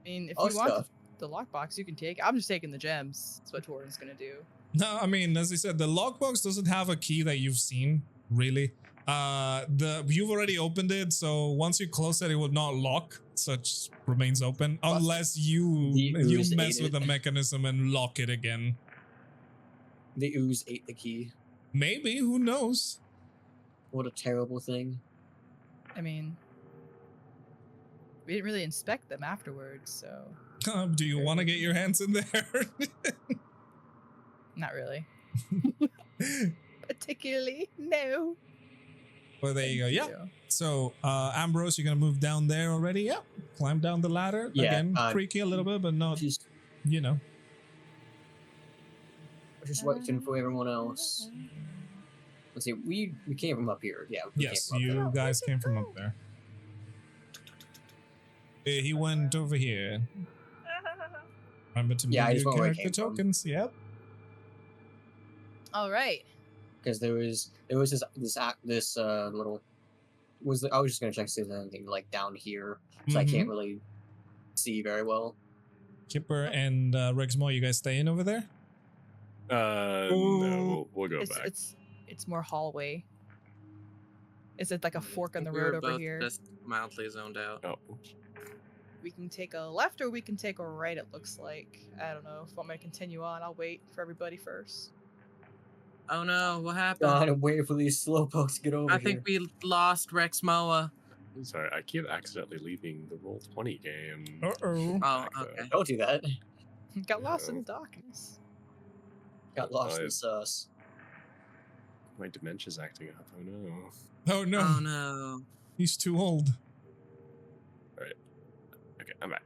I mean, if All you want stuff. the lockbox, you can take. I'm just taking the gems. That's what Taurin's gonna do. No, I mean, as I said, the lockbox doesn't have a key that you've seen, really. You've already opened it, so once you close it, it will not lock. So it just remains open unless you ooze mess ate with it. the mechanism and lock it again. The ooze ate the key. Maybe, who knows? What a terrible thing. I mean, we didn't really inspect them afterwards, so Do you want to get your hands in there? not really. Particularly, no. Well, there you go. Thank Yeah. you. So, Ambrose, you're gonna move down there already? Yeah. Climb down the ladder. Yeah, Again, creaky a little bit, but not, Just you know. waiting for everyone else. Let's see. We came from up here. Yeah. We Yes, came from up you there. guys came from up there. He went over here. Remember to Yeah, I move just your went where I character came from. tokens. Yep. All right. Because there was this little I was just gonna check to see if there's anything like down here, so I Mm-hmm. can't really see very well. Kipper and Rexmoa, you guys staying over there? no, we'll go back. It's more hallway. Is it like a fork in the We road were over both here? just mildly zoned out. Oh, We can take a left or we can take a right. It looks like. I don't know. If you want me to continue on, I'll wait for everybody first. Oh no, what happened? God, I'm waiting for these slowpokes to get over I here. think we lost Rexmoa. sorry, I keep accidentally leaving the Roll20 game. Uh-oh. Oh, back there. okay. Don't do that. Got lost in No. the darkness. Got lost in Guys. sus. My dementia's acting up. Oh no. Oh no, Oh no. he's too old. Okay, I'm back.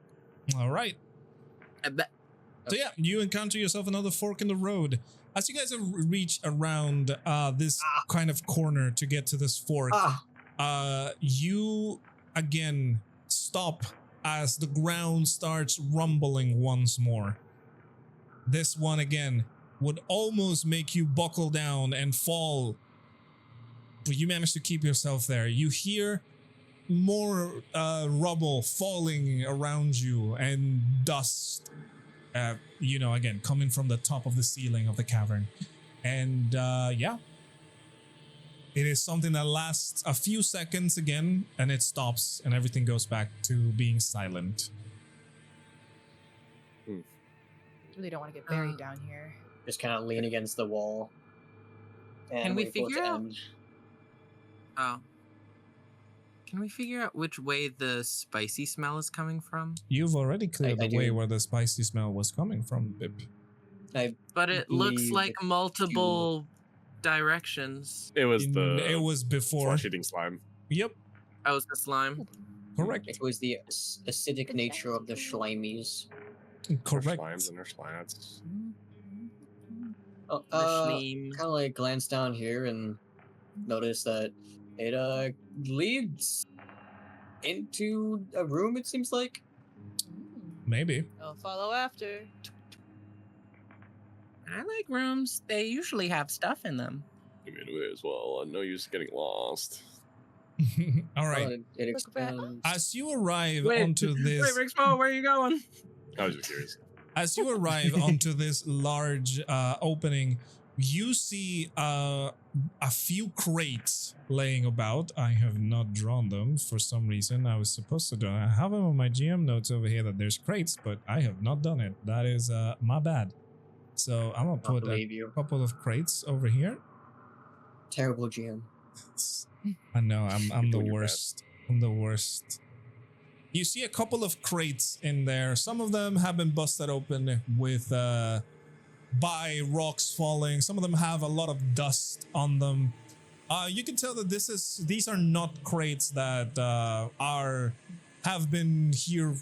All right. I bet. So yeah, you encounter yourself another fork in the road. As you guys have reached around this kind of corner to get to this fork, you again stop as the ground starts rumbling once more. This one again would almost make you buckle down and fall, but you manage to keep yourself there. You hear more rubble falling around you and dust, again, coming from the top of the ceiling of the cavern. And yeah, it is something that lasts a few seconds again, and it stops, and everything goes back to being silent. Really don't want to get buried down here. Just kind of lean against the wall. And Can we wait for it figure to out- end. Oh. Can we figure out which way the spicy smell is coming from? You've already cleared I the way do. where the spicy smell was coming from, Bip. But it looks believe like multiple directions. It was the It was before. flesh-eating slime. Yep, Oh, it's the slime. correct. It was the acidic nature of the schlimies. Their Correct. slimes and their slats. Oh, The schleim. kind of like glance down here and notice that it leads into a room. It seems like. Maybe. I'll follow after. I like rooms. They usually have stuff in them. I mean, we as well. No use getting lost. All right. It expands. As you arrive Wait, onto this, Wait, Rexmoa, where are you going? I was just curious. as you arrive onto this large opening, you see a few crates laying about. I have not drawn them for some reason. I was supposed to do it. I have them on my GM notes over here that there's crates, but I have not done it. That is my bad. So I'm gonna Not put a believe you. couple of crates over here. Terrible GM. I know I'm You're the doing your worst. I'm the worst. You see a couple of crates in there. Some of them have been busted open with by rocks falling. Some of them have a lot of dust on them. You can tell that these are not crates that have been here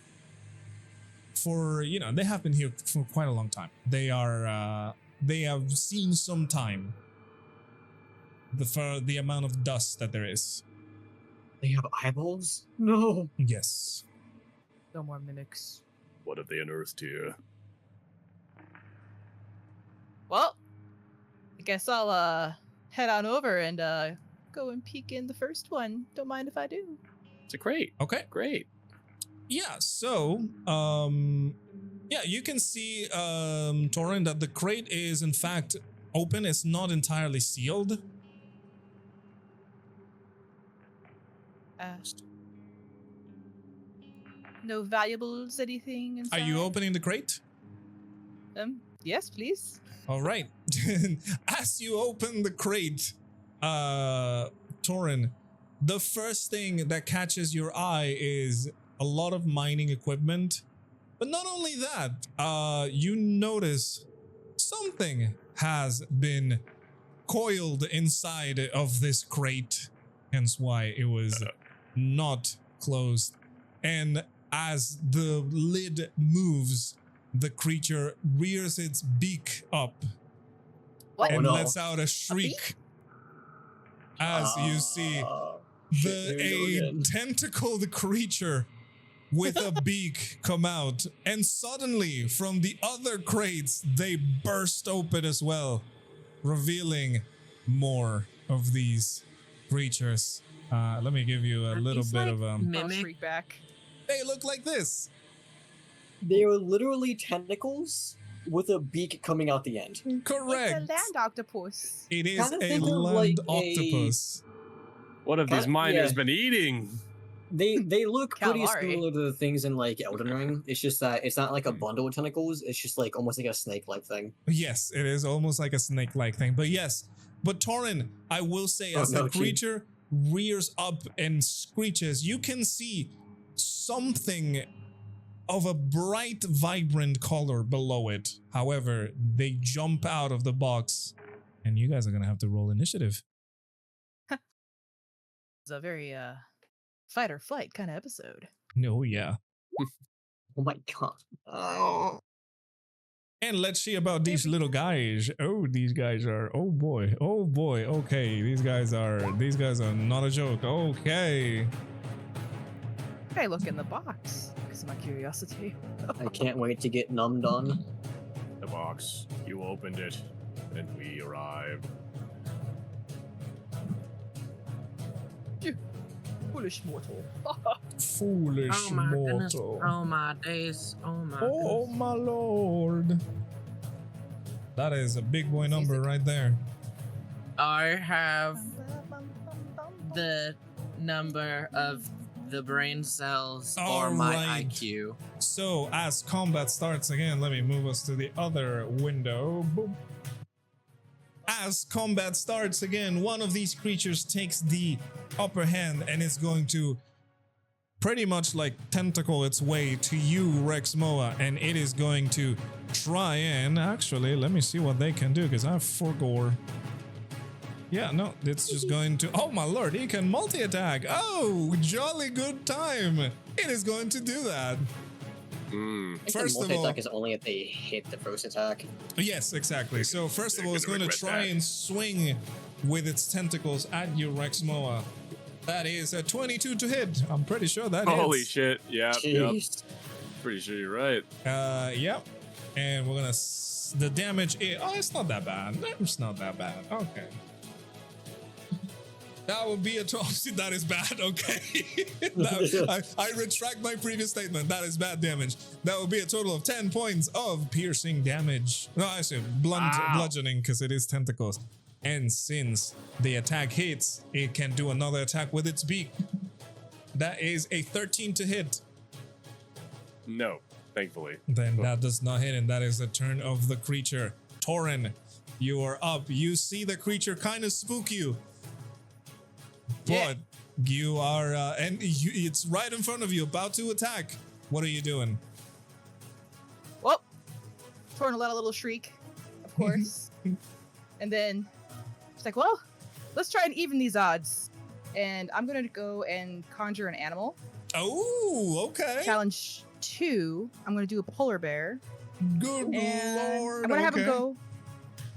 for, they have been here for quite a long time. They have seen some time for the amount of dust that there is. They have eyeballs? No. Yes. No more mimics. What have they unearthed here? Well, I guess I'll head on over and go and peek in the first one. Don't mind if I do. It's a crate. Okay. Great. Yeah, so you can see, Taurin, that the crate is in fact open. It's not entirely sealed. No valuables, anything inside? Are you opening the crate? Yes, please. All right. As you open the crate, Taurin, the first thing that catches your eye is a lot of mining equipment. But not only that, you notice something has been coiled inside of this crate, hence why it was not closed. And as the lid moves, the creature rears its beak up What? and Oh, no. lets out a shriek as you see Here we go again. tentacled creature with a beak come out, and suddenly from the other crates they burst open as well, revealing more of these creatures. Let me give you a Are little these, bit like, of I'll mimic? shriek back. They look like this. They are literally tentacles with a beak coming out the end. Correct. It's a land octopus. It is Kinda a think of land like octopus. What have these miners yeah. been eating? They look pretty Calamari. similar to the things in like Elden Ring. It's just that it's not like a bundle of tentacles. It's just like almost like a snake-like thing. Yes, it is almost like a snake-like thing. But yes, but Taurin, I will say, as no, the gee. creature rears up and screeches, you can see something of a bright, vibrant color below it. However, they jump out of the box, and you guys are gonna have to roll initiative. It's a very fight or flight kind of episode. Oh yeah. Oh my god. Oh. And let's see about these little guys. Oh, these guys are, oh boy, okay, these guys are not a joke. Okay. I look in the box because of my curiosity. I can't wait to get numbed on. The box. You opened it, and we arrived. Foolish mortal. Foolish Oh my goodness. mortal. Oh my days. Oh my Oh goodness. my lord. That is a big boy number right there. I have the number of the brain cells or my Alright. IQ. So as combat starts again, let me move us to the other window. Boop. As combat starts again, one of these creatures takes the upper hand and is going to pretty much like tentacle its way to you, Rexmoa, and it is going to try and actually, let me see what they can do because I forgot. Yeah, no, it's just going to, oh my lord, he can multi-attack. Oh, jolly good time. It is going to do that. Hmm. I think First the of all- multi-attack is only if they hit the first attack. Yes, exactly. So first of You're all, it's gonna going to regret try that. and swing with its tentacles at you, Rexmoa. That is a 22 to hit. I'm pretty sure that Holy hits. shit. Yep. Jeez. Pretty sure you're right. Yep. And we're gonna the damage is, oh, it's not that bad. It's not that bad. Okay. That would be a 12. That is bad. Okay. I retract my previous statement. That is bad damage. That would be a total of 10 points of piercing damage. No, I say bludgeoning because it is tentacles. And since the attack hits, it can do another attack with its beak. That is a 13 to hit. No, thankfully. Then that does not hit, and that is the turn of the creature. Taurin, you are up. You see the creature kind of spook you. But you are, it's right in front of you, about to attack. What are you doing? Well, Torn let a little shriek, of course. And then she's like, well, let's try and even these odds. And I'm gonna go and conjure an animal. Oh, okay. Challenge 2. I'm gonna do a polar bear. Good And lord. I'm gonna have him okay. go.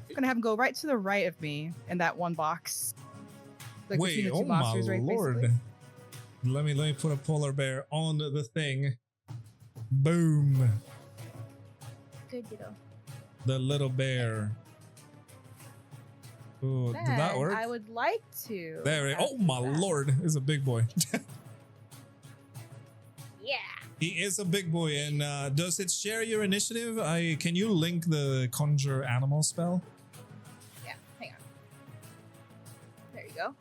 I'm gonna have him go right to the right of me in that one box. Like Wait, between the oh two my monsters, right, lord. basically. Let me put a polar bear on the thing. Boom. Good deal. The little bear. Ooh, did that Then work? I would like to. There it. Oh add my that. lord, is a big boy. Yeah. He is a big boy, and does it share your initiative? Can you link the conjure animal spell? Yeah. Hang on. There you go.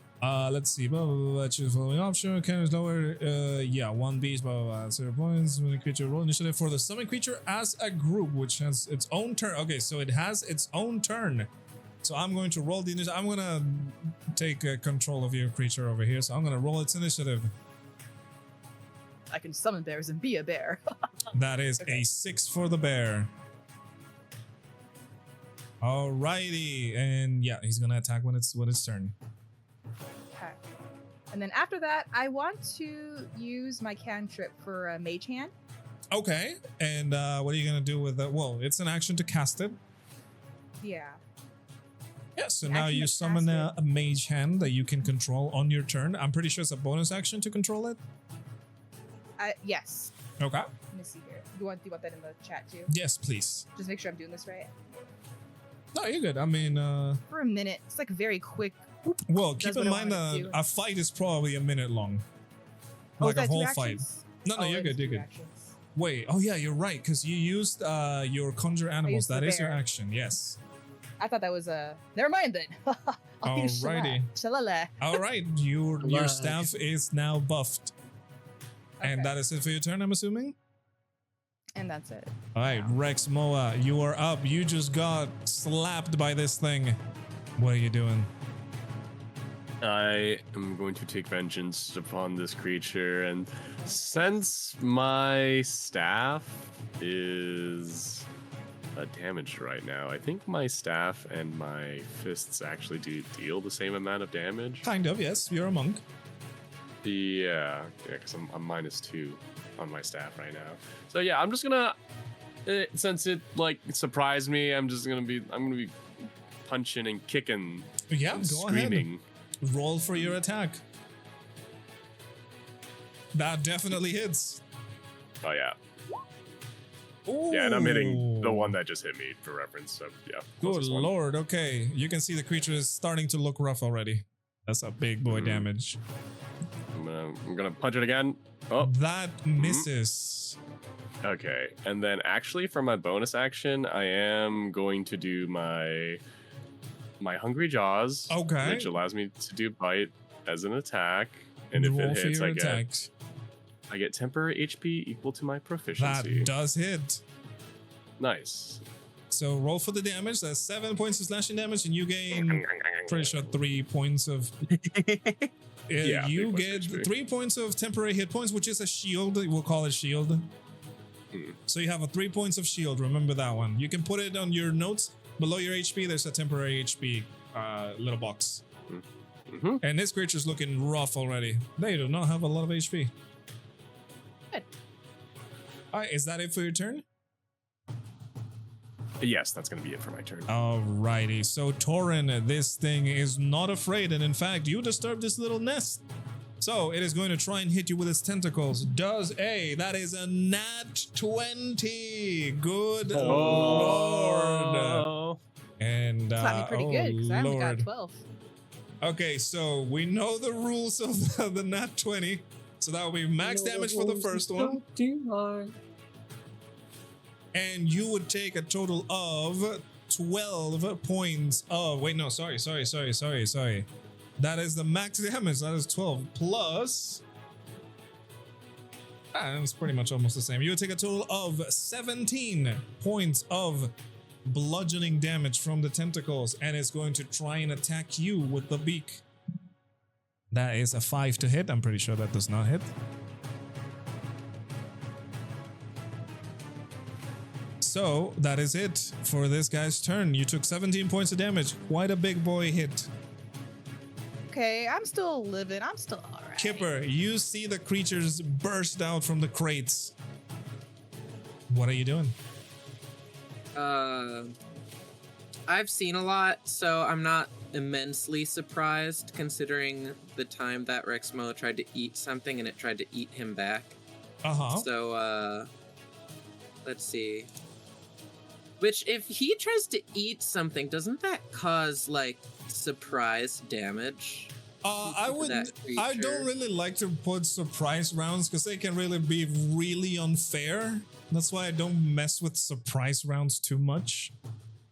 Let's see. Blah, blah, blah, blah, choose following option. Can is lower. Yeah, 1 beast. Blah, blah, blah, 0 points. When a creature roll initiative for the summon creature as a group, which has its own turn. Okay, so it has its own turn. So I'm going to roll the initiative. I'm gonna take control of your creature over here. So I'm gonna roll its initiative. I can summon bears and be a bear. That is Okay. a 6 for the bear. Alrighty, and yeah, he's gonna attack when it's turn. Okay. And then after that, I want to use my cantrip for a mage hand. Okay, and what are you gonna do with that? Well, it's an action to cast it. Yeah. Yeah, so An now action you to summon cast a mage hand that you can control on your turn. I'm pretty sure it's a bonus action to control it. Yes. Okay. Let me see here. Do you want that in the chat too? Yes, please. Just make sure I'm doing this right. No, you're good. I mean, For a minute. It's like very quick. well, keep That's in what I mind wanted to that do. a fight is probably a minute long. Oh, Like is a that two whole fight. actions? No, Oh, you're it is good. You're two good. actions. Wait. Oh yeah, you're right. Because you used your conjure animals. used the That is your bear. action. Yes. I thought that was a. Never mind then. I'll use Alrighty. Shalala. All right. Your Lag. staff is now buffed, and Okay. that is it for your turn. I'm assuming. And that's it. All right, Rexmoa, you are up. You just got slapped by this thing. What are you doing? I am going to take vengeance upon this creature, and since my staff is damaged right now, I think my staff and my fists actually do deal the same amount of damage. Kind of, yes. You're a monk. Yeah, because I'm -2 on my staff right now. So yeah, I'm just gonna, since it like surprised me, I'm gonna be punching and kicking, Yeah, and go screaming. ahead. Roll for your attack. That definitely hits. Oh yeah, Ooh. yeah, and I'm hitting the one that just hit me for reference. So yeah, Good closest one. lord. Okay, you can see the creature is starting to look rough already. That's a big boy Mhm. damage. I'm gonna punch it again. Oh, That misses. okay. And then actually for my bonus action, I am going to do my Hungry Jaws. Okay. Which allows me to do bite as an attack. And if Roll it for hits, your I attack. get temporary HP equal to my proficiency. That does hit. Nice. So roll for the damage. That's 7 points of slashing damage, and you gain pretty sure 3 points of. Yeah, 3 you points get of HP. 3 points of temporary hit points, which is a shield. We'll call it shield. Hmm. So you have a 3 points of shield. Remember that one. You can put it on your notes below your HP. There's a temporary HP little box. Mhm. And this creature's looking rough already. They do not have a lot of HP. Good. All right, is that it for your turn? Yes, that's gonna be it for my turn. Alrighty, so Taurin, this thing is not afraid, and in fact, you disturbed this little nest. So it is going to try and hit you with its tentacles. That is a nat 20. Good lord. Oh. And Slapped me pretty good because I only got lord. 12. Okay, so we know the rules of the nat 20. So that will be max damage for the first one. And you would take a total of 12 points of. Wait, no, sorry. That is the max damage. That is 12 plus. It's pretty much almost the same. You would take a total of 17 points of bludgeoning damage from the tentacles, and it's going to try and attack you with the beak. That is a 5 to hit. I'm pretty sure that does not hit. So that is it for this guy's turn. You took 17 points of damage. Quite a big boy hit. okay. I'm still living. I'm still all right. Kipper, you see the creatures burst out from the crates. What are you doing? I've seen a lot, so I'm not immensely surprised considering the time that Rexmoa tried to eat something and it tried to eat him back. So, let's see. Which, if he tries to eat something, doesn't that cause, like, surprise damage? I don't really like to put surprise rounds because they can really be really unfair. That's why I don't mess with surprise rounds too much.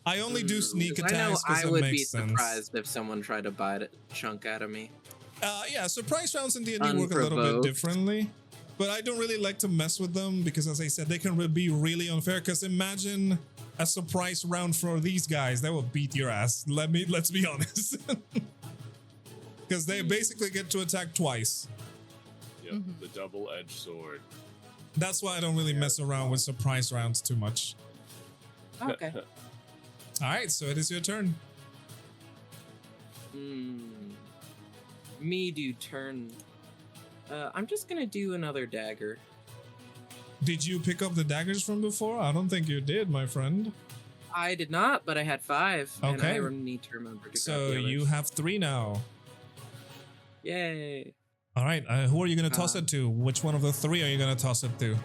I only do sneak attacks because it makes sense. I would be surprised if someone tried to bite a chunk out of me. Yeah, surprise rounds in D&D work a little bit differently. But I don't really like to mess with them because, as I said, they can be really unfair. Because imagine a surprise round for these guys. They will beat your ass. Let's be honest. Because they basically get to attack twice. Yep, the double-edged sword. That's why I don't really mess around with surprise rounds too much. Okay. All right, so it is your turn. Me do turn. I'm just gonna do another dagger. Did you pick up the daggers from before? I don't think you did, my friend. I did not, but I had 5. Okay. And I need to remember to So you have 3 now. Yay. All right, who are you going to toss it to? Which one of the 3 are you going to toss it to?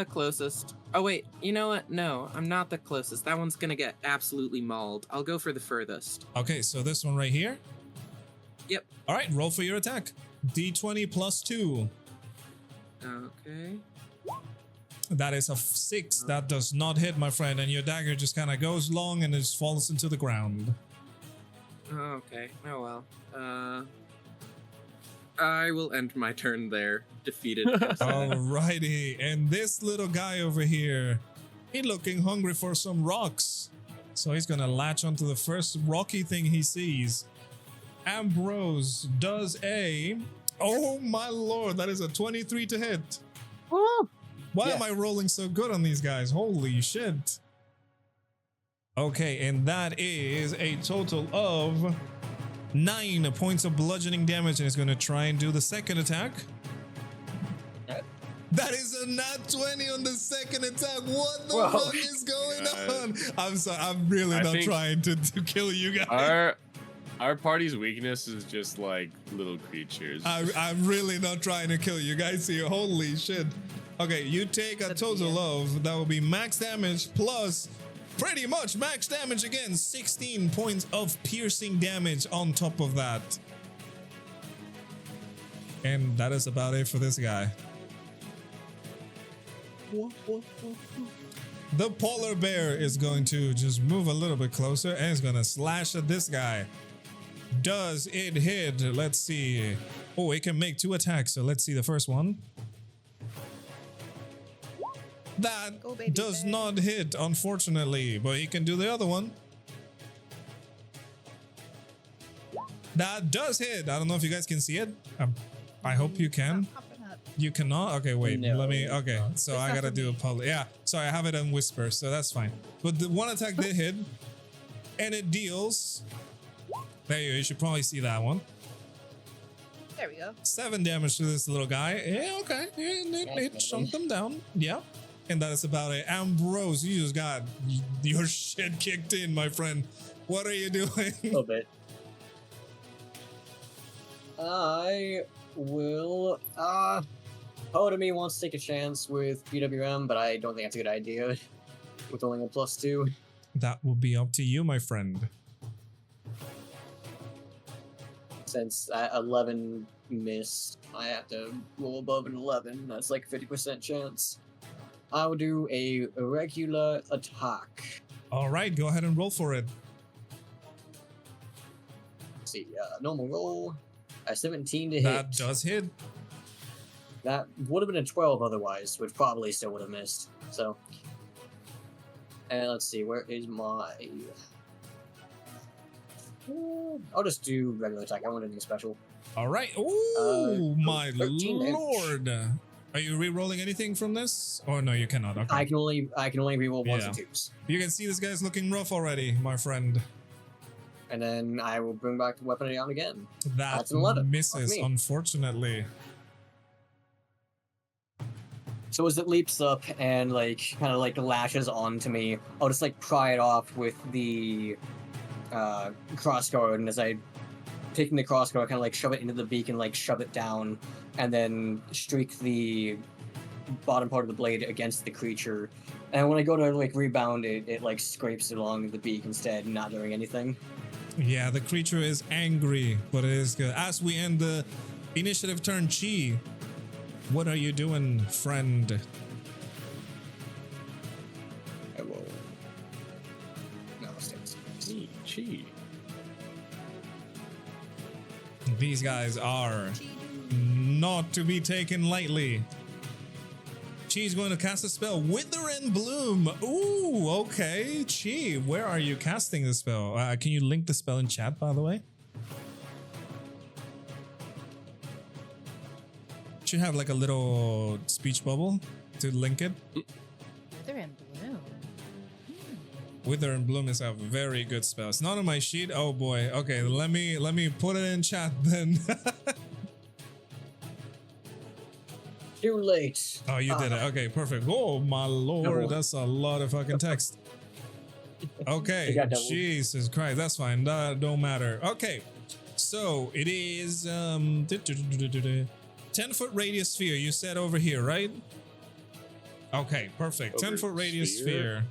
Closest. Oh, wait. You know what? No, I'm not the closest. That one's going to get absolutely mauled. I'll go for the furthest. Okay, so this one right here? Yep. All right, roll for your attack. D20 plus 2. Okay. That is a 6. That does not hit, my friend, and your dagger just kind of goes long and it just falls into the ground. Okay. Oh, well. I will end my turn there. Defeated. Alrighty, and this little guy over here, he looking hungry for some rocks. So he's gonna latch onto the first rocky thing he sees. Ambrose does a... Oh my lord, that is a 23 to hit. Woo! Why am I rolling so good on these guys? Holy shit. Okay, and that is a total of 9 points of bludgeoning damage, and he's going to try and do the second attack. That is a nat 20 on the second attack. What the fuck is going on? I'm sorry. I'm really not trying to kill you guys. Our party's weakness is just like little creatures. I'm really not trying to kill you guys here. Holy shit. Okay, you take a total of, that will be max damage plus pretty much max damage again. 16 points of piercing damage on top of that. And that is about it for this guy. The polar bear is going to just move a little bit closer and is going to slash at this guy. Does it hit? Let's see. Oh, it can make 2 attacks. So let's see the first one. That does not hit, unfortunately, but he can do the other one. That does hit. I don't know if you guys can see it. I hope you can. You cannot? Okay, wait. No. Let me. Okay, so I gotta do a public. Yeah, so I have it on whisper, so that's fine. But the one attack did hit, and it deals. There you go. You should probably see that one. There we go. 7 damage to this little guy. Yeah, okay. It shrunk them down. Yeah. And that is about it. Ambrose, you just got your shit kicked in, my friend. What are you doing? A little bit. I will. Part of me wants to take a chance with PWM, but I don't think that's a good idea. With only a +2. That will be up to you, my friend. Since 11 missed, I have to roll above an 11. That's like a 50% chance. I will do a regular attack. All right, go ahead and roll for it. Let's see, normal roll. A 17 to hit. That does hit. That would have been a 12 otherwise, which probably still would have missed. So, and let's see, where is my... I'll just do regular attack. I want anything special. All right. Oh, my 13 lord. Are you re-rolling anything from this? Oh, no, you cannot. Okay. I can only re-roll 1s and 2s. You can see this guy's looking rough already, my friend. and then I will bring back the weapon down again. That That's an 11. misses, Fuck me. unfortunately. So as it leaps up and like kind of like lashes onto me, I'll just like pry it off with the crossbow, and as I taking the crossbow, I kind of like shove it into the beak and like shove it down, and then streak the bottom part of the blade against the creature. And when I go to like rebound, it like scrapes along the beak instead, not doing anything. Yeah, the creature is angry, but it is good. As we end the initiative turn, Chi, what are you doing, friend? I will. No, stay. Chi. These guys are not to be taken lightly. Chi's going to cast a spell, Wither and Bloom. Ooh, okay. Chi, where are you casting the spell? Can you link the spell in chat, by the way? Should have like a little speech bubble to link it. Wither and Bloom. Wither and Bloom is a very good spell. It's not on my sheet. Oh boy. Okay, let me put it in chat then. Too late. Oh, you did it. Okay, perfect. Oh my lord, No. that's a lot of fucking text. Okay, It got doubled. Jesus Christ, that's fine. That don't matter. Okay, so it is 10-foot radius sphere. You said over here, right? Okay, perfect. Over 10-foot radius sphere. sphere.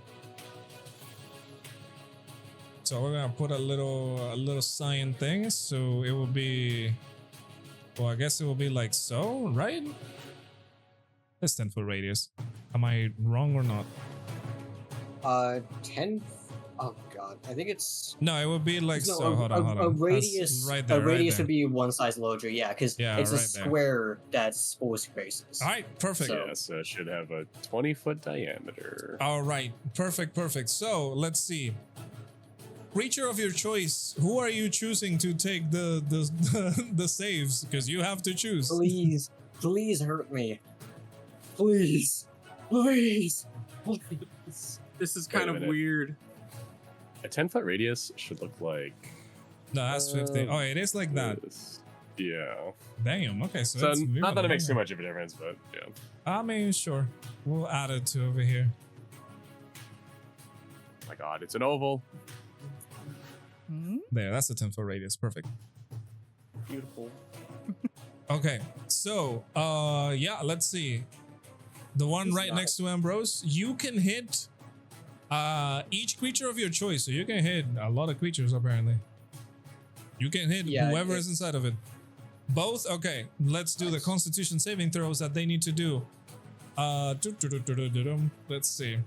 So we're gonna put a little sign thing. So it will be. Well, I guess it will be like so, right? That's 10-foot radius. Am I wrong or not? 10. Oh god, I think it's No, it would be like no, so. Hold on. a That's radius. right there. A radius right would be one size larger, yeah, because Yeah, it's a right there. square that's 4 spaces. All right, perfect. So- Yeah, so it should have a 20-foot diameter. All right, perfect. So let's see. Creature of your choice. Who are you choosing to take the saves? Because you have to choose. Please hurt me. Please. Please. This is Wait a kind of minute. weird. A 10-foot radius should look like No, that's 15. Oh, it is like that. this. Yeah. Damn. Okay, so, So that's not that it makes too too much of a difference, but yeah. I mean, sure. We'll add it to over here. My God, it's an oval. Hmm? There, that's the 10-foot radius. Perfect. Beautiful. Okay, so yeah, let's see. The one It's right not- next to Ambrose, you can hit each creature of your choice. So you can hit a lot of creatures apparently. You can hit Yeah, whoever is inside of it. Both? Okay, let's do the Nice. constitution saving throws that they need to do. Let's see.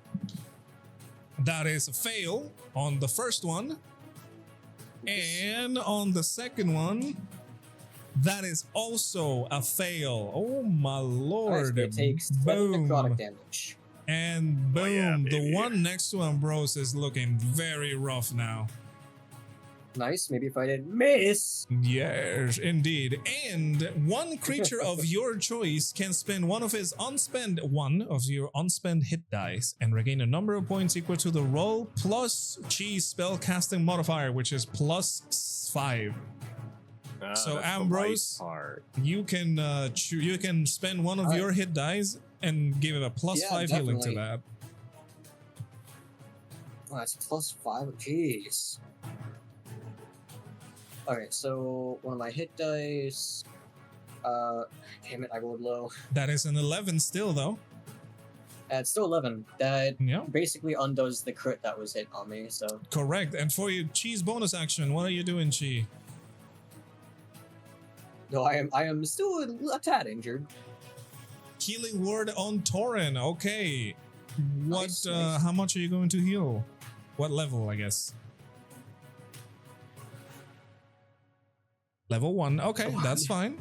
That is a fail on the first one. And on the second one, that is also a fail. Oh my lord. It takes 7 Boom. necrotic damage. And boom, Oh, yeah, the baby. one next to Ambrose is looking very rough now. Nice. Maybe if I did miss. Yes, indeed. And one creature of your choice can spend one of your unspent hit dice and regain a number of points equal to the roll plus chi spell casting modifier, which is +5. Ah, So, that's the Ambrose, light part. You can you can spend one of Alright. your hit dice and give it a +5 Yeah, healing to definitely. that. Oh, that's +5. Jeez. Okay, so one of my hit dice. Damn it, I rolled low. That is an 11 still, though. It's still 11. That Yeah, basically undoes the crit that was hit on me. So correct. And for your Chi's bonus action, what are you doing, Chi? no, I am still a tad injured. Healing word on Taurin. Okay. What? Nice, nice. How much are you going to heal? What level? I guess. Level 1. Okay, One. that's fine.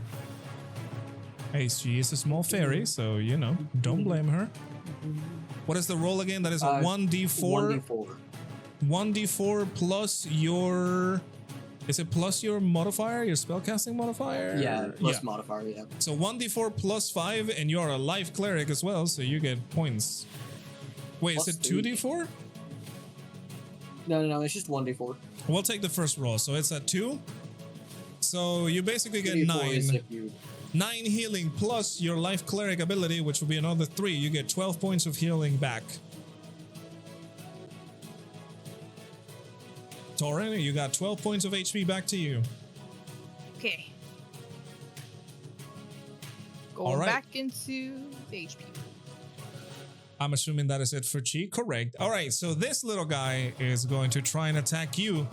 Hey, she is a small fairy, so you know, don't blame her. What is the roll again? That is a 1d4. 1d4. 1d4 plus your. Is it plus your modifier, your spellcasting modifier? Yeah, plus modifier. Yeah. So 1d4 plus 5, and you're a life cleric as well, so you get points. Wait, Plus is it 3. 2d4? No, it's just 1d4. We'll take the first roll. So it's at 2. So you basically get 2d4 is 9. if you 9 healing plus your life cleric ability, which will be another 3. You get 12 points of healing back. Taurin, you got 12 points of HP back to you. Okay. All Going right. back into the HP. I'm assuming that is it for Chi. Correct. All right, so this little guy is going to try and attack you,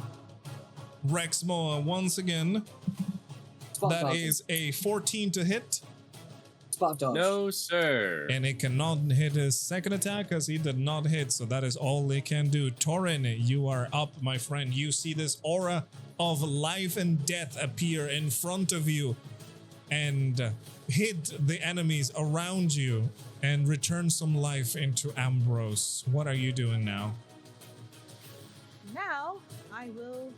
Rexmoa, once again. spot That dodge. is a 14 to hit, Spot dodge. No, sir. and it cannot hit his second attack because he did not hit, so that is all it can do. Taurin, you are up, my friend. You see this aura of life and death appear in front of you and hit the enemies around you and return some life into Ambrose. What are you doing now? Now I will.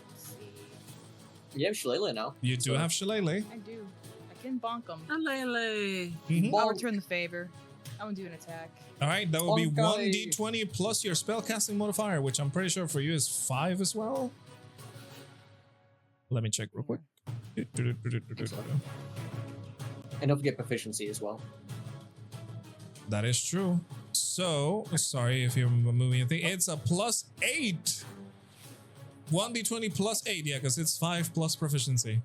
Let's see. You have Shillelagh now. You do So- have Shillelagh. I do. I can bonk him. Alele. Mhm. I'll Bonk. return the favor. I want to do an attack. All right, that will be Bonk guy. 1d20 plus your spellcasting modifier, which I'm pretty sure for you is 5 as well. Let me check real quick. And don't forget proficiency as well. That is true. So, sorry if you're moving your thing. It's a plus 8. 1d20 plus 8, yeah, because it's 5 plus proficiency.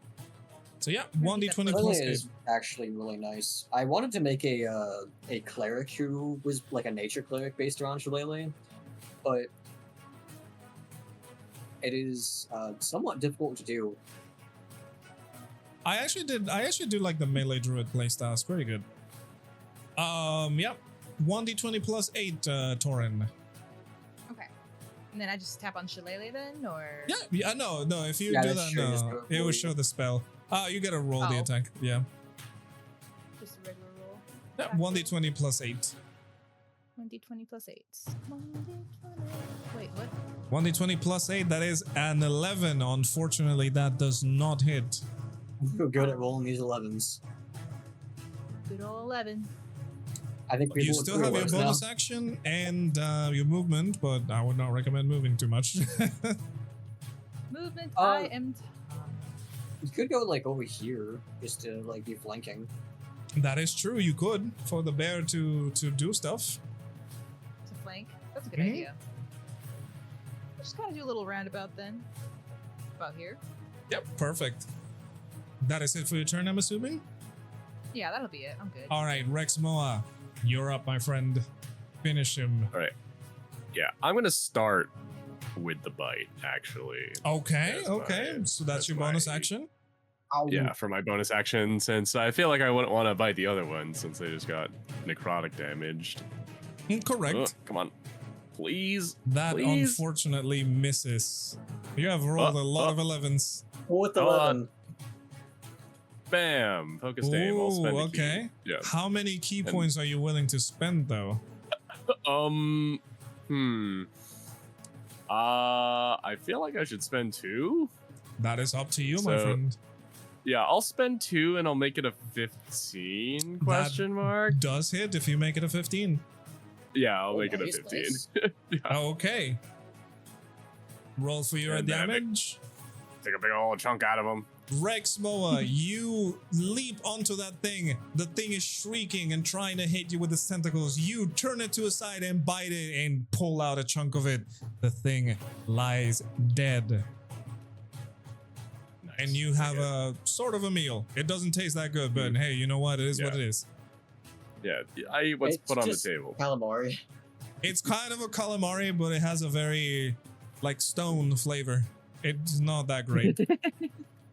So yeah, 1d20 plus Shillelagh 8. is actually really nice. I wanted to make a cleric who was like a nature cleric based around Shillelagh, but it is somewhat difficult to do. I actually do like the melee druid playstyle. It's pretty good. Yeah. 1d20 plus 8, Taurin. Okay. And then I just tap on Shillelagh then, or Yeah, no. If you Yeah, do that's that, true, just no, go it will for show the spell. You gotta roll the Oh. attack. Yeah. just a regular roll? Yeah, Attack 1d20 plus 8. 1d20 plus 8. 1d20. Wait, what? 1d20 plus 8, that is an 11. Unfortunately, that does not hit. I'm good at rolling these 11s. Good old 11. I think people You would still prove have your us now. bonus action and your movement, but I would not recommend moving too much. Movement. Uh, I am. You could go like over here just to like be flanking. That is true. You could for the bear to do stuff. To flank. That's a good Mhm. idea. Just kind of do a little roundabout then. About here. Yep, perfect. That is it for your turn, I'm assuming. Yeah, that'll be it. I'm good. All right, Rexmoa, you're up, my friend. Finish him. Yeah, I'm gonna start with the bite, actually. Okay, That's okay. my- So that's that's your bonus my- action. Ow. Yeah, for my bonus action, since I feel like I wouldn't want to bite the other one since they just got necrotic damaged. Correct. Ugh, come on, please. That Please. unfortunately misses. You have rolled a lot of 11s. Fourth Hold 11. Bam! Focused aim. I'll spend Ooh, a key. okay. Yeah. How many key points are you willing to spend, though? I feel like I should spend 2. That is up to you, my So- friend. Yeah, I'll spend 2 and I'll make it a 15 question mark. Does hit if you make it a 15. Yeah, I'll Oh, make it a nice, 15. nice. Okay. Roll for your And damage. damage. Take a big old chunk out of him. Rexmoa, you leap onto that thing. The thing is shrieking and trying to hit you with its tentacles. You turn it to a side and bite it and pull out a chunk of it. The thing lies dead. Nice. And you have a sort of a meal. It doesn't taste that good, but hey, you know what? It is what Yeah. it is. Yeah, I eat what's It's put on the just table. Calamari. It's kind of a calamari, but it has a very like stone flavor. It's not that great.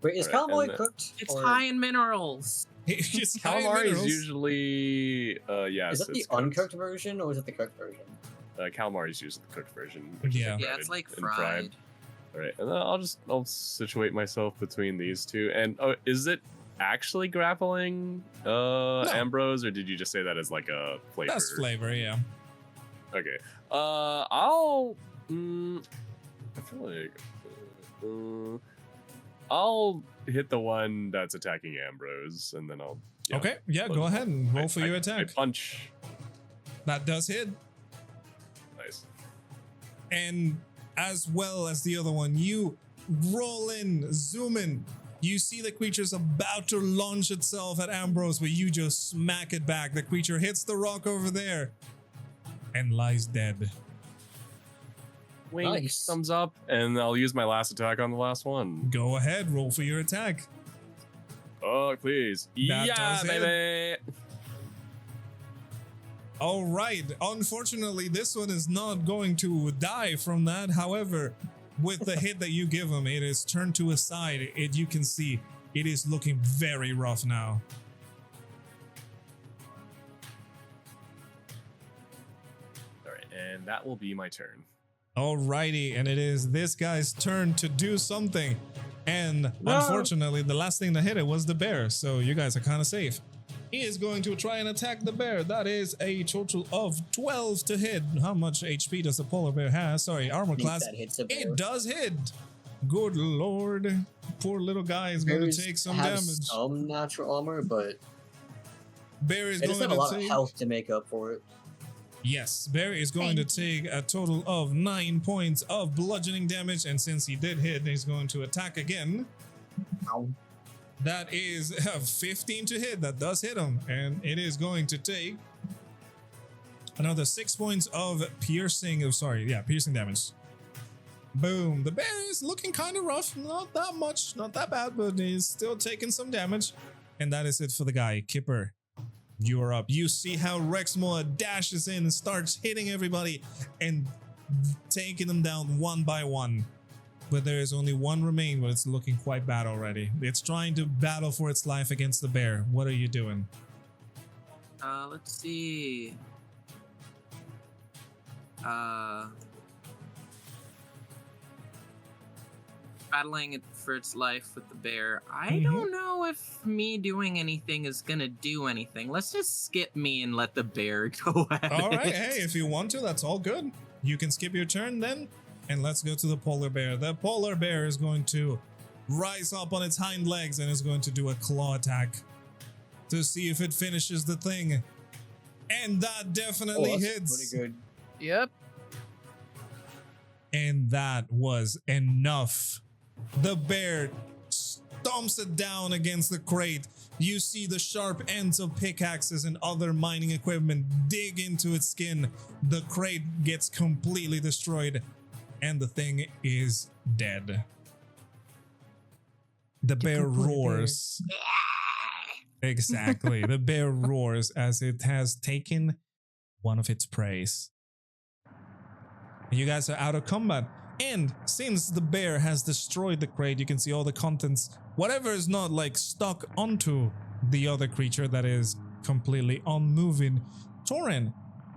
Wait, is Alright, calamari and cooked? It's or high in minerals. It's high in Calamari is minerals. usually, yes. Is that the it's cooked. uncooked version or is it the cooked version? Calamari is usually the cooked version. which is Yeah. Yeah, it's breaded like and fried. All right, and then I'll situate myself between these two. And is it actually grappling Ambrose, or did you just say that as like a flavor? That's flavor, yeah. Okay. I'll. I feel like. I'll hit the one that's attacking Ambrose, and then I'll. yeah, Okay, yeah, go ahead and roll for your I attack. punch. That does hit. Nice. and as well as the other one, you roll in, zoom in. You see the creature's about to launch itself at Ambrose, but you just smack it back. The creature hits the rock over there and lies dead. Wink, Nice. thumbs up, and I'll use my last attack on the last one. Go ahead, roll for your attack. Oh, please. That Yeah, does hit. baby. All right. Unfortunately, this one is not going to die from that. However, with the hit that you give him, it is turned to a side. You can see it is looking very rough now. All right, and that will be my turn. Alrighty, and it is this guy's turn to do something. And unfortunately, the last thing that hit it was the bear, so you guys are kind of safe. He is going to try and attack the bear. That is a total of 12 to hit. How much HP does the polar bear have? Sorry, armor I think class. that hits a bear. It does hit. Good lord. Poor little guy is going to Bears take some have damage. some natural armor, but Bear is they just going have a to lot of take... health to make up for it. Yes, Bear is going to take a total of 9 points of bludgeoning damage, and since he did hit, he's going to attack again. Ow. That is 15 to hit. That does hit him, and it is going to take another 6 points of piercing damage. Boom. The bear is looking kind of rough. Not that much, not that bad, but he's still taking some damage. And that is it for the guy. Kipper, you are up. You see how Rexmoa dashes in and starts hitting everybody and taking them down one by one. But there is only one remain, but it's looking quite bad already. It's trying to battle for its life against the bear. What are you doing? Let's see. Battling it for its life with the bear. I don't know if me doing anything is gonna do anything. Let's just skip me and let the bear go at All right, it. hey, if you want to, that's all good. You can skip your turn then, and let's go to the polar bear. The polar bear is going to rise up on its hind legs and is going to do a claw attack to see if it finishes the thing. And that definitely that's hits. pretty good. Yep. And that was enough. The bear stomps it down against the crate. You see the sharp ends of pickaxes and other mining equipment dig into its skin. The crate gets completely destroyed, and the thing is dead. The bear roars. Exactly. The bear roars as it has taken one of its preys. You guys are out of combat. And since the bear has destroyed the crate, you can see all the contents. Whatever is not like stuck onto the other creature that is completely unmoving. Taurin,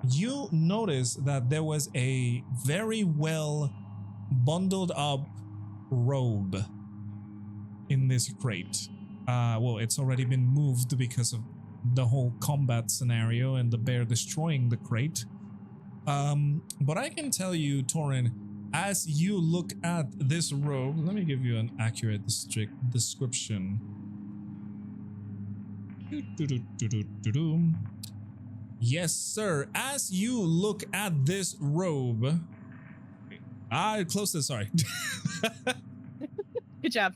you notice that there was a very well bundled up robe in this crate. Well, it's already been moved because of the whole combat scenario and the bear destroying the crate. But I can tell you, Taurin, as you look at this robe, let me give you an accurate description. Yes, sir. As you look at this robe, I closed it, sorry. Good job.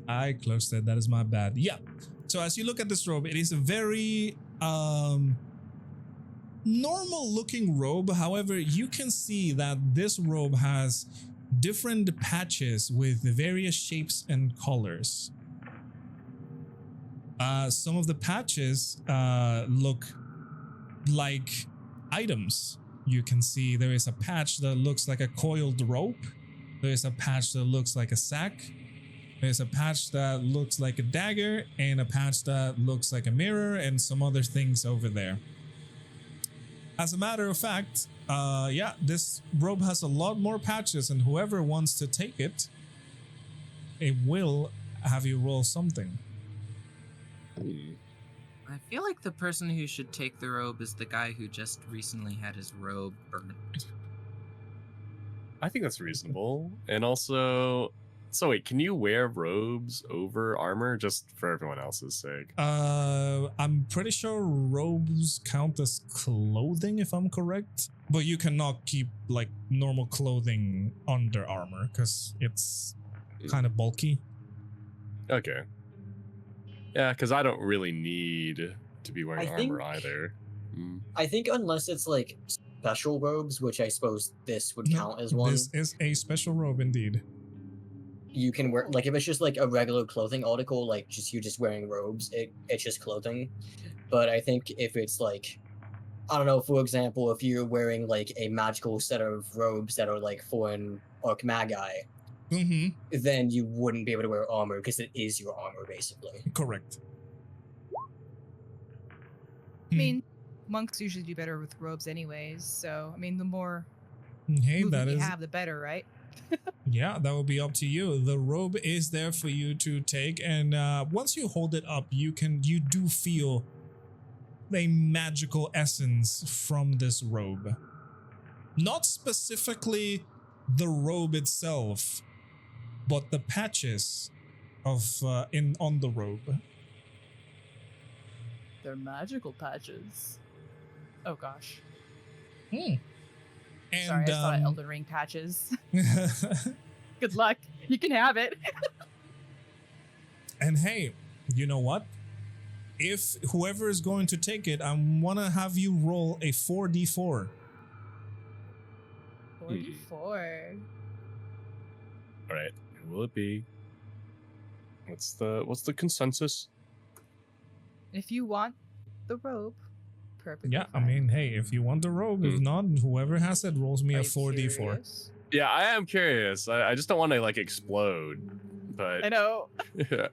I closed it, that is my bad. Yeah. So as you look at this robe, it is a very normal looking robe. However, you can see that this robe has different patches with various shapes and colors. Some of the patches look like items. You can see there is a patch that looks like a coiled rope. There is a patch that looks like a sack. There's a patch that looks like a dagger, and a patch that looks like a mirror, and some other things over there. As a matter of fact, yeah, this robe has a lot more patches, and whoever wants to take it, it will have you roll something. I feel like the person who should take the robe is the guy who just recently had his robe burnt. I think that's reasonable. And also, So wait, can you wear robes over armor just for everyone else's sake? I'm pretty sure robes count as clothing if I'm correct, but you cannot keep like normal clothing under armor because it's kind of bulky. Okay. Yeah, because I don't really need to be wearing I armor think- either. I think unless it's like special robes, which I suppose this would count as one, This is a special robe indeed. you can wear like if it's just like a regular clothing article, like just you're just wearing robes, it's just clothing. But I think if it's like, I don't know, for example, if you're wearing like a magical set of robes that are like for an Orc Magi, then you wouldn't be able to wear armor because it is your armor basically. Correct. I mean, monks usually do better with robes anyways, so I mean the more Hey, movement that you is have, the better, right? yeah, that will be up to you. The robe is there for you to take, and once you hold it up, you do feel a magical essence from this robe. Not specifically the robe itself, but the patches of on the robe. They're magical patches. Oh gosh. And Sorry, I saw Elden Ring patches. Good luck. You can have it. and hey, you know what? If whoever is going to take it, I want to have you roll a 4d4. 44. All right, who will it be? What's the consensus? If you want the robe, perfectly Yeah, I fine. mean, hey, if you want the robe, if not, whoever has it rolls me Are a you 4d4. curious? Yeah, I am curious. I just don't want to like explode, but I know. yeah,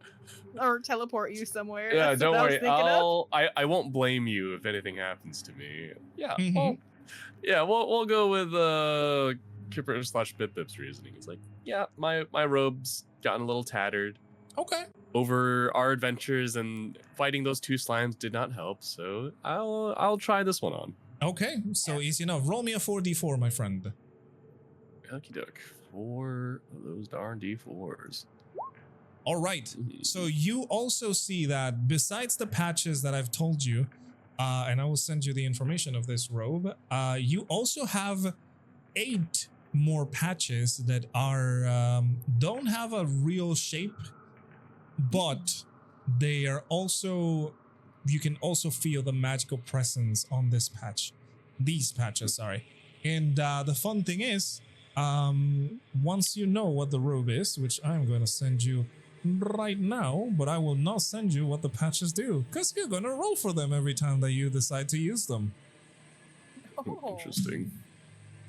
Or teleport you somewhere. yeah. That's Don't what I was worry. thinking of. I won't blame you if anything happens to me. Yeah. Mhm. Well, yeah. We'll go with Kipper / Bip-Bip's reasoning. It's like, yeah, my robe's gotten a little tattered Okay. over our adventures, and fighting those two slimes did not help. So I'll try this one on. Okay, so easy enough. Roll me a 4d4, my friend. Okie doke. 4 of those darn D4s. All right. So you also see that besides the patches that I've told you, and I will send you the information of this robe, you also have 8 more patches that are don't have a real shape, but they are also, you can also feel the magical presence on this patch, these patches, sorry. And the fun thing is, once you know what the robe is, which I'm going to send you right now, but I will not send you what the patches do, because you're going to roll for them every time that you decide to use them. Oh, Interesting.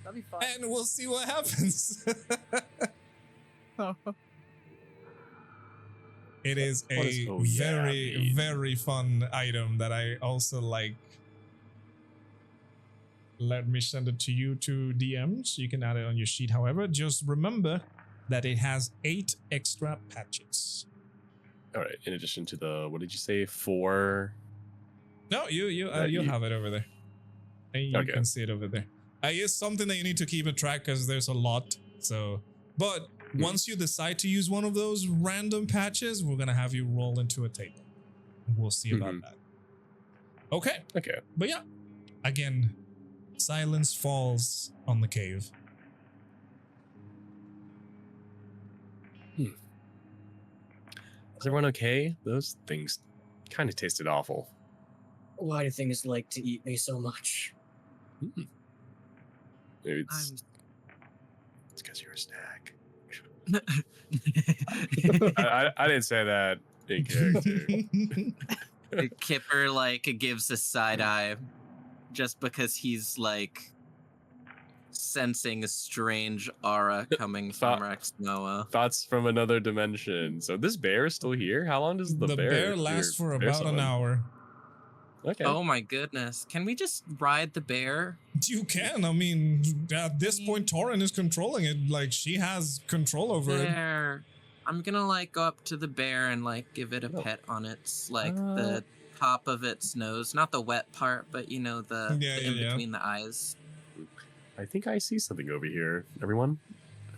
that'd be fun. And we'll see what happens. It is What is- a oh, yeah, very, man. very fun item that I also like. Let me send it to you to DMs. You can add it on your sheet. However, just remember that it has 8 extra patches. All right. In addition to the, what did you say? 4. No, you you- have it over there. And you Okay. can see it over there. It's something that you need to keep a track because there's a lot. So, but once you decide to use one of those random patches, we're gonna have you roll into a table. We'll see about that. Okay, Okay. but yeah, again, silence falls on the cave. Is everyone okay? Those things kind of tasted awful. Why do things like to eat me so much? Maybe I'm it's because you're a snack. I didn't say that in character. Kipper like gives a side eye just because he's like sensing a strange aura coming from Rexmoa. Thoughts from another dimension. So this bear is still here? How long does the bear lasts for about an hour. Okay. Oh my goodness. Can we just ride the bear? You can. I mean, at this point, Taurin is controlling it. Like, she has control over it. Bear. I'm gonna like go up to the bear and like give it a pet on its like the top of its nose. Not the wet part, but you know the in between the eyes. I think I see something over here. Everyone,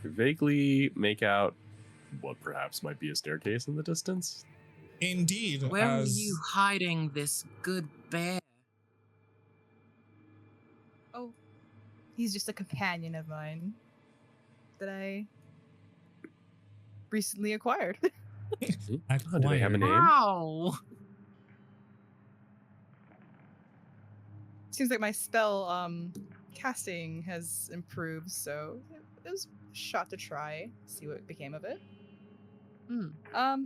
I vaguely make out what perhaps might be a staircase in the distance. Indeed, Where are as you hiding this good bear? Oh, he's just a companion of mine that I recently acquired. Oh, do they have a name? Wow. Seems like my spell casting has improved, so it was a shot to try, see what became of it.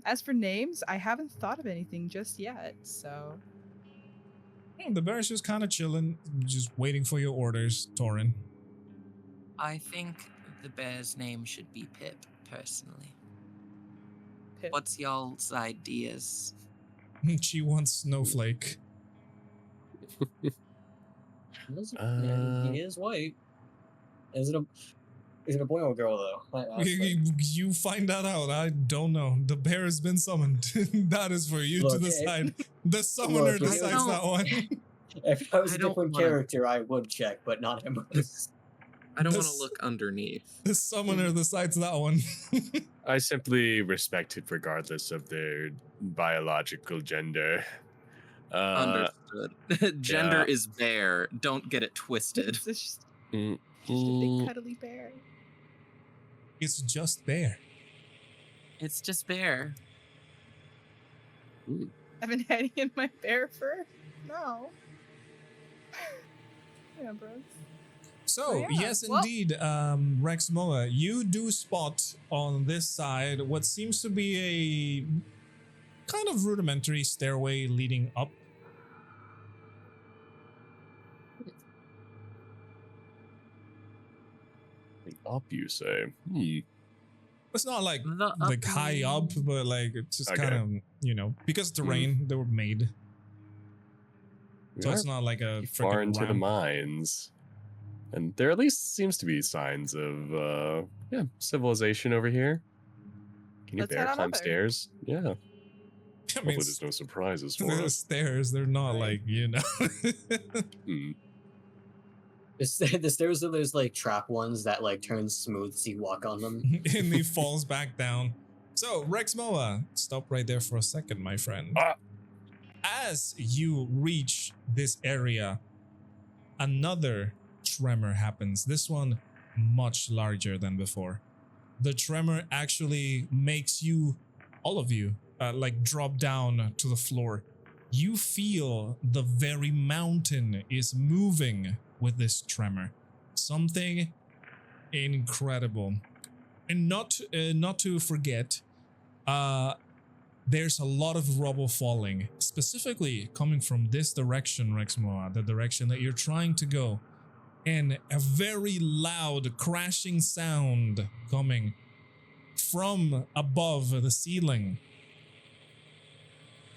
As for names, I haven't thought of anything just yet, so the bear's just kind of chilling, just waiting for your orders, Taurin. I think the bear's name should be Pip, personally. Pip. What's y'all's ideas? She wants Snowflake. He is white. Is it a boy or a girl though? You find that out. I don't know. The bear has been summoned. That is for you to Look, decide. The summoner look, decides that one. If I was I a don't different wanna- character, I would check, but not Ambrose. I don't want This- to look underneath. The summoner decides that one. I simply respect it regardless of their biological gender. Understood. Gender yeah. is bear. Don't get it twisted. it's just mm, a big mm, cuddly bear. It's just bear. It's just bear. I've been hiding in my bear fur. No. Yeah, bro. So, Oh, yeah. yes, Well- indeed, Rexmoa, you do spot on this side what seems to be a kind of rudimentary stairway leading up. up, you say? It's not like The high up, but like it's just Okay. kind of, because terrain they were made. So it's not like a Far freaking into the ramp. mines. And there at least seems to be signs of civilization over here. Can you Let's head bear on climb over. stairs? Yeah. I mean, Hopefully there's no surprises for the us. stairs, they're not Right. like, Hmm. The stairs are those like trap ones that like turn smooth so you walk on them. and he falls back down. So, Rexmoa, stop right there for a second, my friend. Ah. As you reach this area, another tremor happens. This one much larger than before. The tremor actually makes you, all of you, like drop down to the floor. You feel the very mountain is moving with this tremor. Something incredible. And not to forget, there's a lot of rubble falling, specifically coming from this direction, Rexmoa, the direction that you're trying to go, and a very loud crashing sound coming from above the ceiling.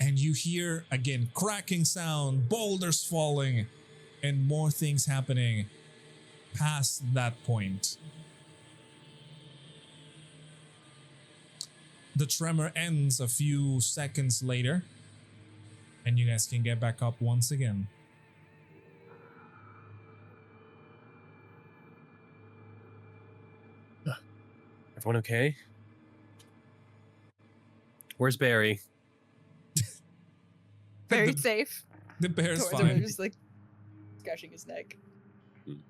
And you hear, again, cracking sound, boulders falling, and more things happening past that point. The tremor ends a few seconds later, and you guys can get back up once again. Everyone okay? Where's Barry? Very The- safe. The bear's They're fine. just like scratching his neck.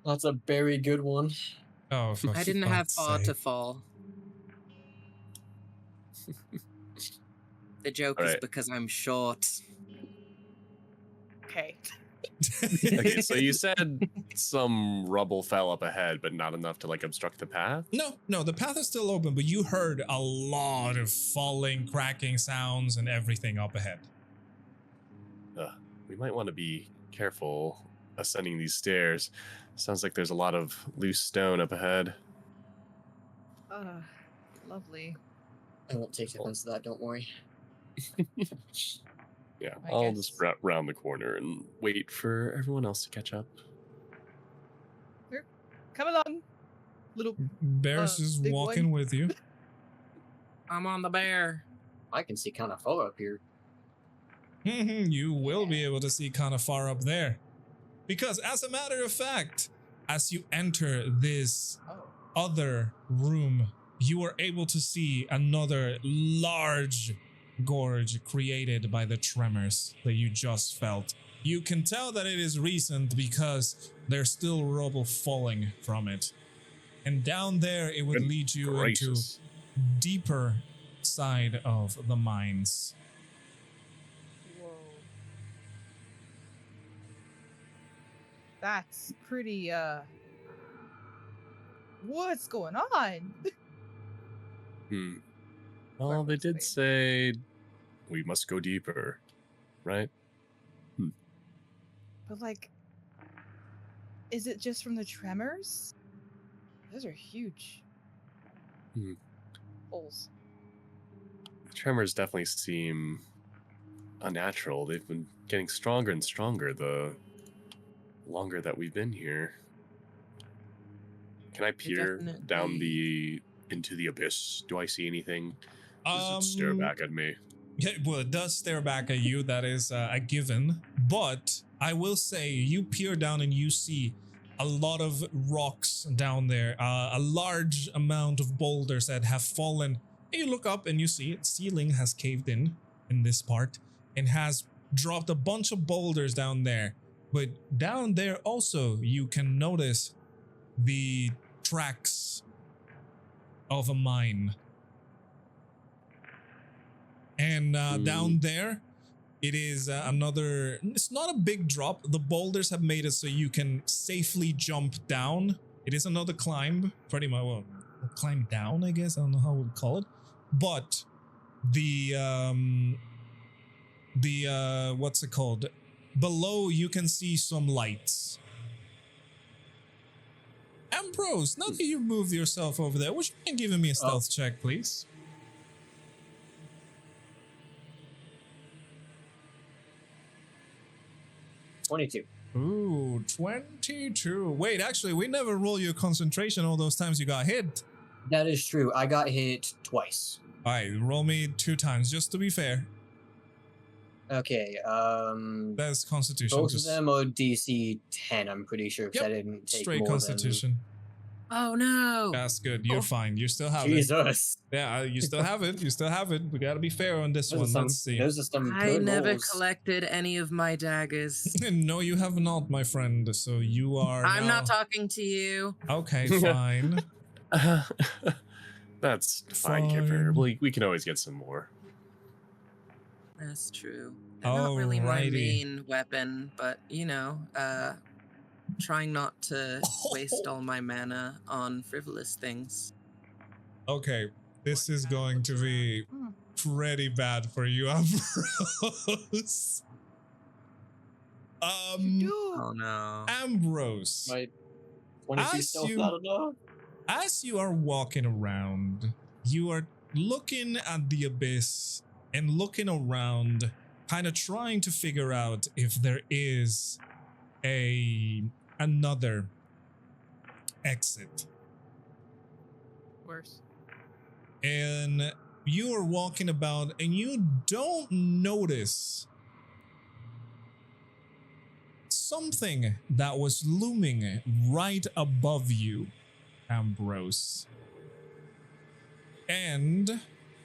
That's a very good one. Oh, for I didn't have fuck's far to sake. fall. The joke is Alright. because I'm short. Okay. Okay, so you said some rubble fell up ahead, but not enough to like obstruct the path? No, the path is still open, but you heard a lot of falling, cracking sounds and everything up ahead. We might want to be careful ascending these stairs. Sounds like there's a lot of loose stone up ahead. Lovely. I won't take offense to that, don't worry. Yeah, I I'll guess. just round the corner and wait for everyone else to catch up. Come along, little. Bear's just big walking one. with you. I'm on the bear. I can see kind of far up here. You will be able to see kind of far up there. Because as a matter of fact, as you enter this Oh. other room you are able to see another large gorge created by the tremors that you just felt. You can tell that it is recent because there's still rubble falling from it. And down there, it would lead you Gracious. into deeper side of the mines. Whoa. That's pretty, what's going on? Well, they did Wait. say we must go deeper, right? But like, is it just from the tremors? Those are huge. Holes. The tremors definitely seem unnatural. They've been getting stronger and stronger the longer that we've been here. Can I peer down into the abyss? Do I see anything? Does it stare back at me? Yeah, well, it does stare back at you. That is a given. But I will say, you peer down and you see a lot of rocks down there. A large amount of boulders that have fallen. And you look up and you see it. Ceiling has caved in this part and has dropped a bunch of boulders down there. But down there also, you can notice the tracks of a mine. And down there, it is another, it's not a big drop. The boulders have made it so you can safely jump down. It is another climb, pretty much, well, climb down, I guess. I don't know how we'd call it. But the what's it called? Below, you can see some lights. Ambrose, now that you've moved yourself over there, would you mind giving me a stealth check, please? $22. Ooh, 22. Wait, actually, we never roll your concentration all those times you got hit. That is true. I got hit twice. All right, roll me 2 times, just to be fair. Okay, That's Constitution. both of them are DC 10, I'm pretty sure, because Yep, I didn't take straight more Constitution. Oh no! That's good. You're fine. You still have than... it. Jesus. Yeah, you still have it. You still have it. We gotta be fair on this one. Let's see. Those are some I good never rolls. collected any of my daggers. No, you have not, my friend. So you are. I'm now... not talking to you. Okay, fine. That's fine, Kipper. Fine. We can always get some more. That's true. They're not really my Alrighty. main weapon, but you know, trying not to waste all my mana on frivolous things. Okay, this is going to be pretty bad for you, Ambrose. Oh no. Ambrose. My 22 As stealth you- not enough? As you are walking around, you are looking at the abyss and looking around, kind of trying to figure out if there is another exit. Worse. And you are walking about and you don't notice something that was looming right above you, Ambrose. And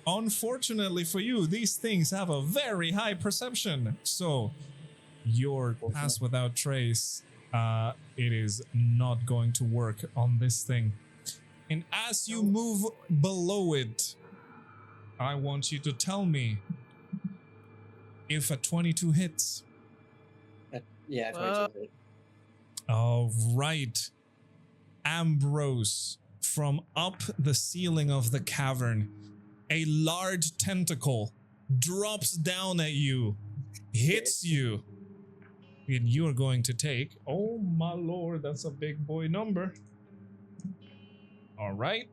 unfortunately for you, these things have a very high perception. So your pass without trace, it is not going to work on this thing. And as you move below it, I want you to tell me if a 22 hits. Yeah, 22 hit. All right. Ambrose, from up the ceiling of the cavern, a large tentacle drops down at you, hits you, and you are going to take, oh my lord, that's a big boy number. All right.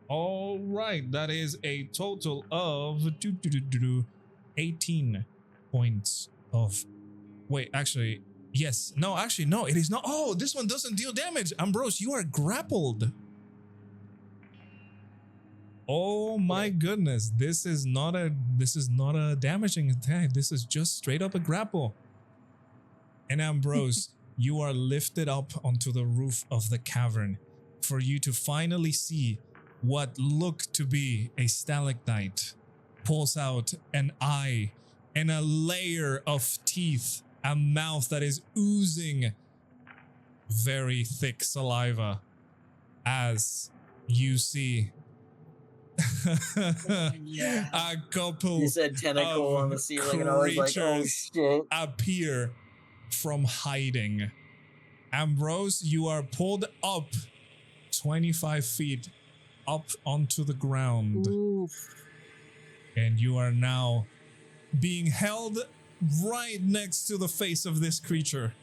All right, that is a total of 18 points of, wait, actually, yes, no, actually, no, it is not. Oh, this one doesn't deal damage. Ambrose, you are grappled. Oh my goodness, this is not a damaging attack. This is just straight up a grapple. And Ambrose, you are lifted up onto the roof of the cavern for you to finally see what looked to be a stalactite pulls out an eye and a layer of teeth, a mouth that is oozing very thick saliva as you see Yeah. a couple You said tentacle of on the ceiling, and I was like, oh creatures shit. appear from hiding. Ambrose, you are pulled up 25 feet up onto the ground. Oof. And you are now being held right next to the face of this creature.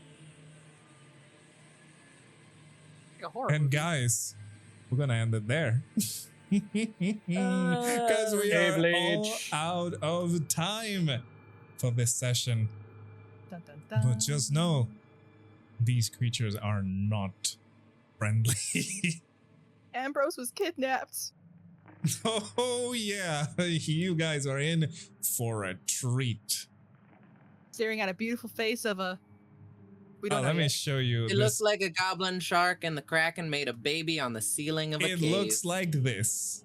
Like a horror And movie. guys, we're gonna end it there. Because we Hey, are all Bleach. out of time for this session. Dun, dun, dun. But just know, these creatures are not friendly. Ambrose was kidnapped. Oh yeah, you guys are in for a treat. Staring at a beautiful face of a. We don't know Let me yet. show you. It this. looks like a goblin shark, and the Kraken made a baby on the ceiling of a It cave. looks like this.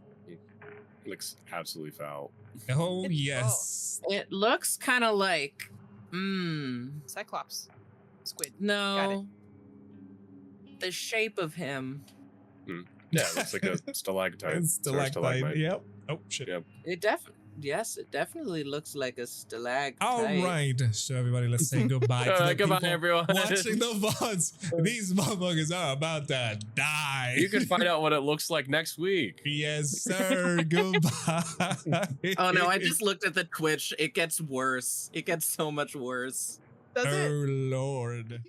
Looks absolutely foul. Oh It's yes. It looks kind of like, Cyclops. Squid. no. The shape of him. Yeah, it looks like a stalactite. It's or stalactite. stalagmite. Yep. Oh shit. Yep. Yes, it definitely looks like a stalactite. All right. So everybody, let's say goodbye to the Goodbye, people everyone. watching the VODs. These motherfuckers are about to die. You can find out what it looks like next week. Yes, sir. Goodbye. Oh no, I just looked at the Twitch. It gets worse. It gets so much worse. Does it? Oh Lord.